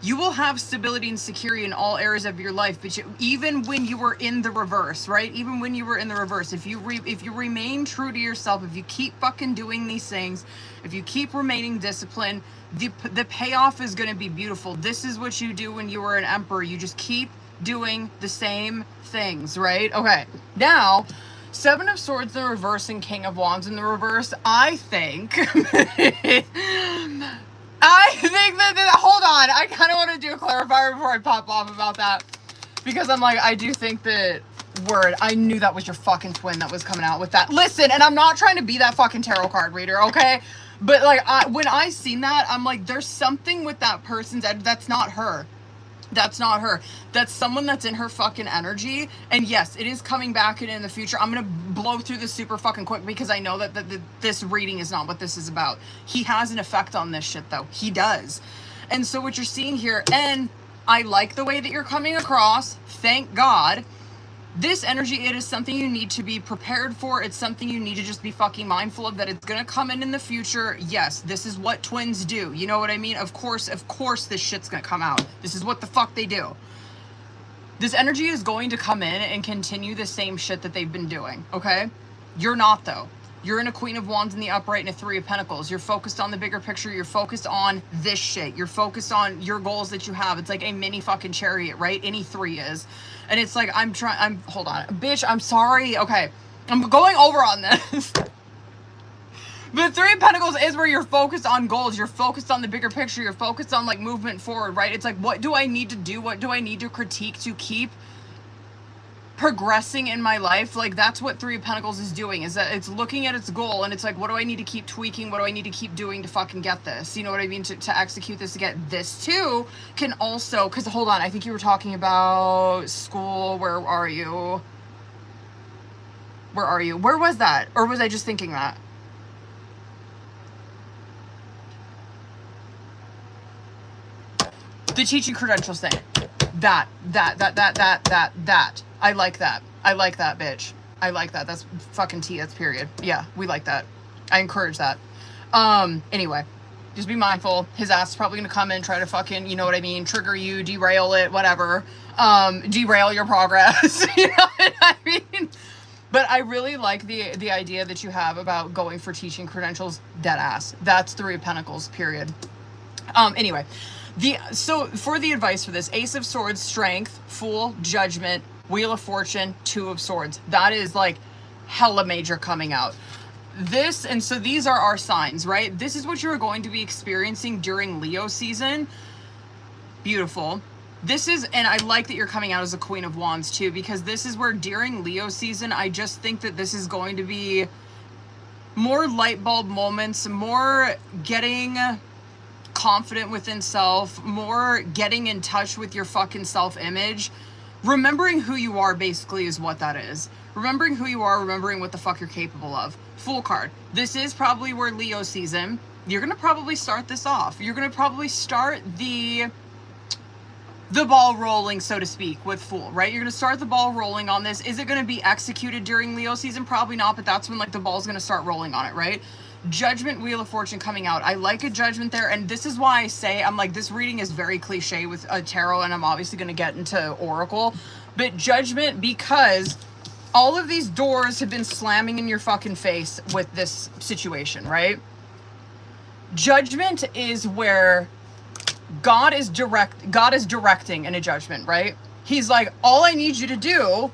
you will have stability and security in all areas of your life. But even when you were in the reverse, right? Even when you were in the reverse, if you remain true to yourself, if you keep fucking doing these things, if you keep remaining disciplined, the payoff is going to be beautiful. This is what you do when you were an Emperor. You just keep doing the same things, right? Okay, now Seven of Swords in the reverse and King of Wands in the reverse. I think that hold on, I kind of want to do a clarifier before I pop off about that, because I'm like, I do think that I knew that was your fucking twin that was coming out with that. Listen, and I'm not trying to be that fucking tarot card reader, okay? But like, when I seen that, I'm like, there's something with that person's that's not her. That's not her. That's someone that's in her fucking energy. And yes, it is coming back in the future. I'm going to blow through this super fucking quick, because I know that this reading is not what this is about. He has an effect on this shit, though. He does. And so what you're seeing here, and I like the way that you're coming across. Thank God. This energy, it is something you need to be prepared for. It's something you need to just be fucking mindful of, that it's going to come in the future. Yes, this is what twins do. You know what I mean? Of course this shit's going to come out. This is what the fuck they do. This energy is going to come in and continue the same shit that they've been doing, okay? You're not, though. You're in a Queen of Wands in the upright and a Three of Pentacles. You're focused on the bigger picture. You're focused on this shit. You're focused on your goals that you have. It's like a mini fucking chariot, right? Any three is. And it's like, hold on. Bitch, I'm sorry. Okay. I'm going over on this. The Three of Pentacles is where you're focused on goals. You're focused on the bigger picture. You're focused on like movement forward, right? It's like, what do I need to do? What do I need to critique to keep progressing in my life? Like, that's what Three of Pentacles is doing, is that it's looking at its goal, and it's like, what do I need to keep tweaking? What do I need to keep doing to fucking get this? You know what I mean? To execute this, to get this too, can also, because hold on, I think you were talking about school. Where are you? Where was that? Or was I just thinking that? The teaching credentials thing. That. I like that. I like that, bitch. I like that. That's fucking tea. That's period. Yeah, we like that. I encourage that. Anyway, just be mindful. His ass is probably gonna come in, try to fucking, you know what I mean, trigger you, derail it, whatever. Derail your progress. You know what I mean? But I really like the idea that you have about going for teaching credentials. Dead ass. That's 3 of Pentacles, period. Anyway, so for the advice for this, Ace of Swords, Strength, Fool, Judgment, Wheel of Fortune, 2 of Swords. That is like hella major coming out. This, and so these are our signs, right? This is what you're going to be experiencing during Leo season. Beautiful. This is, and I like that you're coming out as a Queen of Wands too, because this is where during Leo season, I just think that this is going to be more light bulb moments, more getting confident within self, more getting in touch with your fucking self-image. Remembering who you are basically is what that is. Remembering who you are, remembering what the fuck you're capable of. Fool card. This is probably where Leo season, you're going to probably start this off. You're going to probably start the ball rolling, so to speak, with Fool, right? You're going to start the ball rolling on this. Is it going to be executed during Leo season? Probably not, but that's when like the ball's going to start rolling on it, right? Judgment, Wheel of Fortune coming out. I like a Judgment there, and this is why I say, I'm like, this reading is very cliche with a tarot, and I'm obviously going to get into Oracle, but Judgment, because all of these doors have been slamming in your fucking face with this situation, right? Judgment is where God is directing in a judgment, right? He's like, all I need you to do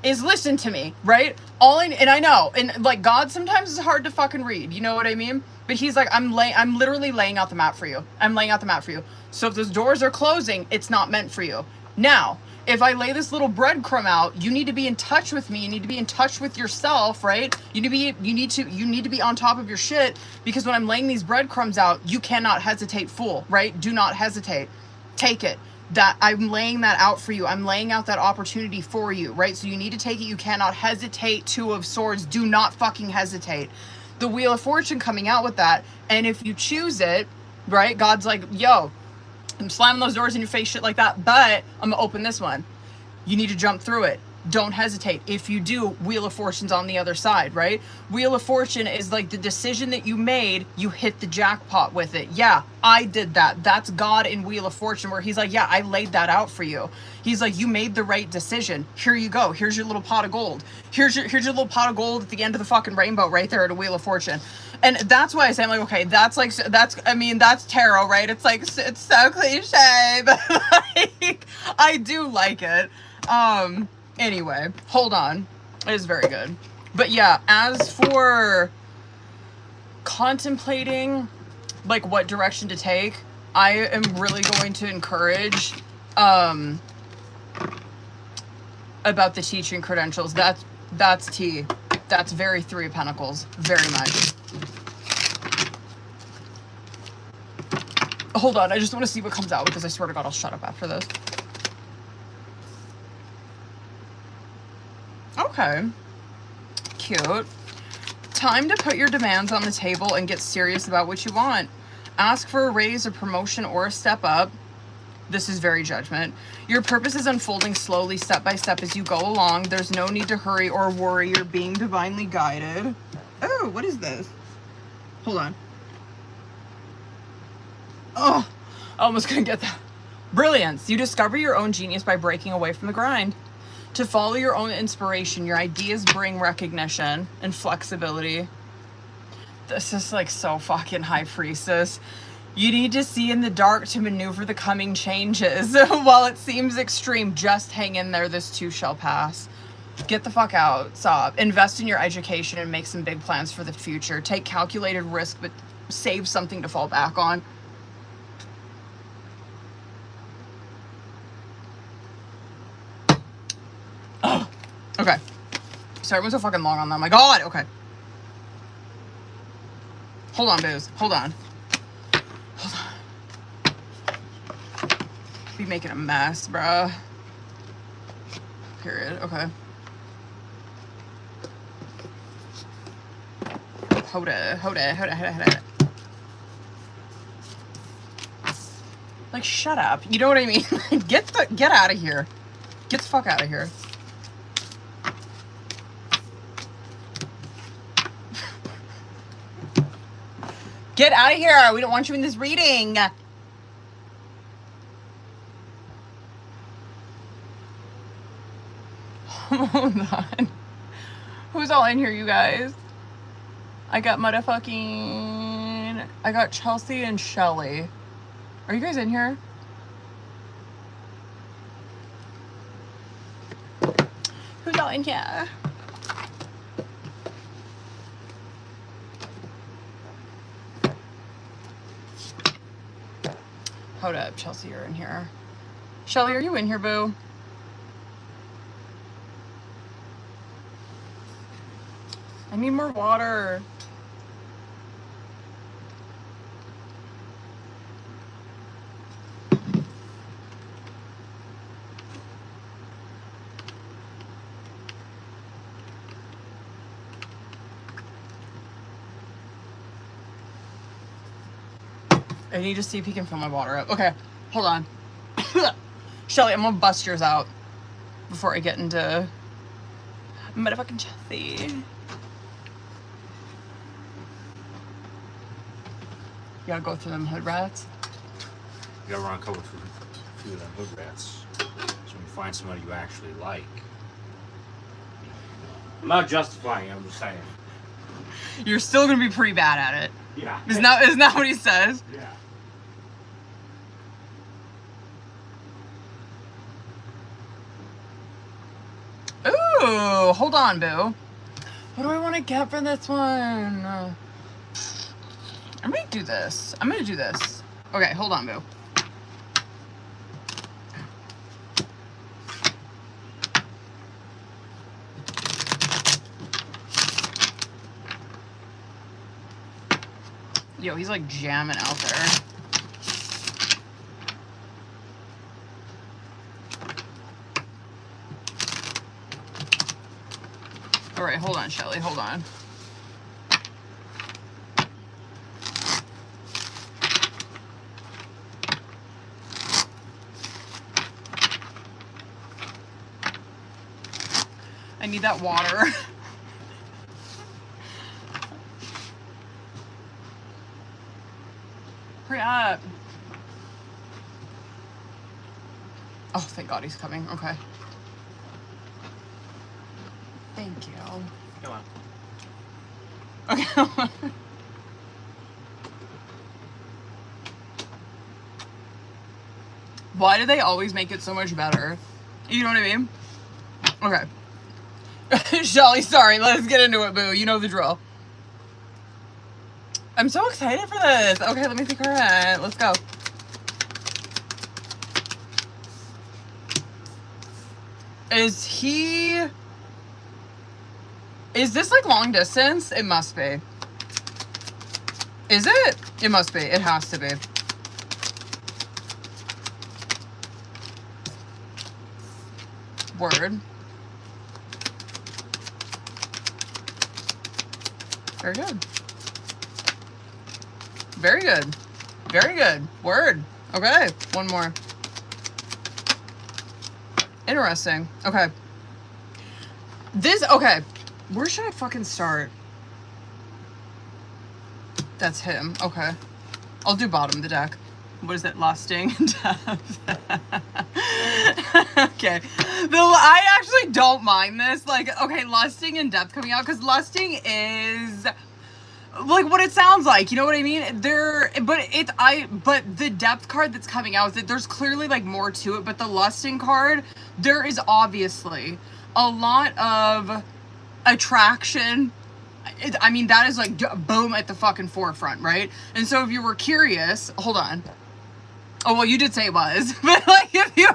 is listen to me, right? And I know, and like God sometimes is hard to fucking read, you know what I mean? But he's like, I'm literally laying out the map for you. I'm laying out the map for you. So if those doors are closing, it's not meant for you. Now, if I lay this little breadcrumb out, you need to be in touch with me. You need to be in touch with yourself, right? You need to be on top of your shit, because when I'm laying these breadcrumbs out, you cannot hesitate, Fool, right? Do not hesitate. Take it. That I'm laying that out for you. I'm laying out that opportunity for you, right? So you need to take it. You cannot hesitate. 2 of Swords. Do not fucking hesitate. The Wheel of Fortune coming out with that. And if you choose it, right? God's like, yo, I'm slamming those doors in your face, shit like that, but I'm gonna open this one. You need to jump through it. Don't hesitate. If you do, Wheel of Fortune's on the other side, right? Wheel of Fortune is like the decision that you made, you hit the jackpot with it. Yeah, I did that. That's God in Wheel of Fortune, where he's like, yeah, I laid that out for you. He's like, you made the right decision. Here you go. Here's your little pot of gold. Here's your little pot of gold at the end of the fucking rainbow right there at a Wheel of Fortune. And that's why I say, I'm like, okay, that's tarot, right? It's like, it's so cliche, but like, I do like it. Anyway, hold on. It is very good. But yeah, as for contemplating like what direction to take, I am really going to encourage about the teaching credentials. That's tea. That's very 3 of Pentacles. Very much. Hold on, I just want to see what comes out, because I swear to God I'll shut up after this. Okay. Cute. Time to put your demands on the table and get serious about what you want. Ask for a raise, a promotion, or a step up. This is very Judgment. Your purpose is unfolding slowly, step by step, as you go along. There's no need to hurry or worry. You're being divinely guided. Oh, what is this? Hold on. Oh, I almost couldn't get that. Brilliance. You discover your own genius by breaking away from the grind. To follow your own inspiration, your ideas bring recognition and flexibility. This is like so fucking High Priestess. You need to see in the dark to maneuver the coming changes. While it seems extreme, just hang in there. This too shall pass. Get the fuck out. Stop. Invest in your education and make some big plans for the future. Take calculated risk, but save something to fall back on. Oh, okay. Sorry, it was so fucking long on that. My God. Okay. Hold on, booze. Hold on. Hold on. Be making a mess, bruh. Period. Okay. Hold it. Like, shut up. You know what I mean? Get out of here. Get the fuck out of here. Get out of here. We don't want you in this reading. Hold on. Who's all in here, you guys? I got Chelsea and Shelly. Are you guys in here? Who's all in here? Hold up, Chelsea, you're in here. Shelly, are you in here, boo? I need more water. I need to see if he can fill my water up. Okay, hold on. Shelly, I'm gonna bust yours out before I get into motherfucking Chelsea. You gotta go through them hood rats. You gotta run a couple few of them hood rats. So when you find somebody you actually like. I'm not justifying it, I'm just saying. You're still gonna be pretty bad at it. Yeah. Isn't that what he says? Yeah. Ooh, hold on, boo. What do I want to get for this one? I'm gonna do this. Okay, hold on, boo. Yo, he's like jamming out there. All right, hold on, Shelly, hold on. I need that water. Hurry up. Oh, thank God he's coming. Okay. Thank you. Come on. Okay. Why do they always make it so much better? You know what I mean? Okay. Shelly, sorry. Let's get into it, boo. You know the drill. I'm so excited for this. Okay, let me pick her at. Let's go. Is this like long distance? It must be. Is it? It must be. It has to be. Word. Very good. Very good. Very good. Word. Okay. One more. Interesting. Okay. Okay. Where should I fucking start? That's him. Okay. I'll do bottom of the deck. What is it? Lusting and depth. Okay. I actually don't mind this. Like, okay, lusting and depth coming out, because lusting is like what it sounds like, you know what I mean? But the depth card that's coming out is that there's clearly like more to it, but the lusting card, there is obviously a lot of attraction. I mean, that is like boom at the fucking forefront, right? And so if you were curious, hold on. Oh, well, you did say it was, but like if you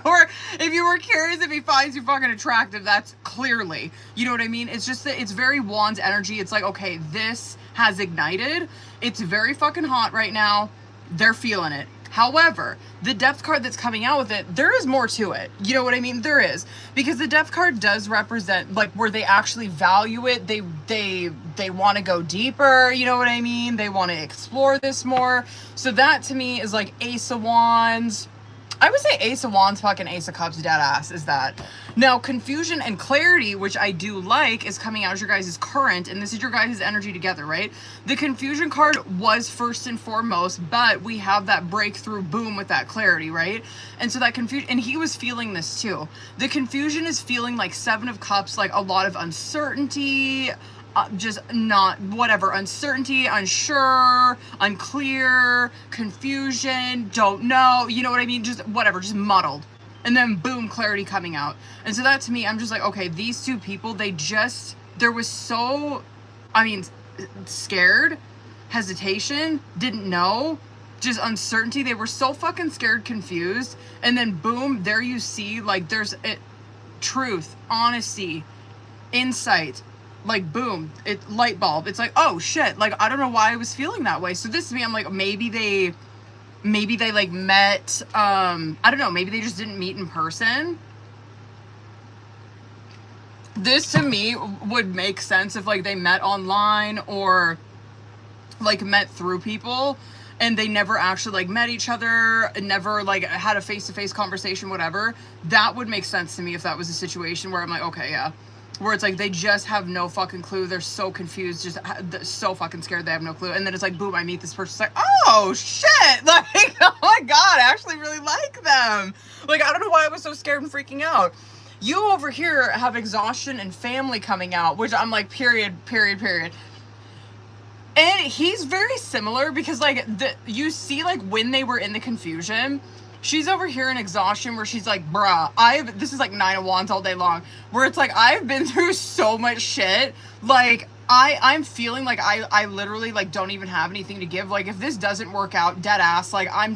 were curious if he finds you fucking attractive, that's clearly, you know what I mean? It's just that it's very Wands energy. It's like, okay, this has ignited. It's very fucking hot right now. They're feeling it. However, the depth card that's coming out with it, there is more to it. You know what I mean? There is. Because the depth card does represent like where they actually value it. They want to go deeper, you know what I mean? They want to explore this more. So that to me is like Ace of Wands. I would say Ace of Wands, fucking Ace of Cups, dead ass is that. Now, confusion and clarity, which I do like, is coming out as your guys' current, and this is your guys' energy together, right? The confusion card was first and foremost, but we have that breakthrough boom with that clarity, right? And so that confusion, and he was feeling this too. The confusion is feeling like Seven of Cups, like a lot of uncertainty, just not whatever, uncertainty, unsure, unclear, confusion, don't know, you know what I mean? Just whatever, just muddled. And then boom, clarity coming out. And so that to me, I'm just like, okay, these two people, there was so, I mean, scared, hesitation, didn't know, just uncertainty. They were so fucking scared, confused. And then boom, there you see, like there's truth, honesty, insight. Like boom, it light bulb. It's like, oh shit, like I don't know why I was feeling that way. So this to me, I'm like, maybe they like met, I don't know, maybe they just didn't meet in person. This to me would make sense if like they met online or like met through people and they never actually like met each other, never like had a face-to-face conversation, whatever. That would make sense to me if that was a situation where I'm like, okay, yeah. Where it's like they just have no fucking clue. They're so confused, just so fucking scared they have no clue. And then it's like, boom, I meet this person. It's like, oh shit! Like, oh my god, I actually really like them. Like, I don't know why I was so scared and freaking out. You over here have exhaustion and family coming out, which I'm like, period. And he's very similar because like you see like when they were in the confusion, she's over here in exhaustion where she's like, bruh, this is like Nine of Wands all day long, where it's like, I've been through so much shit. Like, I'm feeling like I literally like don't even have anything to give. Like, if this doesn't work out, dead ass, like I'm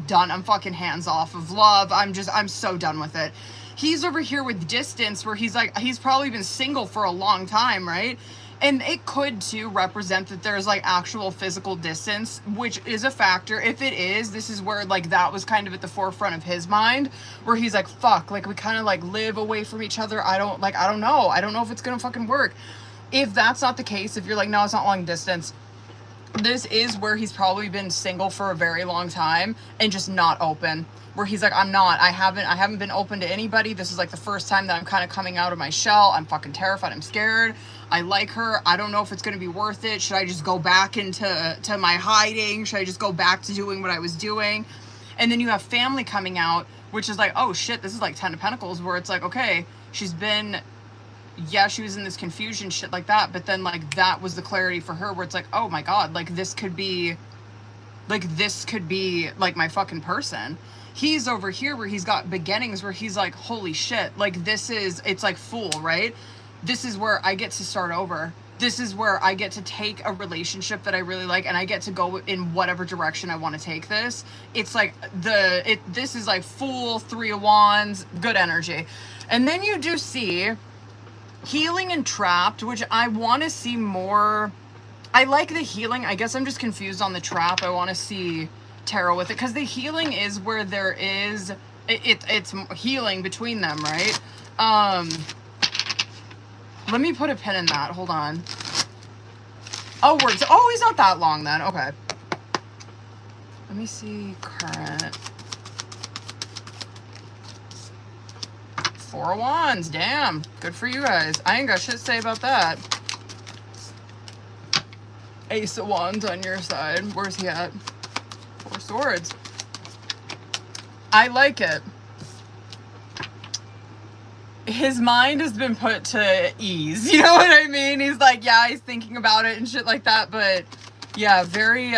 done. I'm fucking hands off of love. I'm so done with it. He's over here with distance where he's like, he's probably been single for a long time, right? And it could too represent that there's like actual physical distance, which is a factor. If it is, this is where like that was kind of at the forefront of his mind, where he's like, fuck, like we kind of like live away from each other. I don't know if it's gonna fucking work. If that's not the case, if you're like, no, it's not long distance, this is where he's probably been single for a very long time and just not open. Where he's like, I haven't been open to anybody. This is like the first time that I'm kind of coming out of my shell. I'm fucking terrified. I'm scared. I like her. I don't know if it's going to be worth it. Should I just go back into my hiding? Should I just go back to doing what I was doing? And then you have family coming out, which is like, oh shit, this is like 10 of Pentacles, where it's like, okay, she was in this confusion, shit like that. But then like that was the clarity for her where it's like, oh my God, like this could be like my fucking person. He's over here where he's got beginnings where he's like, holy shit, like it's like Fool, right? This is where I get to start over. This is where I get to take a relationship that I really like and I get to go in whatever direction I want to take this. It's like this is like Fool, Three of Wands, good energy. And then you do see healing and trapped, which I want to see more. I like the healing. I guess I'm just confused on the trap. I want to see tarot with it because the healing is where there is it's healing between them, right? Let me put a pin in that. Hold on. Oh, words. Oh, he's not that long then. Okay. Let me see current. Four of Wands. Damn. Good for you guys. I ain't got shit to say about that. Ace of Wands on your side. Where's he at? Four Swords. I like it. His mind has been put to ease. You know what I mean? He's like, yeah, he's thinking about it and shit like that. But yeah, very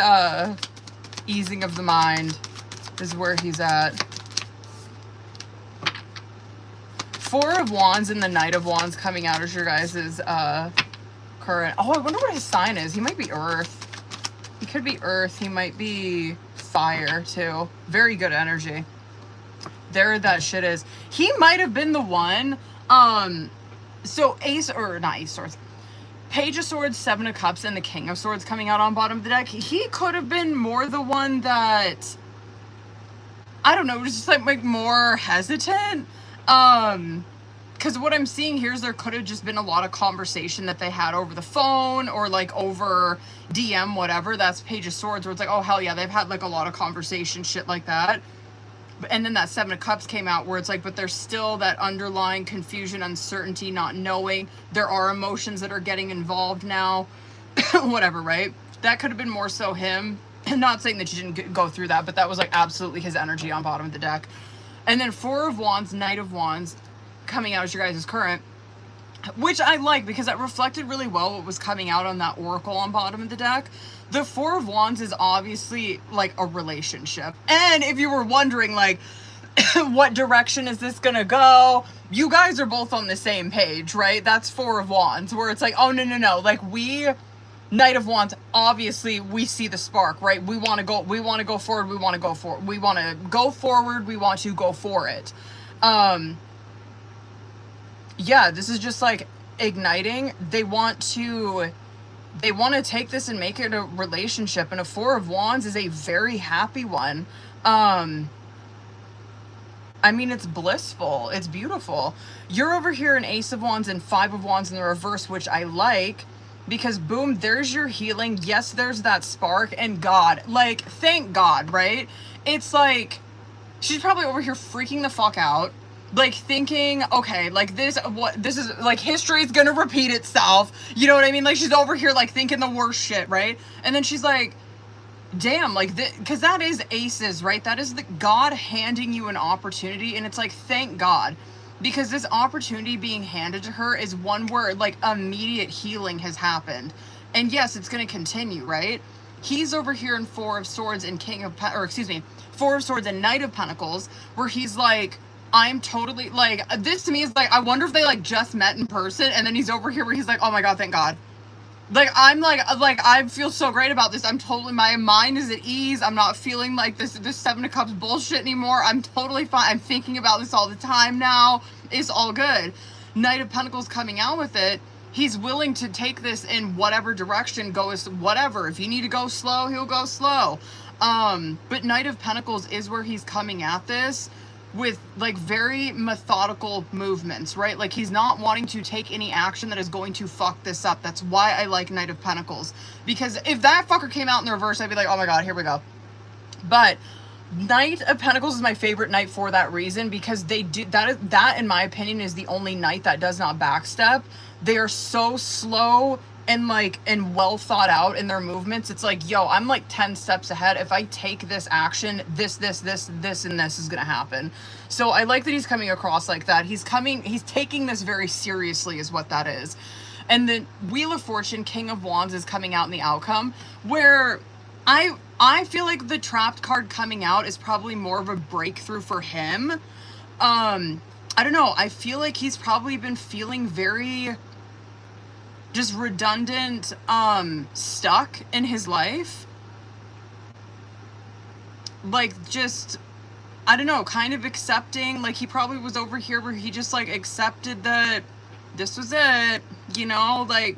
easing of the mind is where he's at. Four of Wands and the Knight of Wands coming out as your guys' current. Oh, I wonder what his sign is. He might be Earth. He could be Earth. He might be Fire too. Very good energy. There that shit is. He might have been the one. So Ace, or not Ace Swords, Page of Swords, Seven of Cups, and the King of Swords coming out on bottom of the deck. He could have been more the one that, I don't know, was just like more hesitant. Because what I'm seeing here is there could have just been a lot of conversation that they had over the phone or like over DM, whatever. That's Page of Swords, where it's like, oh hell yeah, they've had like a lot of conversation, shit like that. And then that Seven of Cups came out where it's like, but there's still that underlying confusion, uncertainty, not knowing. There are emotions that are getting involved now. Whatever, right? That could have been more so him. Not saying that you didn't go through that, but that was like absolutely his energy on bottom of the deck. And then Four of Wands, Knight of Wands coming out as your guys' current, which I like because that reflected really well what was coming out on that oracle on bottom of the deck. The Four of Wands is obviously like a relationship. And if you were wondering like, what direction is this gonna go? You guys are both on the same page, right? That's Four of Wands, where it's like, oh, no. Like Knight of Wands, obviously we see the spark, right? We want to go forward, we want to go forward, we want to go for it. Yeah, this is just like igniting. They want to take this and make it a relationship, and a Four of Wands is a very happy one. I mean, it's blissful. It's beautiful. You're over here in Ace of Wands and Five of Wands in the reverse, which I like because boom, there's your healing. Yes, there's that spark, and God, like, thank God, right? It's like, she's probably over here freaking the fuck out. Like thinking, okay, like this is like history is gonna repeat itself. You know what I mean? Like she's over here like thinking the worst shit, right? And then she's like, damn, like, because that is aces, right? That is the God handing you an opportunity, and it's like, thank God, because this opportunity being handed to her is one where like immediate healing has happened, and yes, it's going to continue, right? He's over here in Four of Swords and Four of Swords and Knight of Pentacles, where he's like, I'm totally like, this to me is like, I wonder if they like just met in person, and then he's over here where he's like, oh my God, thank God. Like, I'm like, I feel so great about this. I'm totally, my mind is at ease. I'm not feeling like this Seven of Cups bullshit anymore. I'm totally fine. I'm thinking about this all the time now. It's all good. Knight of Pentacles coming out with it. He's willing to take this in whatever direction, whatever. If you need to go slow, he'll go slow. But Knight of Pentacles is where he's coming at this with like very methodical movements, right? Like he's not wanting to take any action that is going to fuck this up. That's why I like Knight of Pentacles, because if that fucker came out in the reverse, I'd be like, oh my God, here we go. But Knight of Pentacles is my favorite knight for that reason, because they do that in my opinion is the only knight that does not backstep. They are so slow and well thought out in their movements. It's like, yo, I'm like 10 steps ahead. If I take this action, this and this is gonna happen. So I like that he's coming across like that. He's taking this very seriously is what that is. And the Wheel of Fortune, King of Wands, is coming out in the outcome, where I feel like the Trapped card coming out is probably more of a breakthrough for him. I don't know. I feel like he's probably been feeling very just redundant, stuck in his life. Like, just, I don't know, kind of accepting, like, he probably was over here where he just, like, accepted that this was it, you know, like,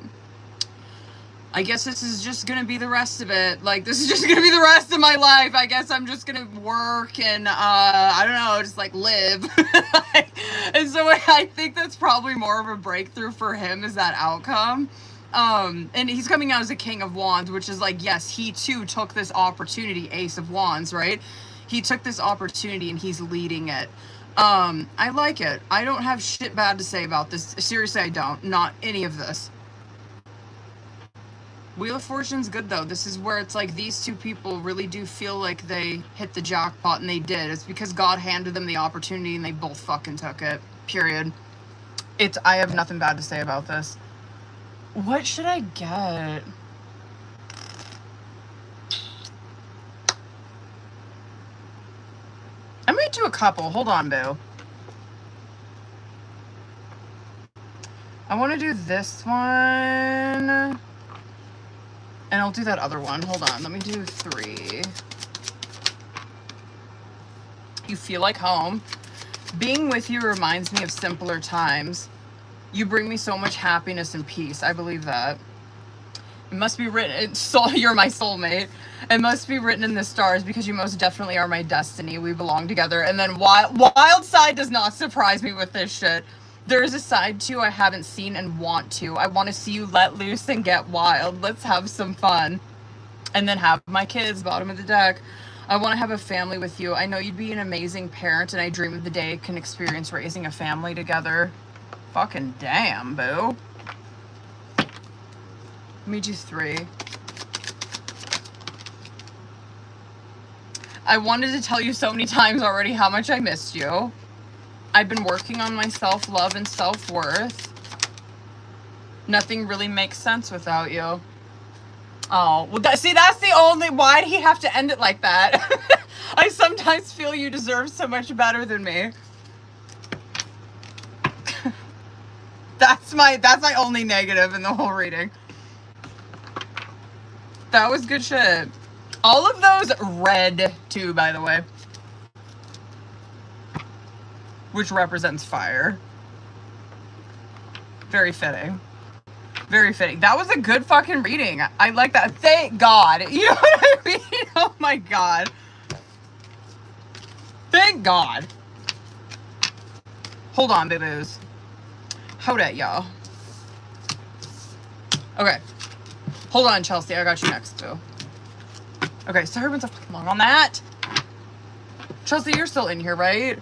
I guess this is just gonna be the rest of it. Like, this is just gonna be the rest of my life. I guess I'm just gonna work and, I don't know, just, like, live. And so I think that's probably more of a breakthrough for him, is that outcome. And he's coming out as a King of Wands, which is like, yes, he too took this opportunity, Ace of Wands, right? He took this opportunity and he's leading it. I like it. I don't have shit bad to say about this. Seriously, I don't. Not any of this. Wheel of Fortune's good, though. This is where it's like these two people really do feel like they hit the jackpot, and they did. It's because God handed them the opportunity, and they both fucking took it. Period. I have nothing bad to say about this. What should I get? I'm gonna do a couple. Hold on, boo. I want to do this one. And I'll do that other one. Hold on. Let me do 3. You feel like home. Being with you reminds me of simpler times. You bring me so much happiness and peace. I believe that. It must be written. You're my soulmate. It must be written in the stars, because you most definitely are my destiny. We belong together. And then wild side does not surprise me with this shit. There is a side too I haven't seen and want to. I want to see you let loose and get wild. Let's have some fun. And then have my kids, bottom of the deck. I want to have a family with you. I know you'd be an amazing parent, and I dream of the day I can experience raising a family together. Fucking damn, boo. Let me do 3. I wanted to tell you so many times already how much I missed you. I've been working on my self-love and self-worth. Nothing really makes sense without you. Oh, well, see, that's the only... Why did he have to end it like that? I sometimes feel you deserve so much better than me. That's my only negative in the whole reading. That was good shit. All of those red, too, by the way. Which represents fire. Very fitting. Very fitting. That was a good fucking reading. I like that. Thank God. You know what I mean? Oh my God. Thank God. Hold on, boo-boos. Hold it, y'all. Okay. Hold on, Chelsea. I got you next, boo. Okay, sorry everyone's so fucking long on that. Chelsea, you're still in here, right?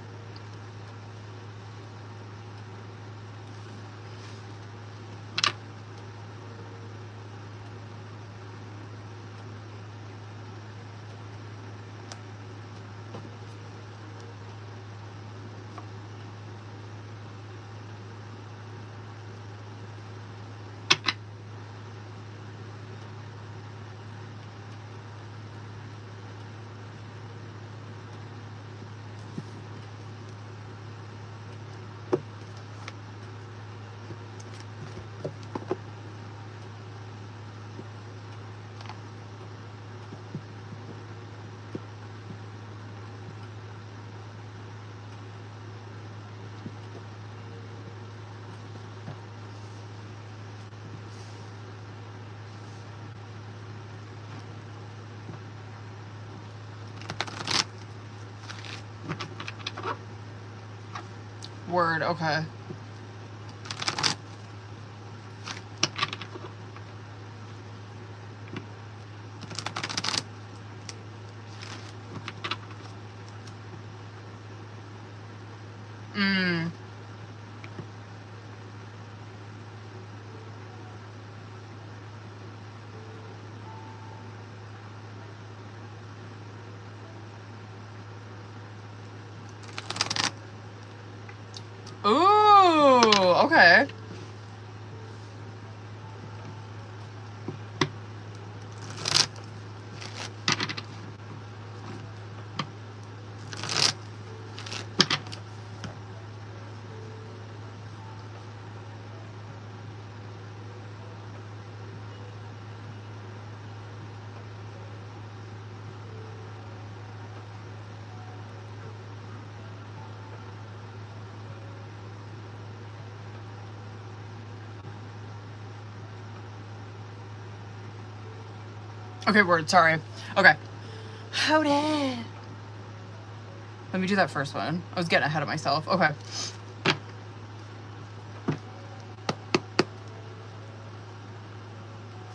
Word, okay. Ooh, okay. Okay, word, sorry. Okay. Howdy. Let me do that first one. I was getting ahead of myself. Okay.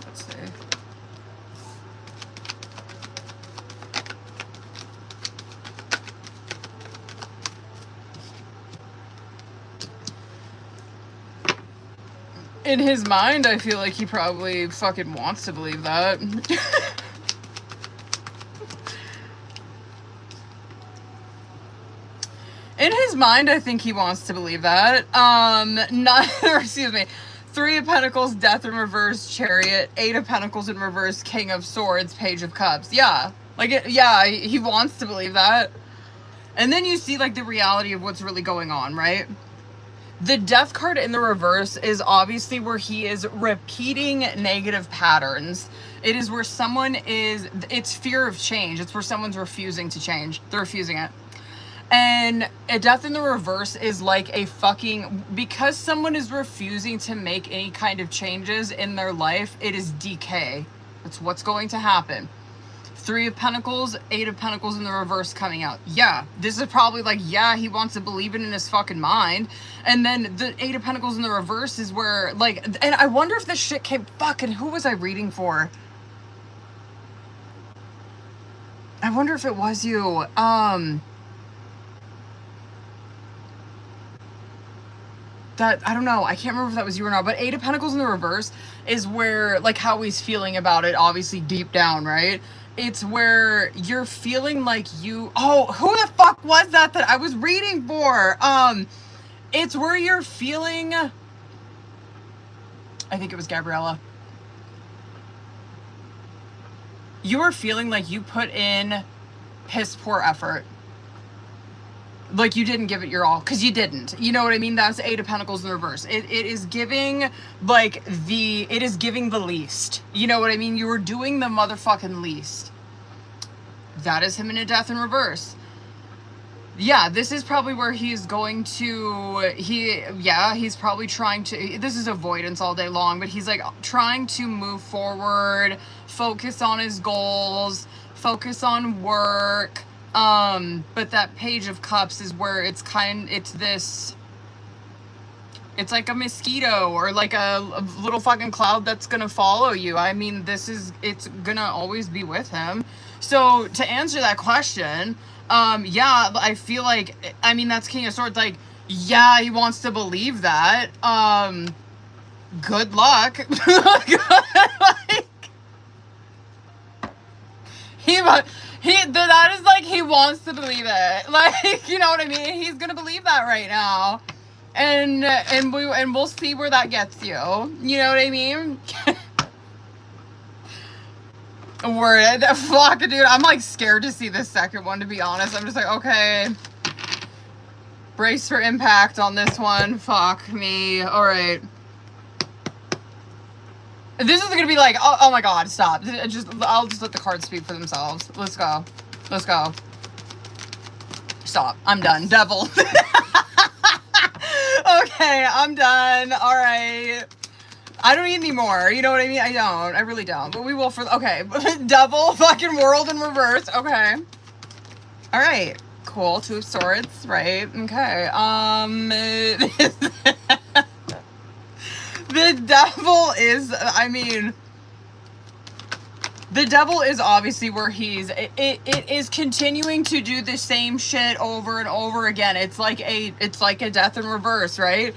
Let's see. In his mind, I feel like he probably fucking wants to believe that. In his mind, I think he wants to believe that. Excuse me. 3 of Pentacles, Death in reverse, Chariot. 8 of Pentacles in reverse, King of Swords, Page of Cups. Yeah. He wants to believe that. And then you see, like, the reality of what's really going on, right? The Death card in the reverse is obviously where he is repeating negative patterns. It is where someone is... It's fear of change. It's where someone's refusing to change. They're refusing it. And a Death in the reverse is like a fucking... Because someone is refusing to make any kind of changes in their life, it is decay. That's what's going to happen. 3 of Pentacles, 8 of Pentacles in the reverse coming out. Yeah, this is probably like, yeah, he wants to believe it in his fucking mind. And then the 8 of Pentacles in the reverse is where, like... And I wonder if this shit came... Fucking, who was I reading for? I wonder if it was you. That, I don't know, I can't remember if that was you or not, but Eight of Pentacles in the reverse is where, like, how he's feeling about it, obviously deep down, right? It's where you're feeling like you, oh, who the fuck was that I was reading for? It's where you're feeling, I think it was Gabriella. You were feeling like you put in piss poor effort. Like you didn't give it your all, because you didn't. You know what I mean? That's Eight of Pentacles in reverse. It is giving, like, it is giving the least. You know what I mean? You were doing the motherfucking least. That is him in a death in reverse. Yeah, this is probably where he's going to, he's probably trying to, this is avoidance all day long, but he's like trying to move forward, focus on his goals, focus on work. But that Page of Cups is where it's like a mosquito or like a little fucking cloud that's gonna follow you. I mean, it's gonna always be with him. So to answer that question, yeah, I feel like, I mean, that's King of Swords. Like, yeah, he wants to believe that. Good luck. That is like, he wants to believe it. Like, you know what I mean? He's gonna believe that right now. And we'll see where that gets you. You know what I mean? Word. Fuck, dude. I'm like scared to see this second one, to be honest. I'm just like, okay. Brace for impact on this one. Fuck me. Alright. This is gonna be like, oh my god, stop. I'll just let the cards speak for themselves. Let's go. Let's go. Stop. I'm done. Devil. Okay, I'm done. Alright. I don't need any more. You know what I mean? I don't. I really don't. But we will for, okay. Devil, fucking world in reverse. Okay. Alright. Cool. Two of Swords. Right. Okay. The devil is, I mean, the devil is obviously where it is continuing to do the same shit over and over again. It's like a death in reverse, right?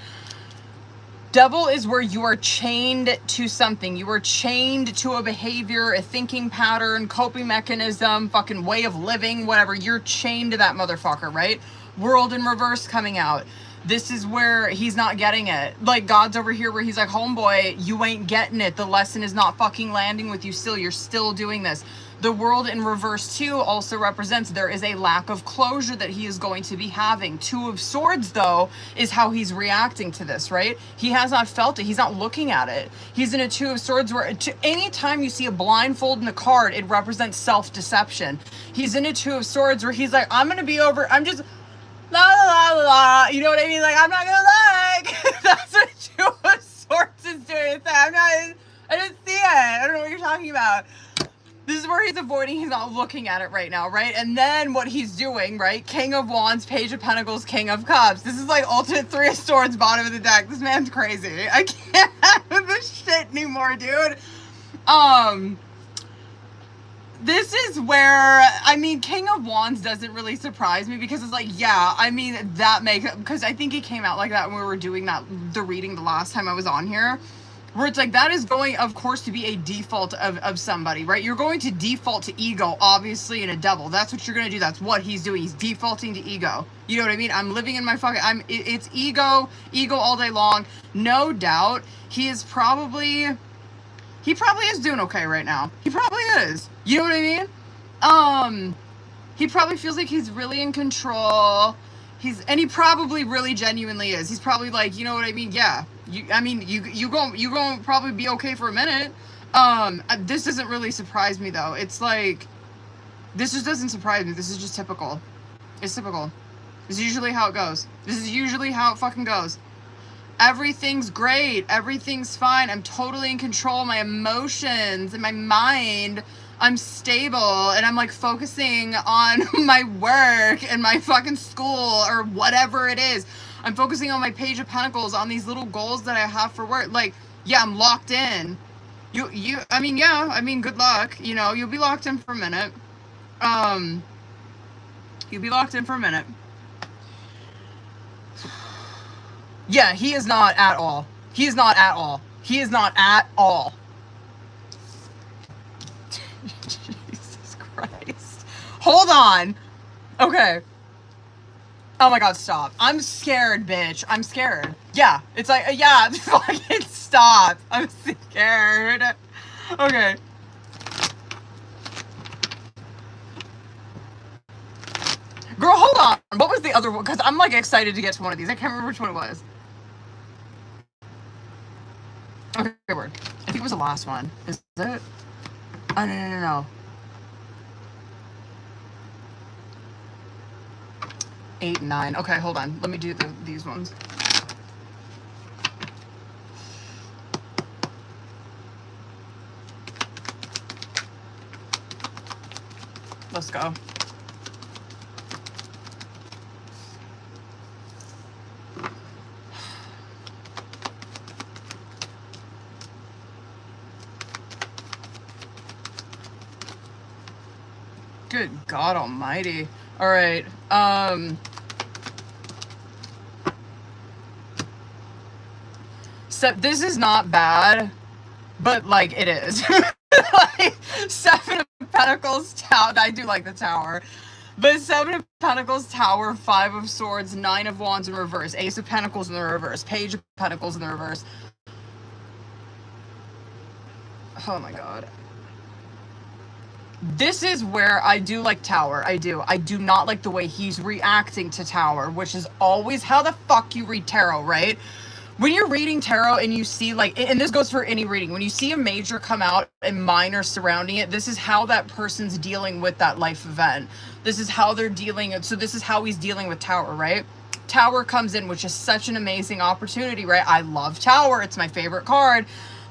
Devil is where you are chained to something. You are chained to a behavior, a thinking pattern, coping mechanism, fucking way of living, whatever. You're chained to that motherfucker, right? World in reverse coming out. This is where he's not getting it. Like, God's over here where he's like, homeboy, you ain't getting it. The lesson is not fucking landing with you still. You're still doing this. The world in reverse, too, also represents there is a lack of closure that he is going to be having. Two of Swords, though, is how he's reacting to this, right? He has not felt it. He's not looking at it. He's in a Two of Swords where anytime you see a blindfold in the card, it represents self-deception. He's in a Two of Swords where he's like, I'm going to be over, I'm just... la la la la, you know what I mean? Like, I'm not gonna lie. That's what Two of Swords is doing. It's like, I didn't see it. I don't know what you're talking about. This is where he's avoiding. He's not looking at it right now, right? And then what he's doing, right? King of Wands, Page of Pentacles, King of Cups. This is like ultimate Three of Swords, bottom of the deck. This man's crazy. I can't have this shit anymore, dude. This is where, I mean, King of Wands doesn't really surprise me because it's like, yeah, I mean, that makes, because I think it came out like that when we were doing the reading the last time I was on here, where it's like, that is going, of course, to be a default of somebody, right? You're going to default to ego, obviously, in a devil. That's what you're going to do. That's what he's doing. He's defaulting to ego. You know what I mean? I'm living in my fucking, it's ego all day long. No doubt. He probably is doing okay right now. He probably is. You know what I mean? He probably feels like he's really in control. And he probably really genuinely is. He's probably like, you know what I mean? Yeah. You gonna probably be okay for a minute. This doesn't really surprise me though. It's like, this just doesn't surprise me. This is just typical. It's typical. This is usually how it goes. This is usually how it fucking goes. Everything's great. Everything's fine. I'm totally in control of my emotions and my mind. I'm stable and I'm like focusing on my work and my fucking school or whatever it is. I'm focusing on my Page of Pentacles, on these little goals that I have for work. Like, yeah, I'm locked in. I mean, good luck. You know, you'll be locked in for a minute. You be locked in for a minute. Yeah, he is not at all. He is not at all. He is not at all. Jesus Christ. Hold on. Okay. Oh my god, stop. I'm scared, bitch. I'm scared. Yeah, it's like, yeah, fucking stop. I'm scared. Okay. Girl, hold on. What was the other one? Because I'm like excited to get to one of these. I can't remember which one it was. Okay, word. I think it was the last one. Is it? Oh, no. 8 and 9. Okay, hold on. Let me do these ones. Let's go. Good God almighty. All right. So this is not bad, but like it is. Like 7 of Pentacles, Tower. I do like the Tower. But 7 of Pentacles, Tower, 5 of Swords, 9 of Wands in reverse, Ace of Pentacles in the reverse, Page of Pentacles in the reverse. Oh my god. This is where I do like Tower. I do. I do not like the way he's reacting to Tower, which is always how the fuck you read tarot, right? When you're reading tarot and you see like, and this goes for any reading, when you see a major come out and minor surrounding it, this is how that person's dealing with that life event. This is how they're dealing. So this is how he's dealing with Tower, right? Tower comes in, which is such an amazing opportunity, right? I love Tower. It's my favorite card.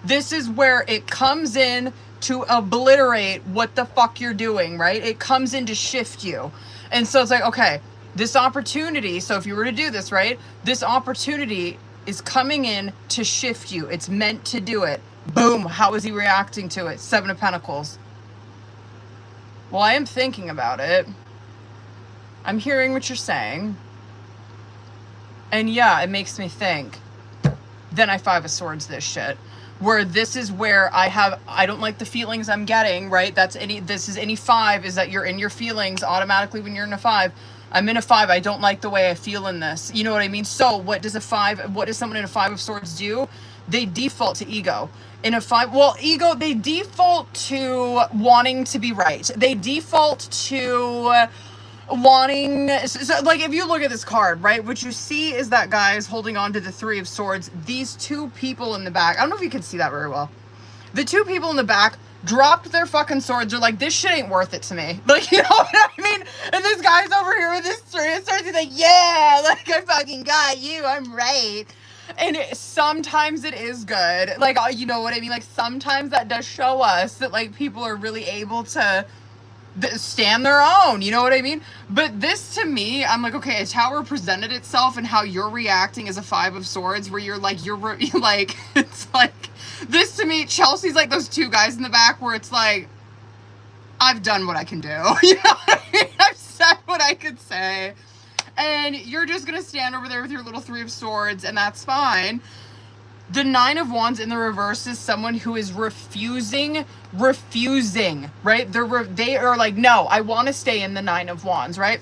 This is where it comes in to obliterate what the fuck you're doing, right? It comes in to shift you. And so it's like, okay, this opportunity, so if you were to do this, right? This opportunity is coming in to shift you. It's meant to do it. Boom. How is he reacting to it? 7 of Pentacles. Well, I am thinking about it. I'm hearing what you're saying. And yeah, it makes me think. Then I 5 of Swords this shit. Where this is where I don't like the feelings I'm getting, right? This is any 5 is that you're in your feelings automatically when you're in a 5. I'm in a 5. I don't like the way I feel in this. You know what I mean? So what does someone in a 5 of Swords do? They default to ego. In a 5, well, ego, they default to wanting to be right. They default to wanting, so like if you look at this card, right, what you see is that guy is holding on to the 3 of Swords. These 2 people in the back, I don't know if you can see that very well. The 2 people in the back dropped their fucking swords. They're like, this shit ain't worth it to me. Like, you know what I mean? And this guy's over here with this 3 of Swords. He's like, yeah, like I fucking got you. I'm right. And sometimes it is good. Like, you know what I mean? Like sometimes that does show us that like people are really able to stand their own, you know what I mean? But this to me, I'm like, okay, a Tower presented itself and how you're reacting as a 5 of Swords, where you're like, it's like, this to me, Chelsea's like those 2 guys in the back where it's like, I've done what I can do. You know what I mean? I've said what I could say. And you're just gonna stand over there with your little 3 of Swords, and that's fine. The 9 of Wands in the reverse is someone who is refusing, right? They are like, no, I want to stay in the 9 of Wands, right?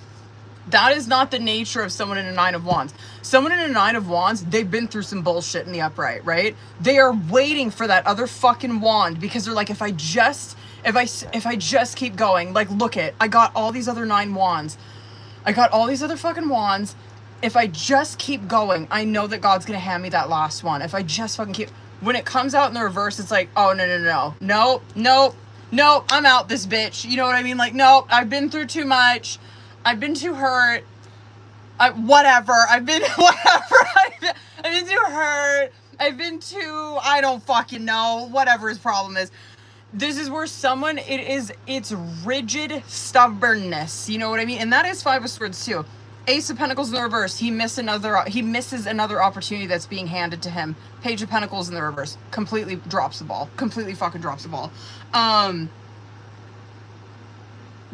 That is not the nature of someone in a 9 of Wands. Someone in a 9 of Wands, they've been through some bullshit in the upright, right? They are waiting for that other fucking wand because they're like, if I just keep going, like, look it, I got all these other 9 wands. I got all these other fucking wands. If I just keep going, I know that God's going to hand me that last one. If I just fucking keep... When it comes out in the reverse, it's like, oh, no, I'm out this bitch. You know what I mean? Like, no, I've been through too much. I've been too hurt. Whatever. I've been too hurt. I've been too... I don't fucking know. Whatever his problem is. This is where someone... It's rigid stubbornness. You know what I mean? And that is 5 of Swords, too. Ace of Pentacles in the reverse. He misses another opportunity that's being handed to him. Page of Pentacles in the reverse. Completely drops the ball. Completely fucking drops the ball.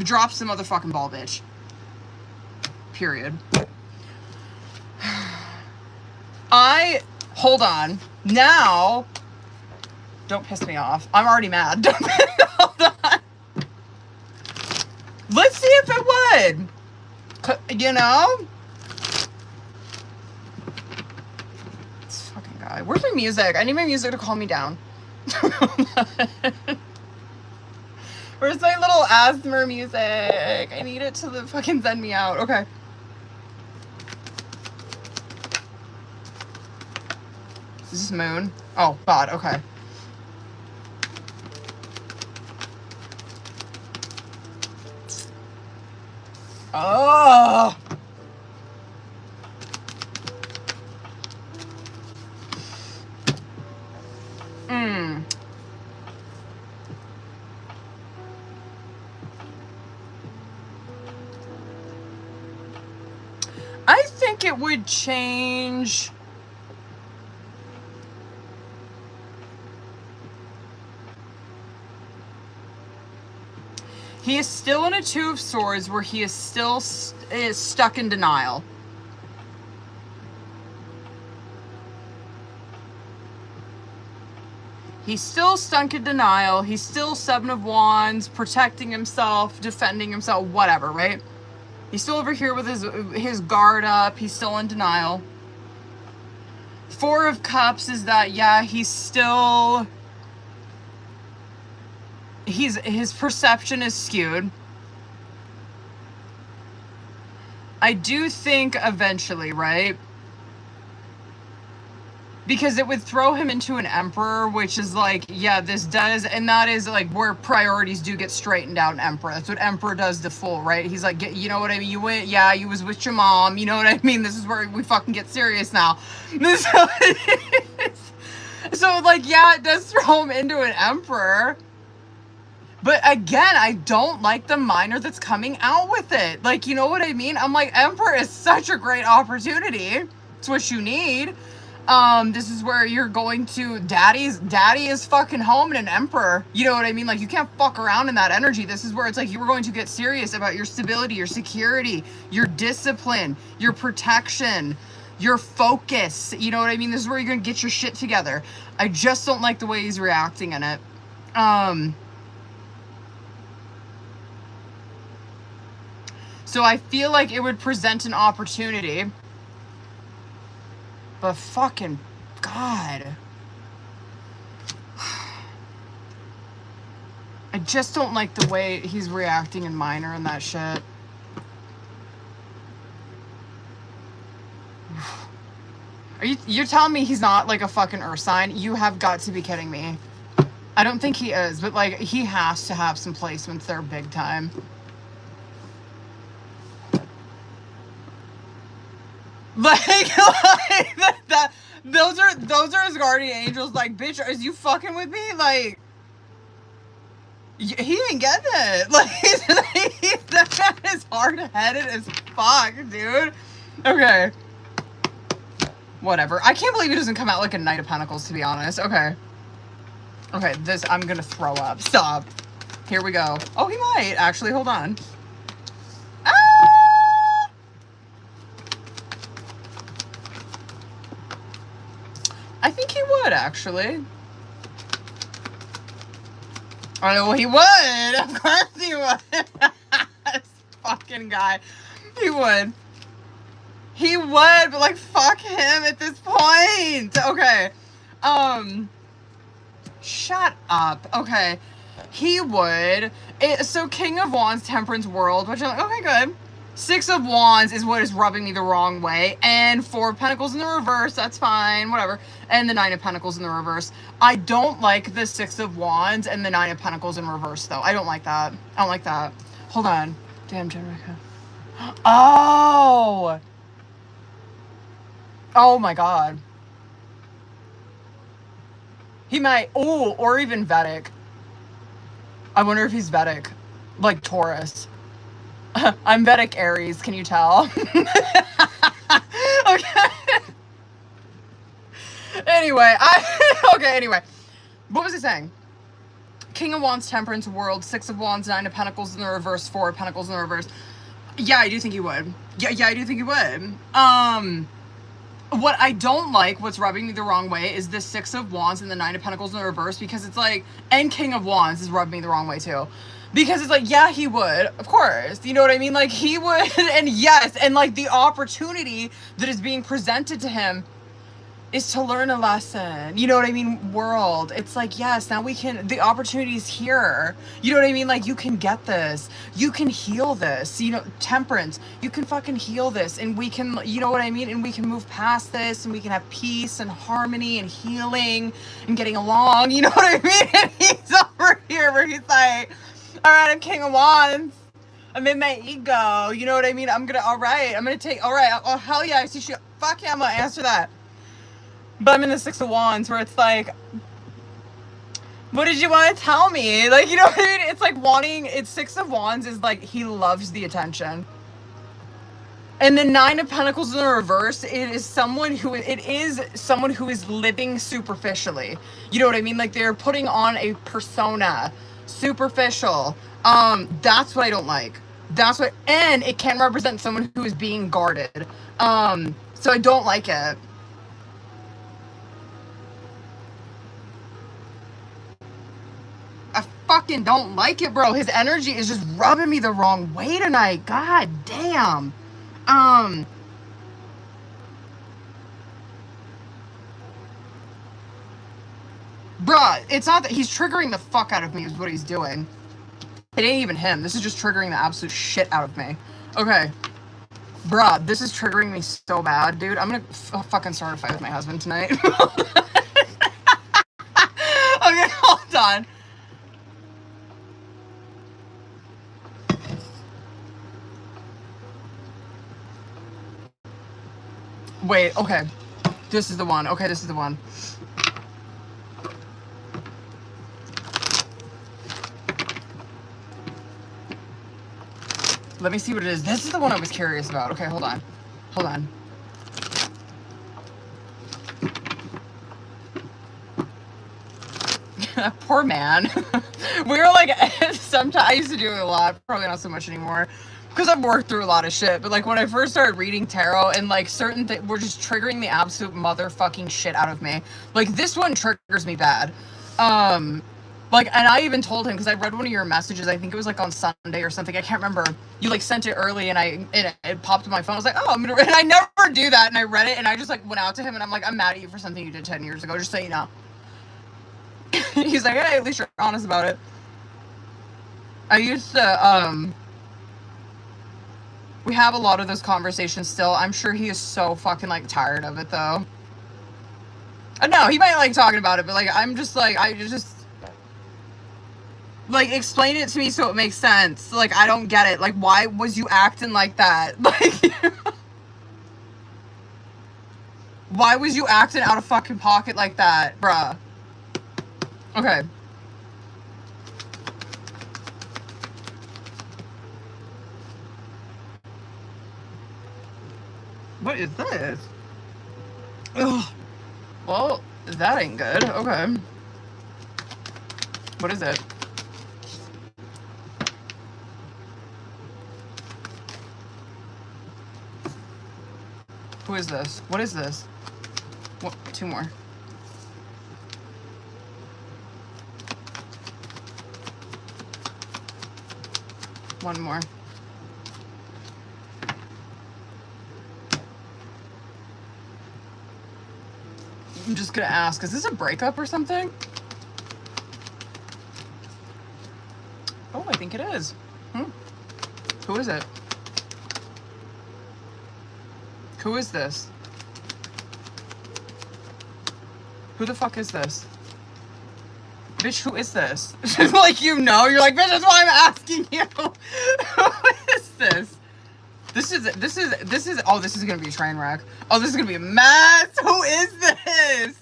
Drop some motherfucking ball, bitch. Period. Hold on. Now, don't piss me off. I'm already mad. Hold on. Let's see if it would. You know? This fucking guy. Where's my music? I need my music to calm me down. Where's my little asthma music? I need it to fucking send me out. Okay. Is this Moon? Oh, God. Okay. Oh. I think it would change. He is still in a Two of Swords where he is still is stuck in denial. He's still stuck in denial. He's still Seven of Wands, protecting himself, defending himself, whatever, right? He's still over here with his guard up. He's still in denial. Four of Cups is that, yeah, he's still... his perception is skewed. I do think eventually, right? Because it would throw him into an Emperor, which is like, yeah, this does, and that is like where priorities do get straightened out in Emperor. That's what Emperor does to Fool, right? He's like, you know what I mean? You went, yeah, you was with your mom, you know what I mean? This is where we fucking get serious now. So like, yeah, it does throw him into an Emperor. But again, I don't like the minor that's coming out with it. Like, you know what I mean? I'm like, Emperor is such a great opportunity. It's what you need. This is where you're going to, daddy is fucking home in an Emperor. You know what I mean? Like, you can't fuck around in that energy. This is where it's like, you were going to get serious about your stability, your security, your discipline, your protection, your focus. You know what I mean? This is where you're going to get your shit together. I just don't like the way he's reacting in it. So I feel like it would present an opportunity. But fucking God. I just don't like the way he's reacting in minor and that shit. You're telling me he's not like a fucking earth sign? You have got to be kidding me. I don't think he is, but like he has to have some placements there big time. Like that those are his guardian angels. Like, bitch, is you fucking with me? Like, he ain't getting it. Like, that is hard-headed as fuck, dude. Okay. Whatever. I can't believe he doesn't come out like a Knight of Pentacles, to be honest. Okay. Okay, this, I'm gonna throw up. Stop. Here we go. Oh, he might. Actually, hold on. I think he would, actually. Oh, no, he would. Of course he would. This fucking guy. He would. He would, but, like, fuck him at this point. Okay. Shut up. Okay. He would. So, King of Wands, Temperance, World, which I'm like, okay, good. Six of Wands is what is rubbing me the wrong way. And Four of Pentacles in the reverse. That's fine. Whatever. And the Nine of Pentacles in the reverse. I don't like the Six of Wands and the Nine of Pentacles in reverse, though. I don't like that. I don't like that. Hold on. Damn, Jenrica. Oh! Oh, my God. He might... Oh, or even Vedic. I wonder if he's Vedic. Like Taurus. I'm Vedic Aries, can you tell? Okay. Anyway, anyway. What was he saying? King of Wands, Temperance, World, Six of Wands, Nine of Pentacles in the reverse, Four of Pentacles in the reverse. Yeah, I do think he would. Yeah, I do think he would. What I don't like, what's rubbing me the wrong way, is the Six of Wands and the Nine of Pentacles in the reverse, because it's like, and King of Wands is rubbing me the wrong way too. Because it's like, yeah, he would, of course, you know what I mean? Like, he would, and yes, and like the opportunity that is being presented to him is to learn a lesson, you know what I mean? World, it's like, yes, now we can, the opportunity's here, you know what I mean? Like, you can get this, you can heal this, you know, Temperance, you can fucking heal this, and we can, you know what I mean? And we can move past this, and we can have peace and harmony and healing and getting along, you know what I mean? And he's over here where he's like, all right, I'm King of Wands, I'm in my ego, you know what I mean? I'm gonna, all right, I'm gonna take, all right, oh, hell yeah, I see shit, fuck yeah, I'm gonna answer that. But I'm in the Six of Wands where it's like, what did you want to tell me? Like, you know what I mean? It's like wanting, it's Six of Wands is like, he loves the attention. And the Nine of Pentacles in the reverse, it is someone who is living superficially. You know what I mean? Like, they're putting on a persona, superficial. That's what I don't like. That's what, and it can represent someone who is being guarded. So I don't like it. I fucking don't like it, bro. His energy is just rubbing me the wrong way tonight. God damn. Bruh, it's not that he's triggering the fuck out of me is what he's doing. It ain't even him. This is just triggering the absolute shit out of me. Okay. Bruh, this is triggering me so bad, dude. I'm gonna fucking start a fight with my husband tonight. Okay, hold on. Wait, okay. This is the one. Okay, this is the one. Let me see what it is. This is the one I was curious about. Okay, hold on. Hold on. Poor man. We were like, sometimes I used to do it a lot. Probably not so much anymore. Because I've worked through a lot of shit, but like when I first started reading tarot and like certain things were just triggering the absolute motherfucking shit out of me. Like this one triggers me bad. Like, and I even told him, because I read one of your messages, I think it was like on Sunday or something, I can't remember. You like sent it early and it popped on my phone. I was like, oh, I'm gonna read it. And I never do that. And I read it and I just like went out to him and I'm like, I'm mad at you for something you did 10 years ago, just so you know. He's like, hey, at least you're honest about it. I used to, we have a lot of those conversations still. I'm sure he is so fucking like tired of it though. No, he might like talking about it, but like I'm just like, I just like explain it to me so it makes sense. Like I don't get it. Like why was you acting like that? Like why was you acting out of fucking pocket like that, bruh? Okay. What is this? Ugh. Well, that ain't good. Okay. What is it? Who is this? What is this? What? Two more. One more. I'm just gonna ask, is this a breakup or something? Oh, I think it is. Who is it? Who is this? Who the fuck is this? Bitch, who is this? Like, you know, you're like, bitch, that's why I'm asking you. Who is this? This is, oh, this is gonna be a train wreck. Oh, this is gonna be a mess. Who is this?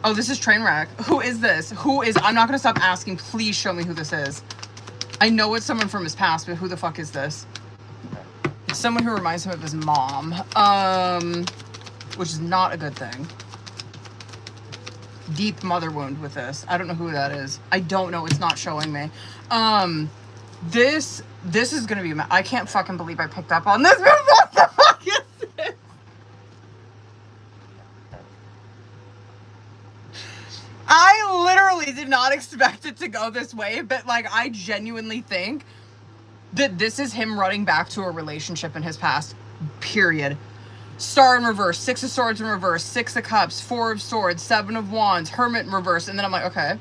Oh, this is train wreck. Who is this? Who is, I'm not gonna stop asking. Please show me who this is. I know it's someone from his past, but who the fuck is this? It's someone who reminds him of his mom. Which is not a good thing. deep mother wound with this. I don't know who that is. I don't know. It's not showing me. This is gonna be. I can't fucking believe I picked up on this. What the fuck is this? I literally did not expect it to go this way, but like I genuinely think that this is him running back to a relationship in his past. Period. Star in reverse, 6 of Swords in reverse, 6 of Cups, 4 of Swords, 7 of Wands, Hermit in reverse, and then I'm like, okay.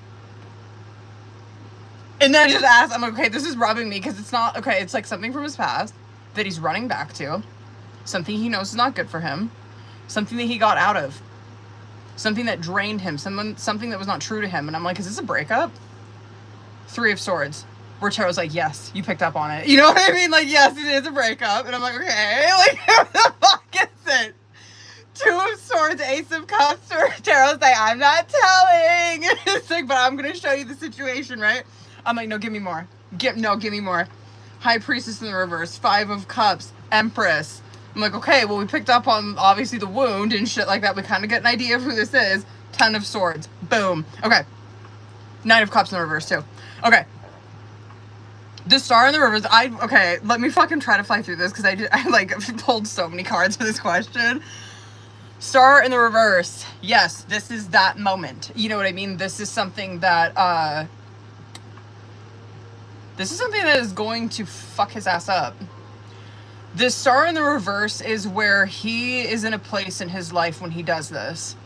And then I just asked, I'm like, okay, this is rubbing me because it's not, okay, it's like something from his past that he's running back to, something he knows is not good for him, something that he got out of, something that drained him, something that was not true to him. And I'm like, is this a breakup? 3 of Swords. Where Tarot's like, yes, you picked up on it. You know what I mean? Like, yes, it is a breakup. And I'm like, okay, like, what the fuck is it? 2 of Swords, Ace of Cups, or Tarot's like, I'm not telling. It's like, but I'm going to show you the situation, right? I'm like, no, give me more. Give me more. High Priestess in the reverse, 5 of Cups, Empress. I'm like, okay, well, we picked up on, obviously, the wound and shit like that. We kind of get an idea of who this is. 10 of Swords. Boom. Okay. 9 of Cups in the reverse, too. Okay. The Star in the reverse, okay, let me fucking try to fly through this because I like pulled so many cards for this question. Star in the reverse, yes, this is that moment. You know what I mean? This is something that is going to fuck his ass up. The Star in the reverse is where he is in a place in his life when he does this.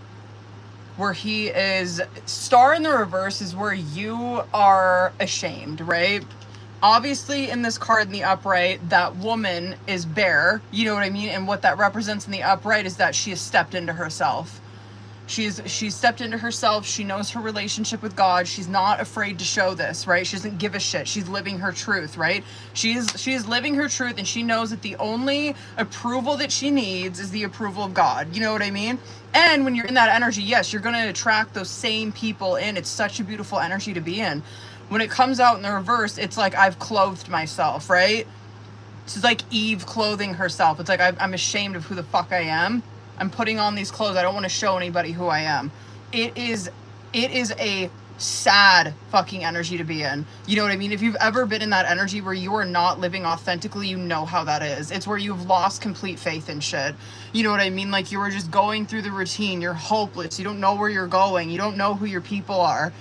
Where he is, Star in the reverse is where you are ashamed, right? Obviously, in this card in the upright, that woman is bare. You know what I mean? And what that represents in the upright is that she has stepped into herself. She's stepped into herself. She knows her relationship with God. She's not afraid to show this, right? She doesn't give a shit. She's living her truth, right? She is living her truth, and she knows that the only approval that she needs is the approval of God. You know what I mean? And when you're in that energy, yes, you're going to attract those same people in. It's such a beautiful energy to be in. When it comes out in the reverse, it's like I've clothed myself, right? It's like Eve clothing herself. It's like I'm ashamed of who the fuck I am. I'm putting on these clothes. I don't want to show anybody who I am. It is a sad fucking energy to be in. You know what I mean? If you've ever been in that energy where you are not living authentically, you know how that is. It's where you've lost complete faith in shit. You know what I mean? Like you were just going through the routine. You're hopeless. You don't know where you're going. You don't know who your people are.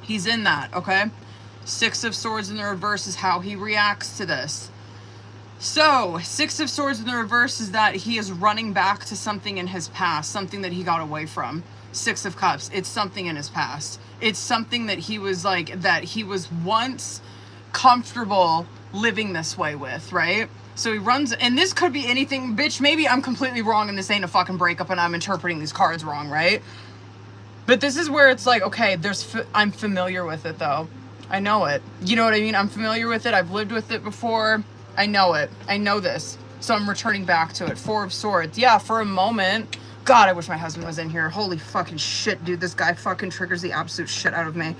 He's in that, okay? 6 of Swords in the reverse is how he reacts to this. So, 6 of Swords in the reverse is that he is running back to something in his past, something that he got away from. 6 of Cups, it's something in his past. It's something that he was like, that he was once comfortable living this way with, right? So he runs, and this could be anything, bitch, maybe I'm completely wrong and this ain't a fucking breakup and I'm interpreting these cards wrong, right? But this is where it's like, okay, I'm familiar with it though. I know it. You know what I mean? I'm familiar with it. I've lived with it before. I know it. I know this. So I'm returning back to it. 4 of Swords. Yeah, for a moment. God, I wish my husband was in here. Holy fucking shit, dude. This guy fucking triggers the absolute shit out of me.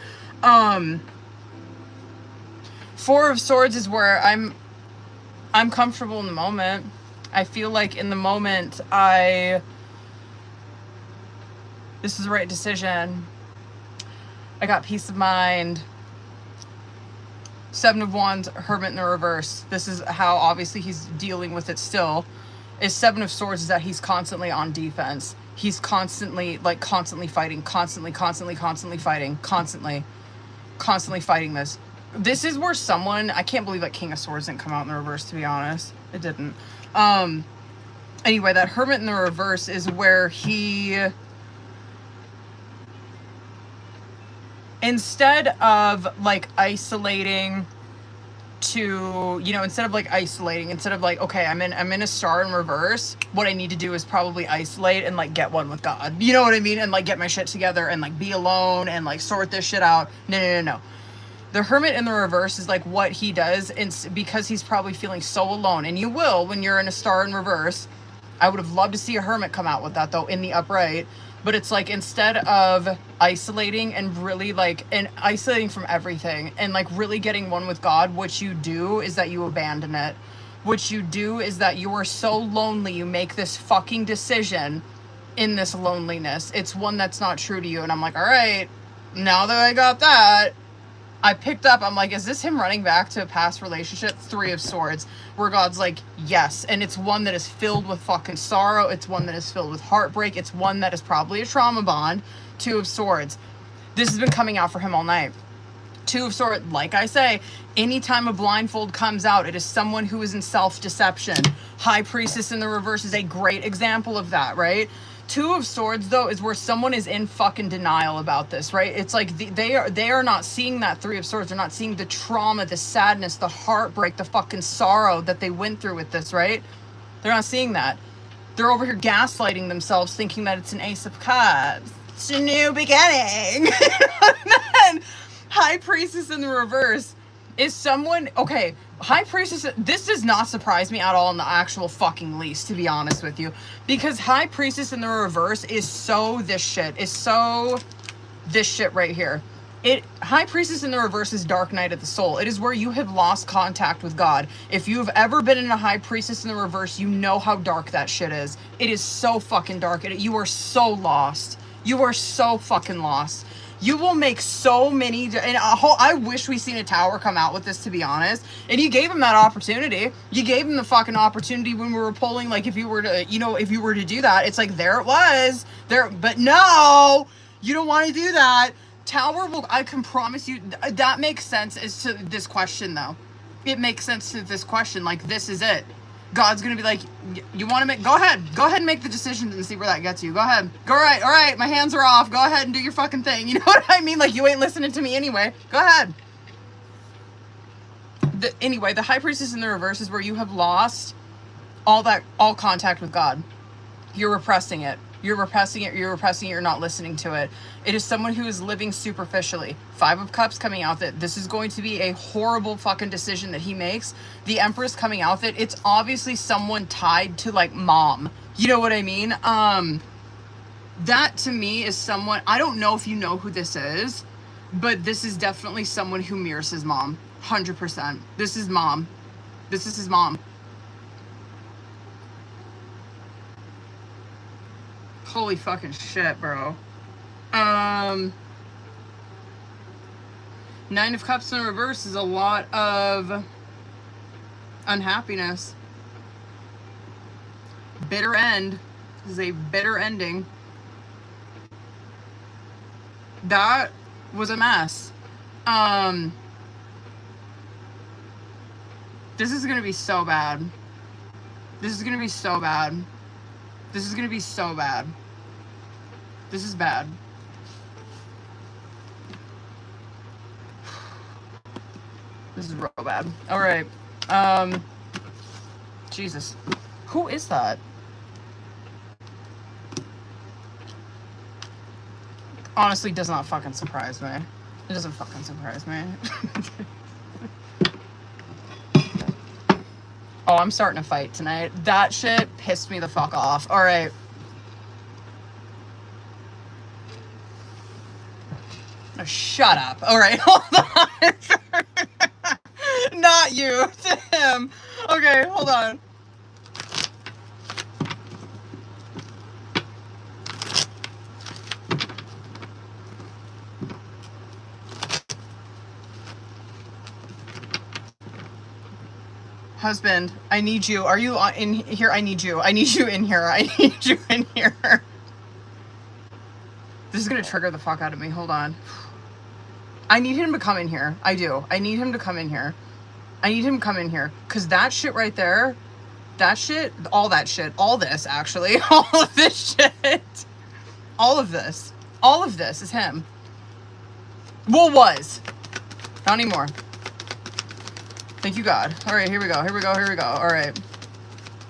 4 of Swords is where I'm comfortable in the moment. I feel like in the moment this is the right decision. I got peace of mind. 7 of Wands, Hermit in the reverse. This is how obviously he's dealing with it still. Is 7 of Swords is that he's constantly on defense. He's constantly fighting, constantly fighting this. This is where someone, I can't believe that King of Swords didn't come out in the reverse, to be honest. It didn't. Anyway, that Hermit in the reverse is where he, instead of like isolating to, you know, instead of like, okay, I'm in a Star in reverse, what I need to do is probably isolate and like get one with God. You know what I mean? And like get my shit together and like be alone and like sort this shit out. No. The Hermit in the reverse is like what he does, because he's probably feeling so alone. And you will when you're in a Star in reverse. I would have loved to see a Hermit come out with that though in the upright. But it's like, instead of isolating and really like, and isolating from everything and like really getting one with God, what you do is that you abandon it. What you do is that you are so lonely, you make this fucking decision in this loneliness. It's one that's not true to you. And I'm like, all right, now that I got that, I picked up, I'm like, is this him running back to a past relationship? 3 of Swords, where God's like, yes. And it's one that is filled with fucking sorrow. It's one that is filled with heartbreak. It's one that is probably a trauma bond. 2 of Swords. This has been coming out for him all night. 2 of Swords, like I say, anytime a blindfold comes out, it is someone who is in self-deception. High Priestess in the reverse is a great example of that, right? 2 of Swords, though, is where someone is in fucking denial about this, right? It's like they are not seeing that 3 of Swords. They're not seeing the trauma, the sadness, the heartbreak, the fucking sorrow that they went through with this, right? They're not seeing that. They're over here gaslighting themselves, thinking that it's an Ace of Cups. It's a new beginning. And then High Priestess in the reverse is someone, okay, High Priestess, this does not surprise me at all in the actual fucking least, to be honest with you, because High Priestess in the reverse is so this shit, right here. High Priestess in the reverse is Dark Night of the Soul. It is where you have lost contact with God. If you've ever been in a High Priestess in the reverse, you know how dark that shit is. It is so fucking dark. You are so lost. You are so fucking lost. You will make so many, and I wish we seen a tower come out with this, to be honest. And you gave him that opportunity. You gave him the fucking opportunity when we were polling, like, if you were to, if you were to do that, it's like, there it was. But no, you don't want to do that. Tower will, I can promise you, that makes sense as to this question, though. It makes sense to this question, like, this is it. God's gonna be like, you want to make, go ahead and make the decisions and see where that gets you. Go ahead. Go, all right, my hands are off. Go ahead and do your fucking thing. You know what I mean? Like, you ain't listening to me anyway. Go ahead. Anyway, the High Priestess in the reverse is where you have lost all contact with God. You're repressing it. You're repressing it, you're not listening to it. It is someone who is living superficially. 5 of Cups coming out that this is going to be a horrible fucking decision that he makes. The Empress coming out that it's obviously someone tied to, like, mom. You know what I mean? That to me is someone, I don't know if you know who this is, but this is definitely someone who mirrors his mom. 100%. This is mom. This is his mom. Holy fucking shit, bro. 9 of Cups in reverse is a lot of unhappiness. Bitter end. This is a bitter ending. That was a mess. This is gonna be so bad. This is gonna be so bad. This is gonna be so bad. This is bad. This is real bad. All right. Jesus. Who is that? Honestly, does not fucking surprise me. It doesn't fucking surprise me. Oh, I'm starting a fight tonight. That shit pissed me the fuck off. All right. Oh, shut up. All right, hold on. Not you, to him. Okay, hold on. Husband, I need you. Are you in here? I need you. I need you in here. I need you in here. This is gonna trigger the fuck out of me. Hold on. I need him to come in here. I do. I need him to come in here. I need him to come in here. Because that shit right there, that shit, all that shit, all this actually, all of this shit, all of this is him. Well, was. Not anymore. Thank you, God. All right, here we go. Here we go. Here we go. All right.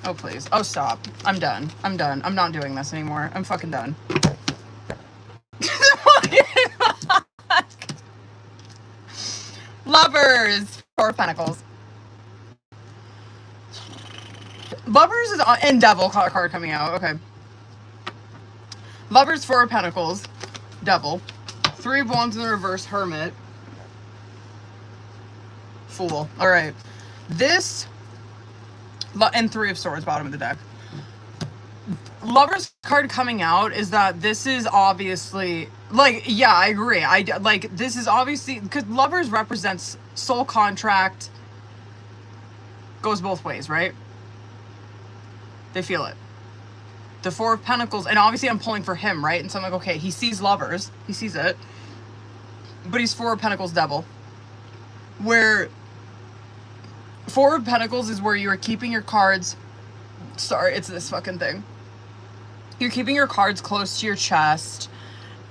Oh, please. Oh, stop. I'm done. I'm done. I'm not doing this anymore. I'm fucking done. Lovers. 4 of Pentacles. Lovers is on, and Devil card coming out. Okay. Lovers, 4 of Pentacles. Devil. 3 of Wands in the reverse. Hermit. Fool. All right. This and 3 of Swords, bottom of the deck. Lover's card coming out is that this is obviously, like, yeah, I agree. Like, this is obviously, because Lovers represents soul contract, goes both ways, right? They feel it. The Four of Pentacles, and obviously I'm pulling for him, right? And so I'm like, okay, he sees Lovers, he sees it, but he's Four of Pentacles devil. Where Four of Pentacles is where you're keeping your cards, sorry, it's this fucking thing. You're keeping your cards close to your chest.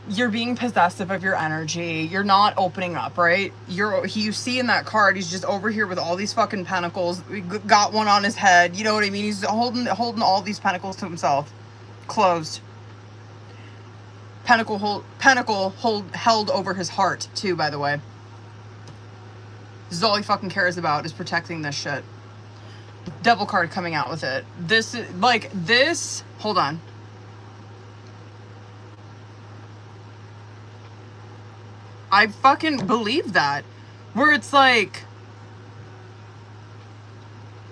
You're being possessive of your energy. You're not opening up, right? You see in that card, he's just over here with all these fucking pentacles. Got one on his head. You know what I mean? He's holding all these pentacles to himself. Closed. Pentacle held over his heart too, by the way. This is all he fucking cares about, is protecting this shit. Devil card coming out with it. This is like this. Hold on. I fucking believe that. Where it's like,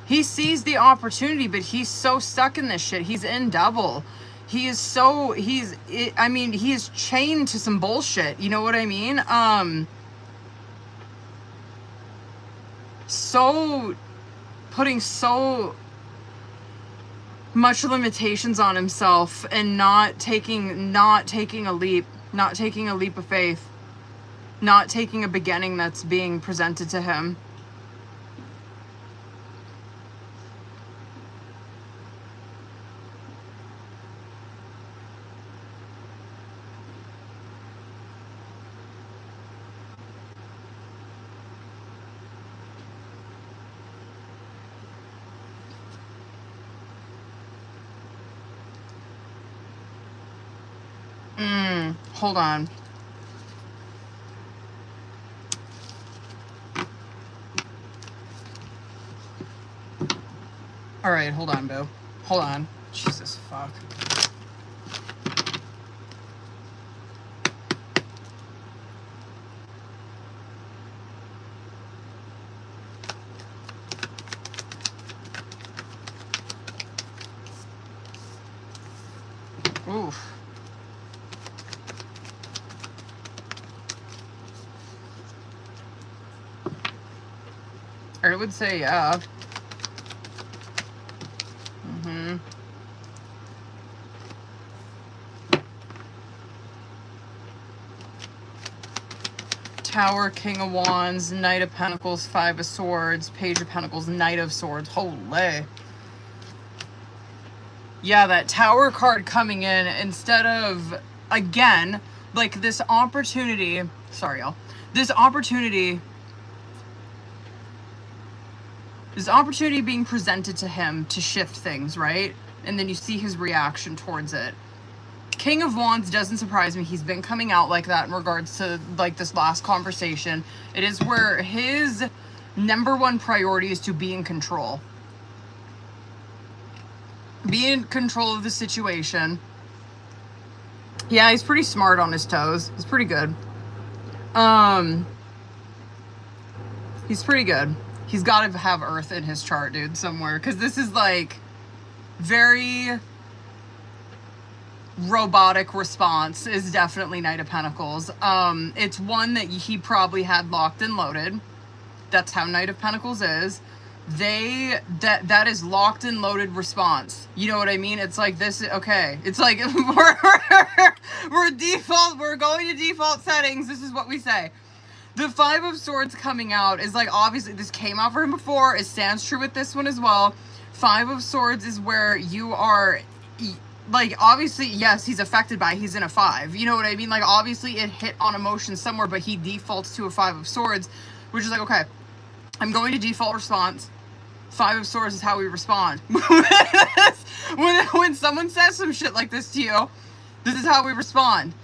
he sees the opportunity, but he's so stuck in this shit. He's in devil. He is so, he is chained to some bullshit. You know what I mean? So, putting so much limitations on himself and not taking a leap of faith. Not taking a beginning that's being presented to him. Hold on. All right, hold on, boo. Hold on. Jesus, fuck. Oof. I would say, yeah. Tower, King of Wands, Knight of Pentacles, Five of Swords, Page of Pentacles, Knight of Swords. Holy. Yeah, that Tower card coming in instead of, again, like this opportunity. Sorry, y'all. This opportunity being presented to him to shift things, right? And then you see his reaction towards it. King of Wands doesn't surprise me. He's been coming out like that in regards to like this last conversation. It is where his number one priority is to be in control. Be in control of the situation. Yeah, he's pretty smart on his toes. He's pretty good. He's pretty good. He's got to have Earth in his chart, dude, somewhere. Because this is like very robotic response is definitely Knight of Pentacles. It's one that he probably had locked and loaded. That's how Knight of Pentacles is. That is locked and loaded response. You know what I mean? It's like this, okay. It's like we're going to default settings. This is what we say. The Five of Swords coming out is like, obviously this came out for him before. It stands true with this one as well. Five of Swords is where you are, like, obviously, yes, he's affected by it. He's in a 5. You know what I mean? Like, obviously it hit on emotion somewhere, but he defaults to a Five of Swords, which is like, okay, I'm going to default response. Five of Swords is how we respond. when someone says some shit like this to you, this is how we respond.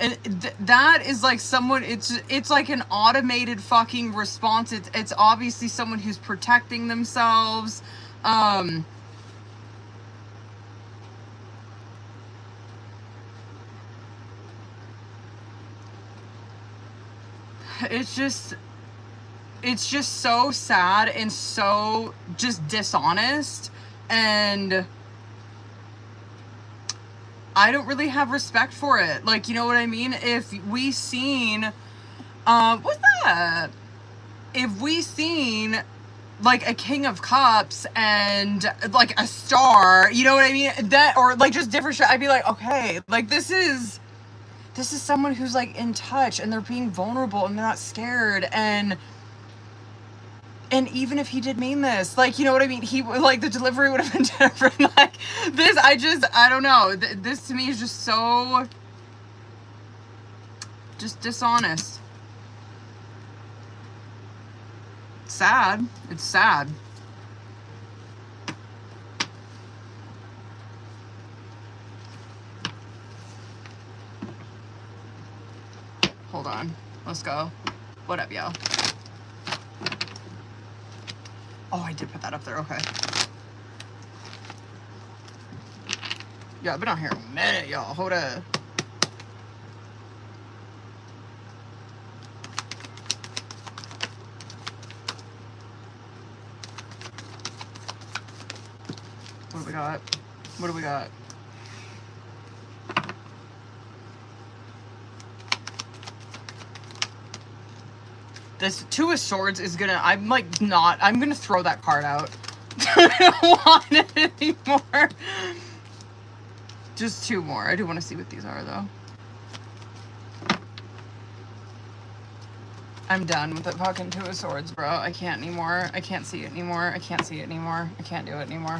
And that is like someone, it's like an automated fucking response. It's obviously someone who's protecting themselves. It's just so sad and so just dishonest, and I don't really have respect for it. Like, you know what I mean? If we seen, what's that? If we seen like a King of Cups and like a star, you know what I mean? That, or like just different shit, I'd be like, okay, like this is someone who's like in touch and they're being vulnerable and they're not scared. And even if he did mean this, like, you know what I mean? He, like, the delivery would have been different. Like, this, I don't know. This to me is just so, just dishonest. Sad. It's sad. Hold on. Let's go. What up, y'all? Oh, I did put that up there. Okay. Yeah, I've been out here a minute, y'all. Hold up. What do we got? What do we got? This Two of Swords is gonna, I'm gonna throw that card out. I don't want it anymore. Just two more. I do want to see what these are, though. I'm done with the fucking Two of Swords, bro. I can't anymore. I can't see it anymore. I can't see it anymore. I can't do it anymore.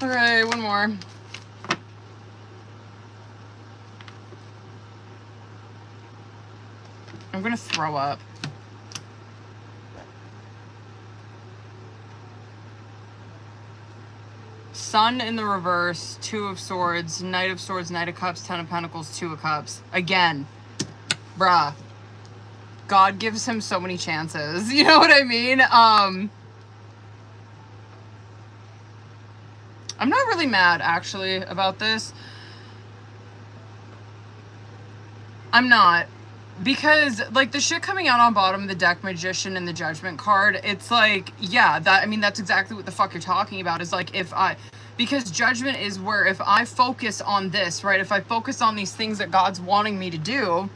Okay, one more. I'm gonna throw up. Sun in the reverse, Two of Swords, Knight of Swords, Knight of Cups, Ten of Pentacles, Two of Cups. Again, bruh. God gives him so many chances. You know what I mean? I'm not really mad, actually, about this. I'm not. Because, like, the shit coming out on bottom of the deck, Magician and the Judgment card, it's like, yeah, that's exactly what the fuck you're talking about. Is like, because Judgment is where if I focus on this, right, if I focus on these things that God's wanting me to do,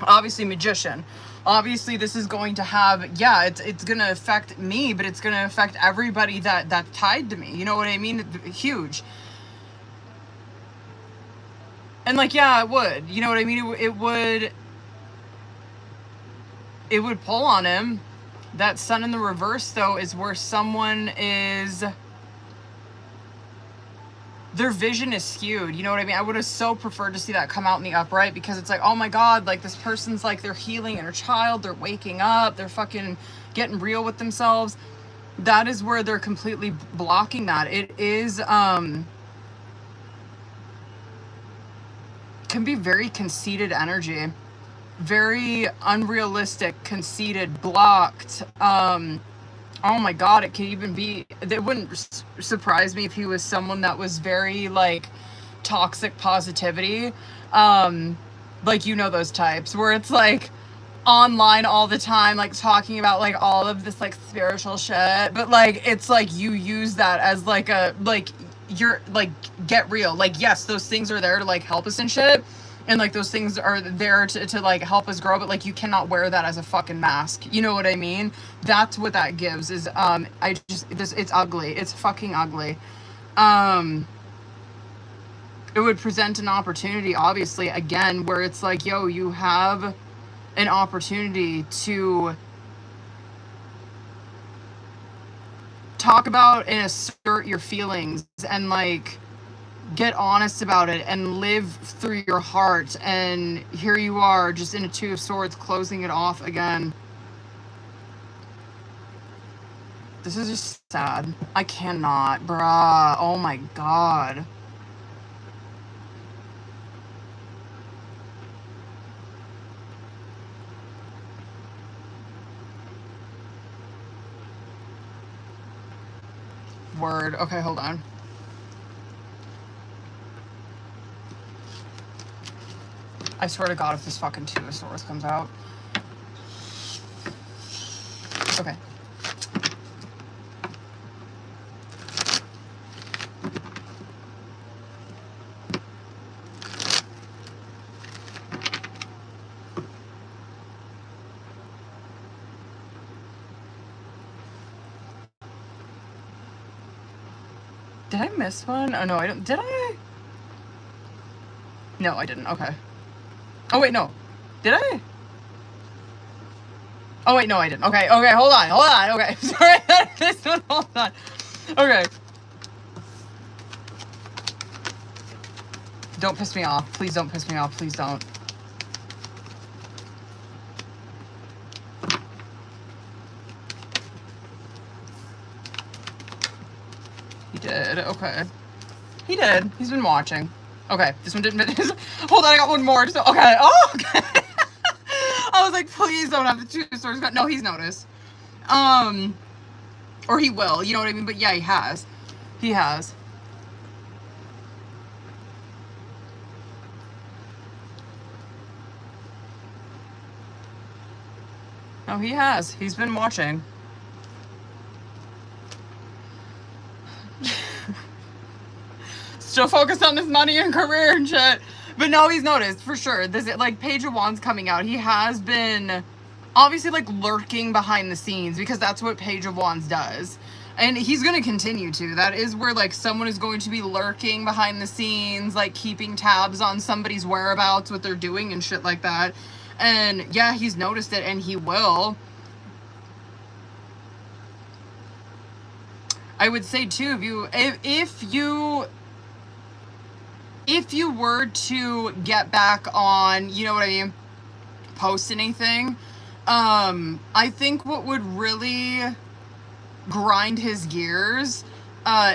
obviously Magician, obviously this is going to have, yeah, it's going to affect me, but it's going to affect everybody that's tied to me. You know what I mean? Huge. And, like, yeah, it would. You know what I mean? It would pull on him. That Sun in the reverse, though, is where someone is, their vision is skewed. You know what I mean? I would have so preferred to see that come out in the upright, because it's like, oh my God, like, this person's like, they're healing inner child, they're waking up, they're fucking getting real with themselves. That is where they're completely blocking that. It is, can be very conceited energy. Very unrealistic, conceited, blocked. Oh my God, it could even be, it wouldn't surprise me if he was someone that was very, like, toxic positivity. Like, you know, those types where it's like online all the time, like talking about like all of this like spiritual shit, but like it's like you use that as like a, like, you're like, get real. Like, yes, those things are there to like help us and shit. And, like, those things are there to, like, help us grow, but, like, you cannot wear that as a fucking mask. You know what I mean? That's what that gives is, it's ugly. It's fucking ugly. It would present an opportunity, obviously, again, where it's like, yo, you have an opportunity to talk about and assert your feelings and, like, get honest about it and live through your heart, and here you are just in a Two of Swords closing it off again. This is just sad. I cannot, bruh. Oh my God. Word. Okay, hold on. I swear to God, if this fucking Two of Swords comes out. Okay. Did I miss one? Oh, no, I don't. Did I? No, I didn't. Okay. Oh, wait, no. Did I? Oh, wait, no, I didn't. Okay, okay, hold on. Okay, sorry. This one, hold on. Okay. Don't piss me off. Please don't piss me off. Please don't. He did. Okay. He did. He's been watching. Okay, this one didn't. Hold on, I got one more. So, okay. Oh, okay. I was like, please don't have the two stores. No, he's noticed. Or he will. You know what I mean? But yeah, he has. He has. No, he has. He's been watching. Still focused on his money and career and shit. But no, he's noticed for sure. This, like, Page of Wands coming out. He has been obviously like lurking behind the scenes because that's what Page of Wands does. And he's going to continue to. That is where like someone is going to be lurking behind the scenes, like keeping tabs on somebody's whereabouts, what they're doing and shit like that. And yeah, he's noticed it and he will. I would say too, if you were to get back on, you know what I mean, post anything, I think what would really grind his gears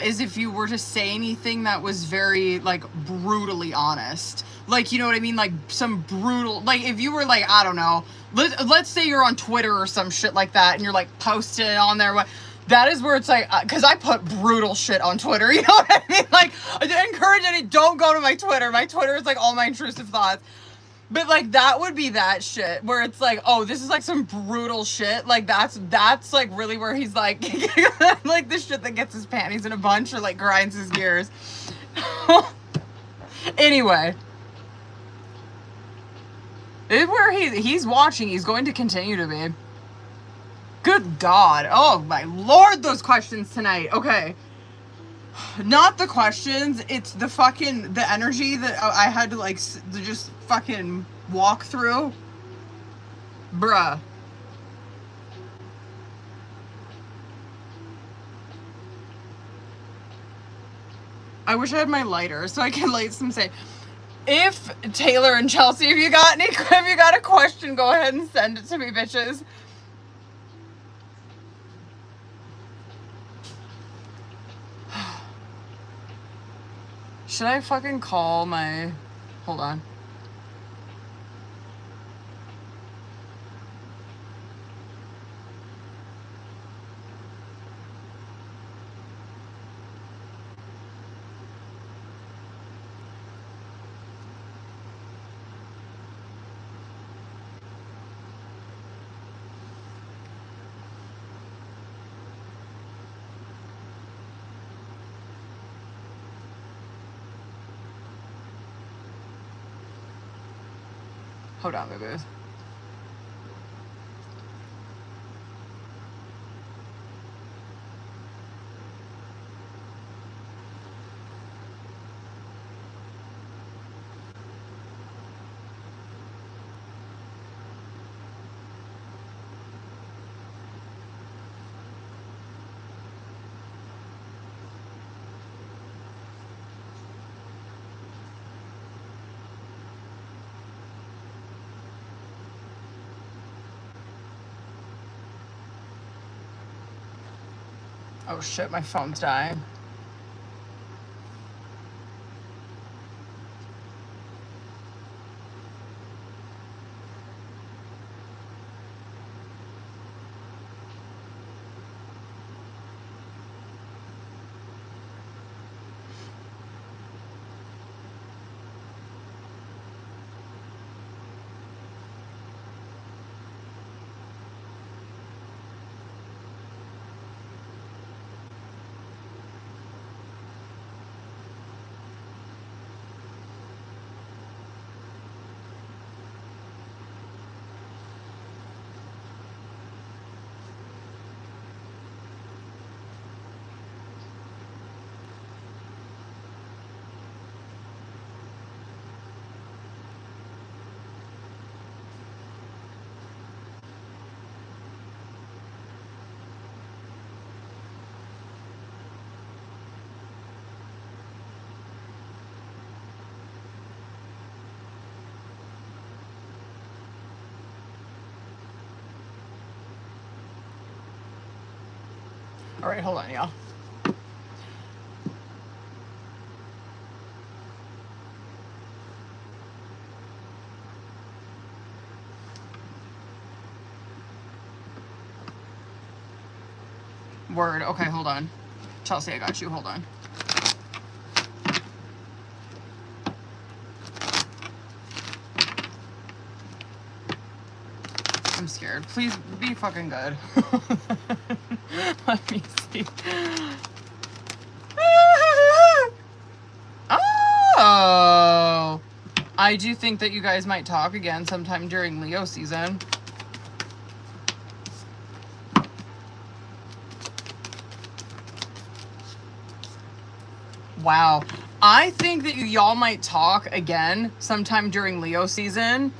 is if you were to say anything that was very like brutally honest, like, you know what I mean, like some brutal, like if you were like, I don't know, let's say you're on Twitter or some shit like that and you're like posting it on there, that is where it's like, because I put brutal shit on Twitter, you know what I mean? Like, I encourage any, don't go to my Twitter. My Twitter is like all my intrusive thoughts. But like, that would be that shit where it's like, oh, this is like some brutal shit. Like, that's like really where he's like, like the shit that gets his panties in a bunch or like grinds his gears. Anyway. It's where he's watching. He's going to continue to be. Good God. Oh my Lord, those questions tonight. Okay. Not the questions, it's the fucking, the energy that I had to like, to just fucking walk through. Bruh. I wish I had my lighter so I can light some, say, if Taylor and Chelsea, if you got a question, go ahead and send it to me, bitches. Should I fucking call my... Hold on. Hold on, babies. Oh shit, my phone's dying. All right, hold on, y'all. Word. Okay, hold on. Chelsea, I got you. Hold on. I'm scared. Please be fucking good. Let me see. Oh! I do think that you guys might talk again sometime during Leo season. Wow. I think that y'all might talk again sometime during Leo season.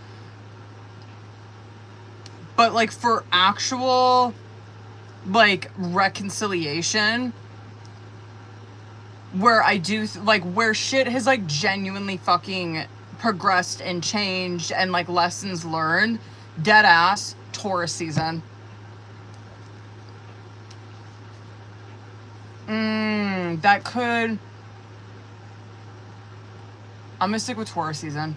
But, like, for actual, like, reconciliation, where I do, like, where shit has, like, genuinely fucking progressed and changed and, like, lessons learned, dead ass, Taurus season. That could... I'm gonna stick with Taurus season.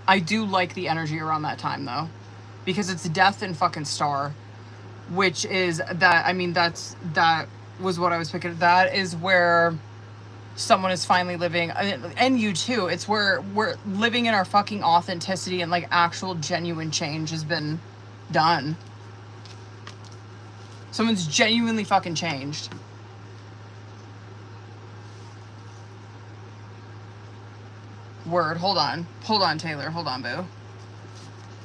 I do like the energy around that time, though. Because it's Death and fucking Star. Which is that, I mean, that was what I was picking. That is where someone is finally living, and you too. It's where we're living in our fucking authenticity and, like, actual genuine change has been done. Someone's genuinely fucking changed. Word. Hold on, Taylor. Hold on, boo.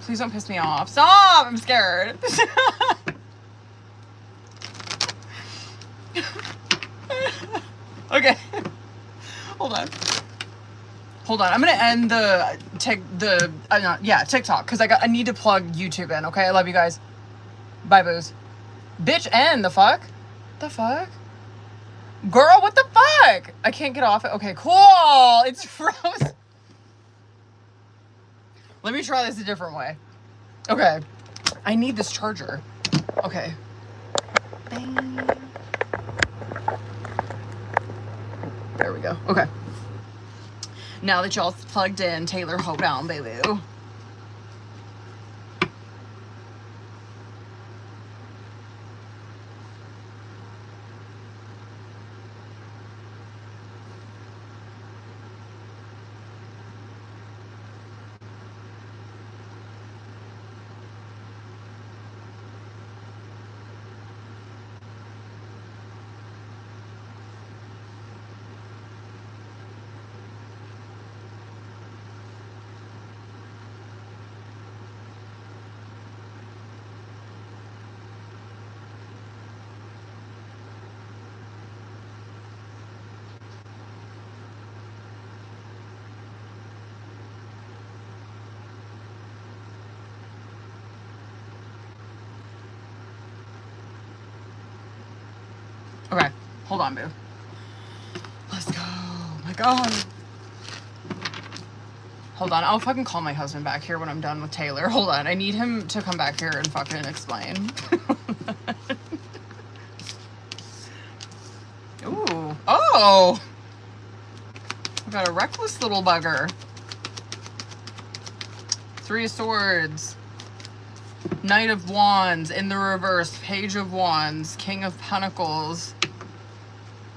Please don't piss me off. Stop! I'm scared. Okay. Hold on. I'm gonna end the TikTok, because I need to plug YouTube in. Okay, I love you guys. Bye, boos. Bitch, end the fuck. Girl, what the fuck? I can't get off it. Okay, cool. It's frozen. Let me try this a different way. Okay. I need this charger. Okay. Bang. There we go. Okay. Now that y'all plugged in, Taylor, hold down, baby. Okay, hold on, boo. Let's go. Oh my God. Hold on, I'll fucking call my husband back here when I'm done with Taylor. Hold on, I need him to come back here and fucking explain. Ooh. Oh! I got a reckless little bugger. 3 of Swords. Knight of Wands in the reverse. Page of Wands. King of Pentacles.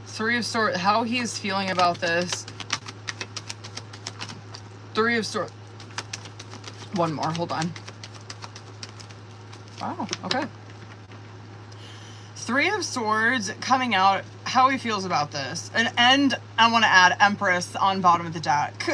3 of Swords. How he is feeling about this. 3 of Swords. One more. Hold on. Wow. Okay. 3 of Swords coming out. How he feels about this. And I want to add Empress on bottom of the deck.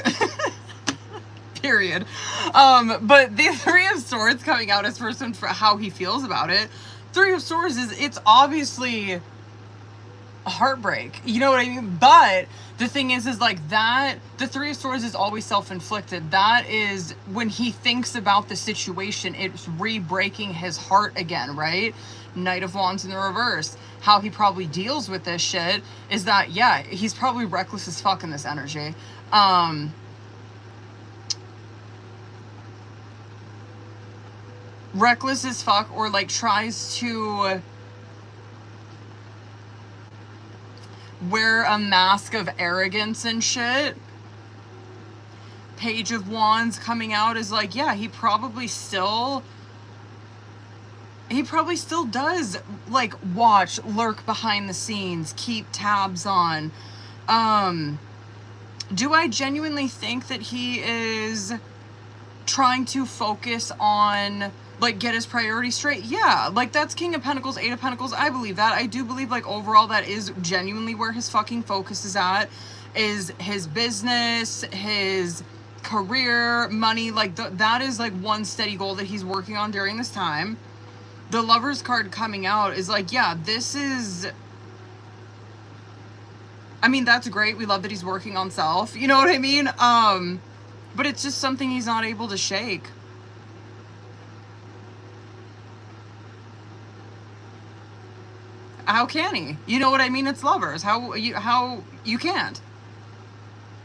Period. But the 3 of Swords coming out as person for how he feels about it. 3 of Swords is, it's obviously a heartbreak. You know what I mean? But the thing is like that, the 3 of Swords is always self-inflicted. That is when he thinks about the situation, it's re-breaking his heart again, right? Knight of Wands in the reverse. How he probably deals with this shit is that, yeah, he's probably reckless as fuck in this energy. reckless as fuck, or like tries to wear a mask of arrogance and shit. Page of Wands coming out is like, yeah, he probably still does like watch, lurk behind the scenes, keep tabs on. Do I genuinely think that he is trying to focus on, like, get his priorities straight? Yeah, like, that's King of Pentacles, Eight of Pentacles. I believe that. I do believe, like, overall that is genuinely where his fucking focus is at, is his business, his career, money. Like, that is, like, one steady goal that he's working on during this time. The Lover's card coming out is like, yeah, this is... I mean, that's great. We love that he's working on self. You know what I mean? But it's just something he's not able to shake. How can he? You know what I mean? It's lovers. How you can't.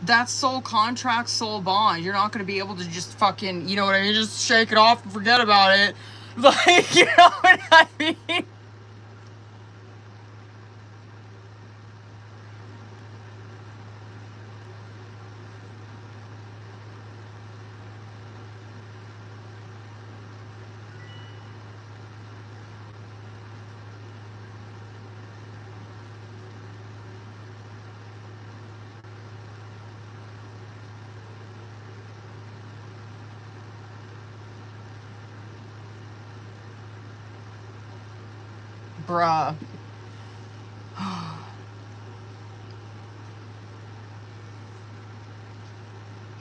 That's soul contract, soul bond. You're not going to be able to just fucking, you know what I mean? Just shake it off and forget about it. Like, you know what I mean? Bruh.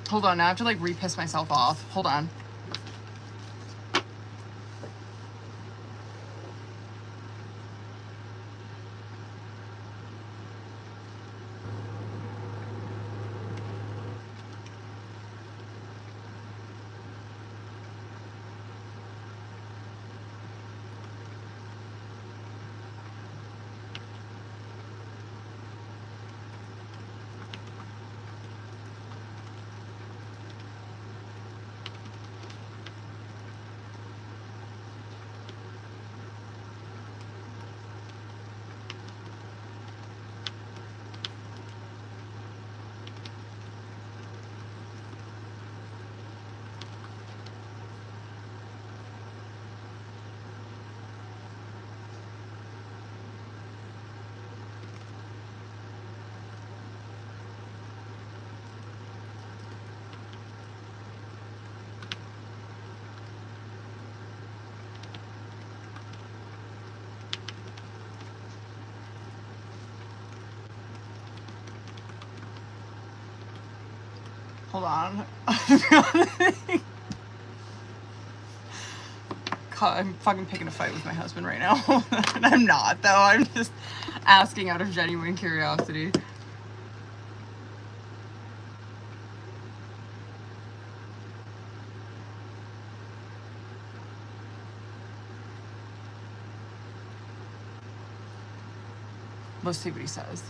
Hold on, now I have to like re-piss myself off. Hold on. Hold on. I'm fucking picking a fight with my husband right now. And I'm not, though. I'm just asking out of genuine curiosity. Let's see what he says.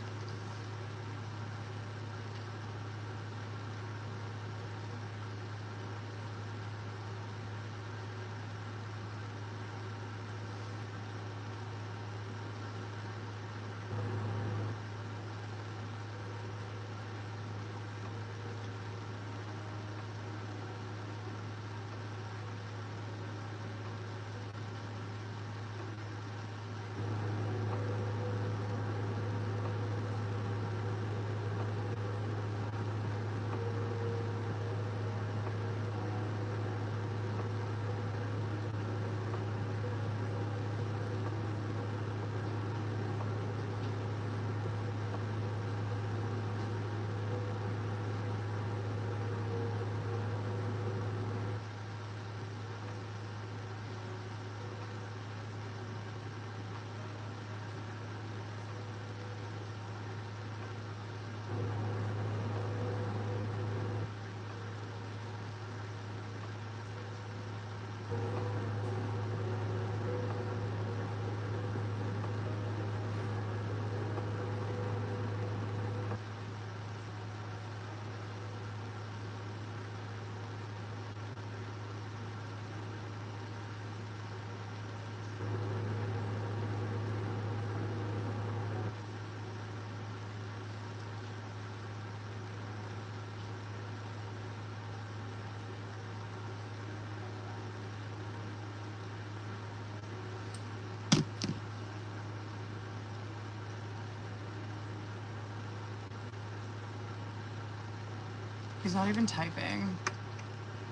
He's not even typing.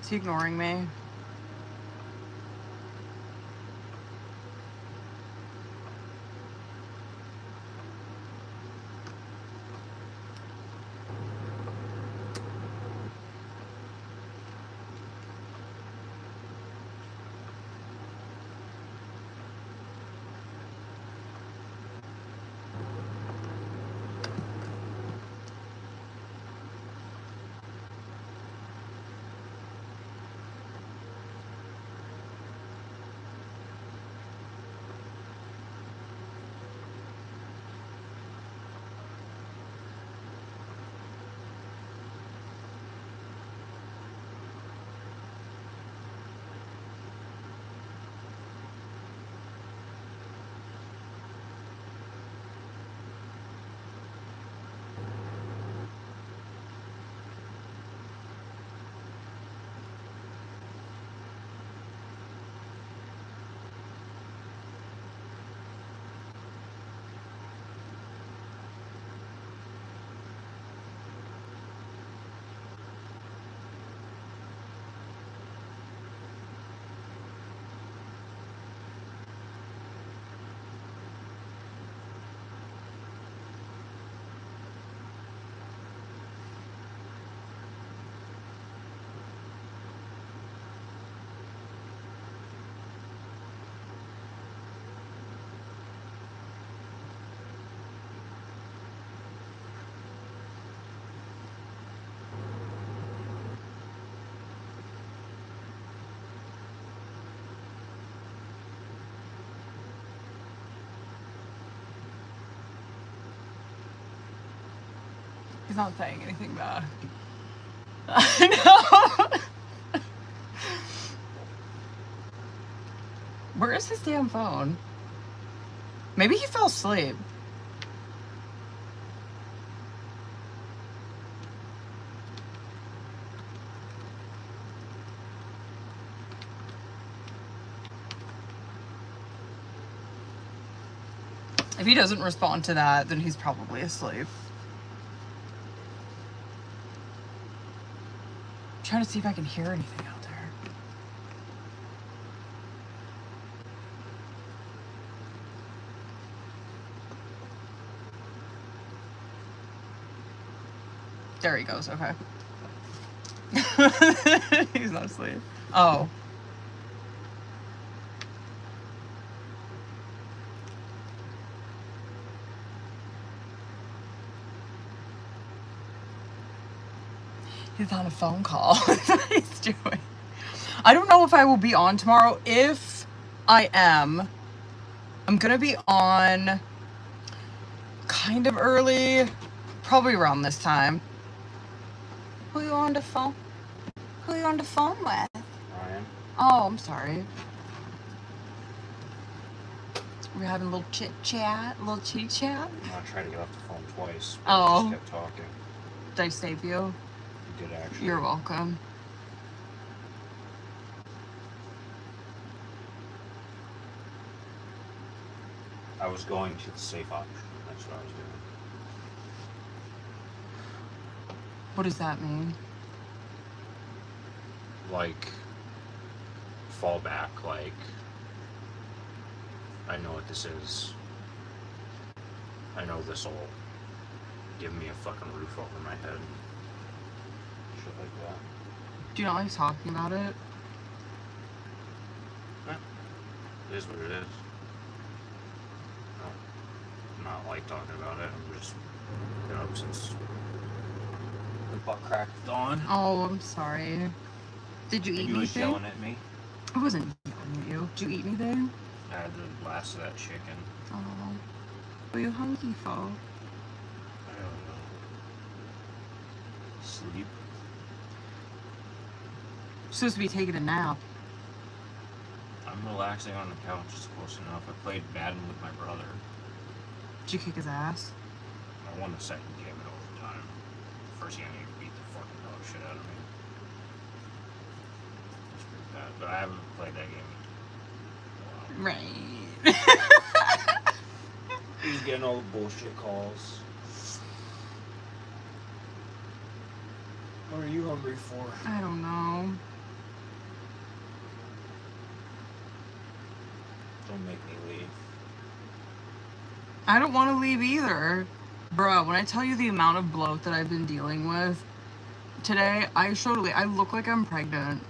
Is he ignoring me? He's not saying anything bad. I know. Where is his damn phone? Maybe he fell asleep. If he doesn't respond to that, then he's probably asleep. I'm trying to see if I can hear anything out there. There he goes, okay. He's not asleep. Oh. He's on a phone call. That's what he's doing. I don't know if I will be on tomorrow. If I am, I'm gonna be on kind of early, probably around this time. Who you on the phone? Who you on the phone with? Ryan. Oh, I'm sorry. We're having a little chit chat, a little chit chat. I tried to get off the phone twice. But Oh. I just kept talking. Did I save you? You did actually. You're welcome. I was going to the safe option. That's what I was doing. What does that mean? Like, fall back, like, I know what this is. I know this will give me a fucking roof over my head. Shit like that. Do you not like talking about it? It is what it is. I'm not like talking about it. I'm just, you know, since the butt crack of dawn. Oh, I'm sorry. Did you eat You was anything? yelling at me. I wasn't yelling at you. Did you eat anything? I had the last of that chicken. Oh. What are you hungry for? I don't know. Sleep. Supposed to be taking a nap. I'm relaxing on the couch. It's close enough. I played Madden with my brother. Did you kick his ass? I won the second game in overtime. First game, he beat the fucking dog shit out of me. It's pretty bad, but I haven't played that game in a while. Right. He's getting all the bullshit calls. What are you hungry for? I don't know. Don't make me leave. I don't want to leave either. Bro, when I tell you the amount of bloat that I've been dealing with today, I look like I'm pregnant.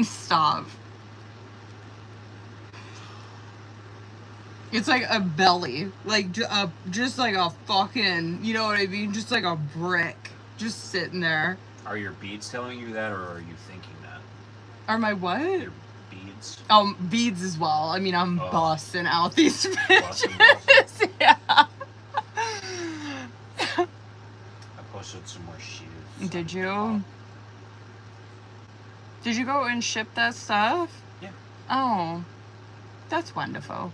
Stop. It's like a belly. Like, just like a fucking, you know what I mean? Just like a brick. Just sitting there. Are your beads telling you that, or are you thinking that? Are my what? Your beads? Oh, beads as well. I mean, I'm busting out these bitches. Busting. Yeah. I posted some more shoes. Did you? Did you go and ship that stuff? Yeah. Oh, that's wonderful.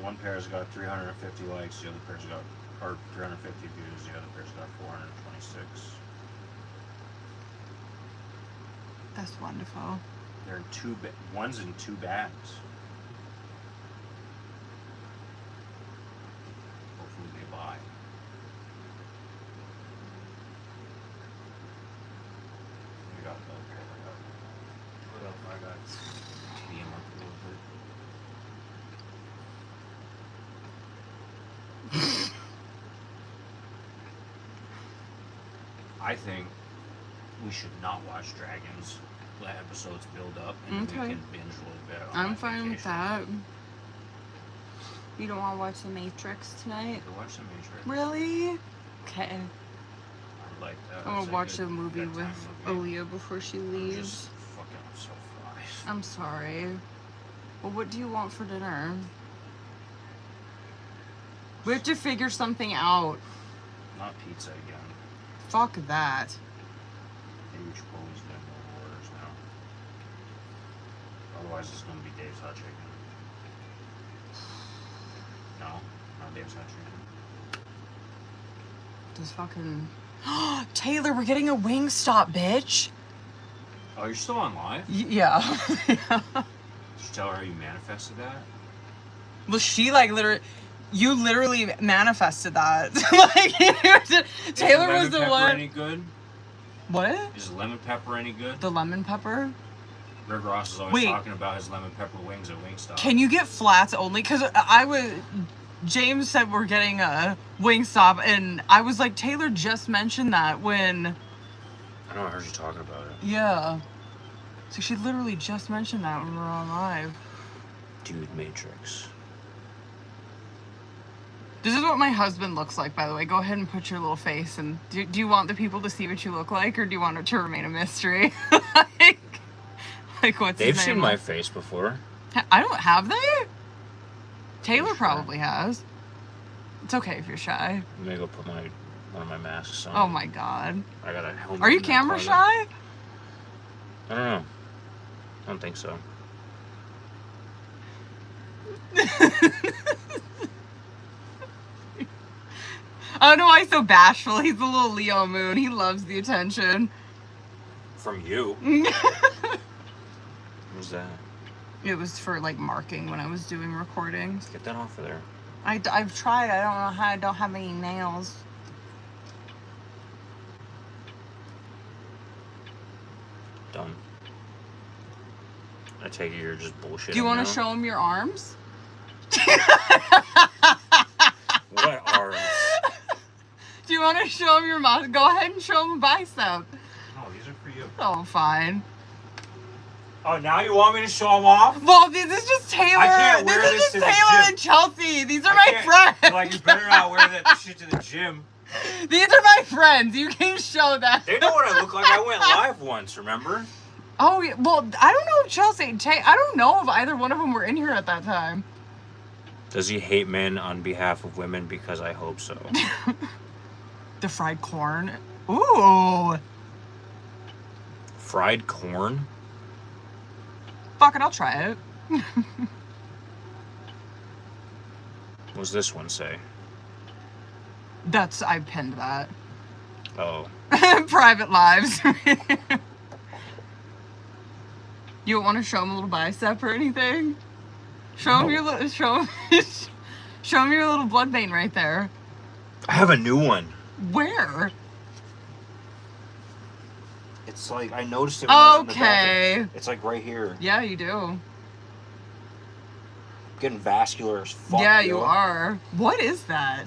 One pair's got 350 likes, the other pair's got, or 350 views, the other pair's got 426. That's wonderful. They're in one's in 2 bags. Hopefully they buy. I got another pair. What else I got? Tee 'em up a little bit. I think we should not watch Dragons. Let episodes build up and then we can binge a little bit. I'm fine with that. You don't want to watch The Matrix tonight? Go watch The Matrix. Really? Okay. I like that. I'm gonna watch a movie with Aaliyah before she leaves. Just fucking, I'm so fried. I'm sorry. Well, what do you want for dinner? We have to figure something out. Not pizza again. Fuck that. Maybe we should probably get more orders now. Otherwise, it's gonna be Dave's Hot Chicken. No, not Dave's Hot Chicken. This fucking... Taylor, we're getting a Wingstop, bitch. Oh, you're still on live? Yeah. Did you tell her you manifested that? Well, she like literally... You literally manifested that. Like, Taylor was the one. Any good? What? Is lemon pepper any good? The lemon pepper? Rick Ross is always talking about his lemon pepper wings at Wingstop. Can you get flats only? Because James said we're getting a Wingstop, and I was like, Taylor just mentioned that when. I know, I heard you talking about it. Yeah. So she literally just mentioned that when we were on live. Dude, Matrix. This is what my husband looks like, by the way. Go ahead and put your little face. And do you want the people to see what you look like, or do you want it to remain a mystery? like what's They've his name? seen my face before. I don't have they? Taylor probably has. It's okay if you're shy. I'm gonna go put one of my masks on. Oh my god. I got a helmet. Are you camera shy? I don't know. I don't think so. I don't know why he's so bashful. He's a little Leo moon. He loves the attention. From you. What was that? It was for like marking when I was doing recordings. Get that off of there. I've tried. I don't know how. I don't have any nails. Done. I take it you're just bullshitting. Do you want now? to show him your arms? What arms? Do you want to show him your muscle? Go ahead and show him a bicep. No, these are for you. Oh, fine. Oh, now you want me to show them off? Well, this is just Taylor. I can't wear this is to just the Taylor gym. and Chelsea. These are my friends. Like, you better not wear that shit to the gym. These are my friends. You can show that. They know what I look like. I went live once, remember? Oh, yeah. Well, I don't know if Chelsea, I don't know if either one of them were in here at that time. Does he hate men on behalf of women? Because I hope so. The fried corn. Ooh. Fried corn? Fuck it, I'll try it. What's this one say? I pinned that. Oh. Private lives. You don't want to show him a little bicep or anything? Show him your little. Show him your little blood vein right there. I have a new one. Where? It's like I noticed it. When I was in the Okay. bathroom. It's like right here. Yeah, you do. Getting vascular as fuck. Yeah, yo. you are. What is that?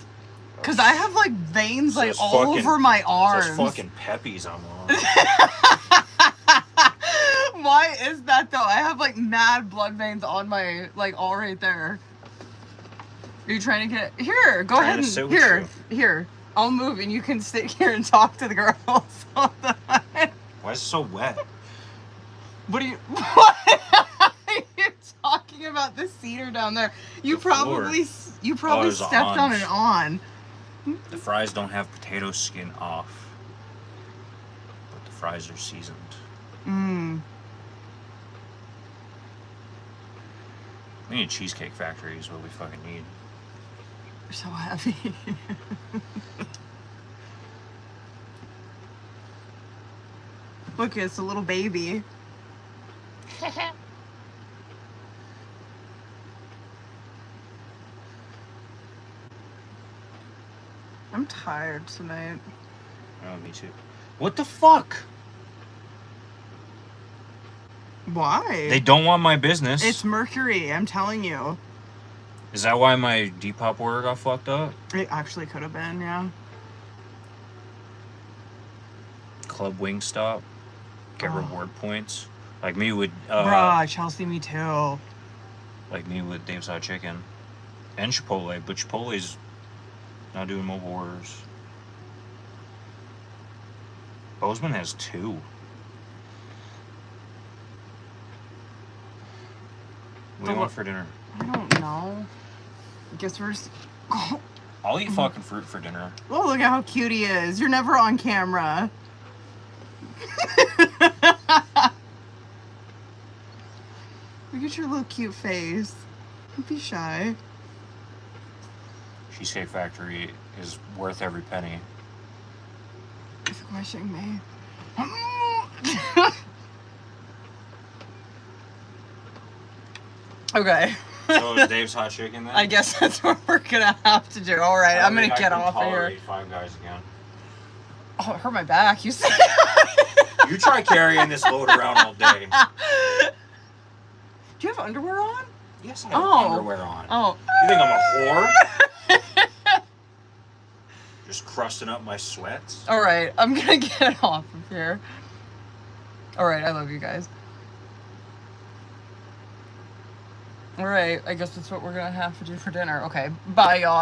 Because I have like veins like Those all fucking- over my arms. Those fucking peppies I'm on. Why is that though? I have like mad blood veins on my like all right there. Are you trying to get here? Go Trying ahead to and sit with here. I'll move and you can sit here and talk to the girls. Why is it so wet? What are you? What are you talking about? The cedar down there. You The floor. probably there's stepped on an on. The fries don't have potato skin off, but the fries are seasoned. Mmm. We need a Cheesecake Factory is what we fucking need. You're so heavy. Look, it's a little baby. I'm tired tonight. Oh, me too. What the fuck? Why? They don't want my business. It's Mercury, I'm telling you. Is that why my Depop order got fucked up? It actually could have been, yeah. Club Wingstop. Get Oh. reward points. Like me with Bruh, Chelsea, me too. like me with Dave's Hot Chicken. And Chipotle, but Chipotle's not doing mobile orders. Bozeman has 2. What do you want for dinner? I don't know. Guess we're just... Oh, I'll eat fucking fruit for dinner. oh, look at how cute he is. You're never on camera. Look at your little cute face. Don't be shy. Cheesecake Factory is worth every penny. It's squishing me. Okay. So is Dave's Hot Chicken then? I guess that's what we're gonna have to do. All right, I'm gonna think I get can off of here. tolerate Five Guys again. Oh, it hurt my back. You said. You try carrying this load around all day. Do you have underwear on? Yes, I have Oh. underwear on. Oh. You think I'm a whore? Just crusting up my sweats? All right, I'm gonna get off of here. All right, I love you guys. All right, I guess that's what we're gonna have to do for dinner. Okay, bye, y'all.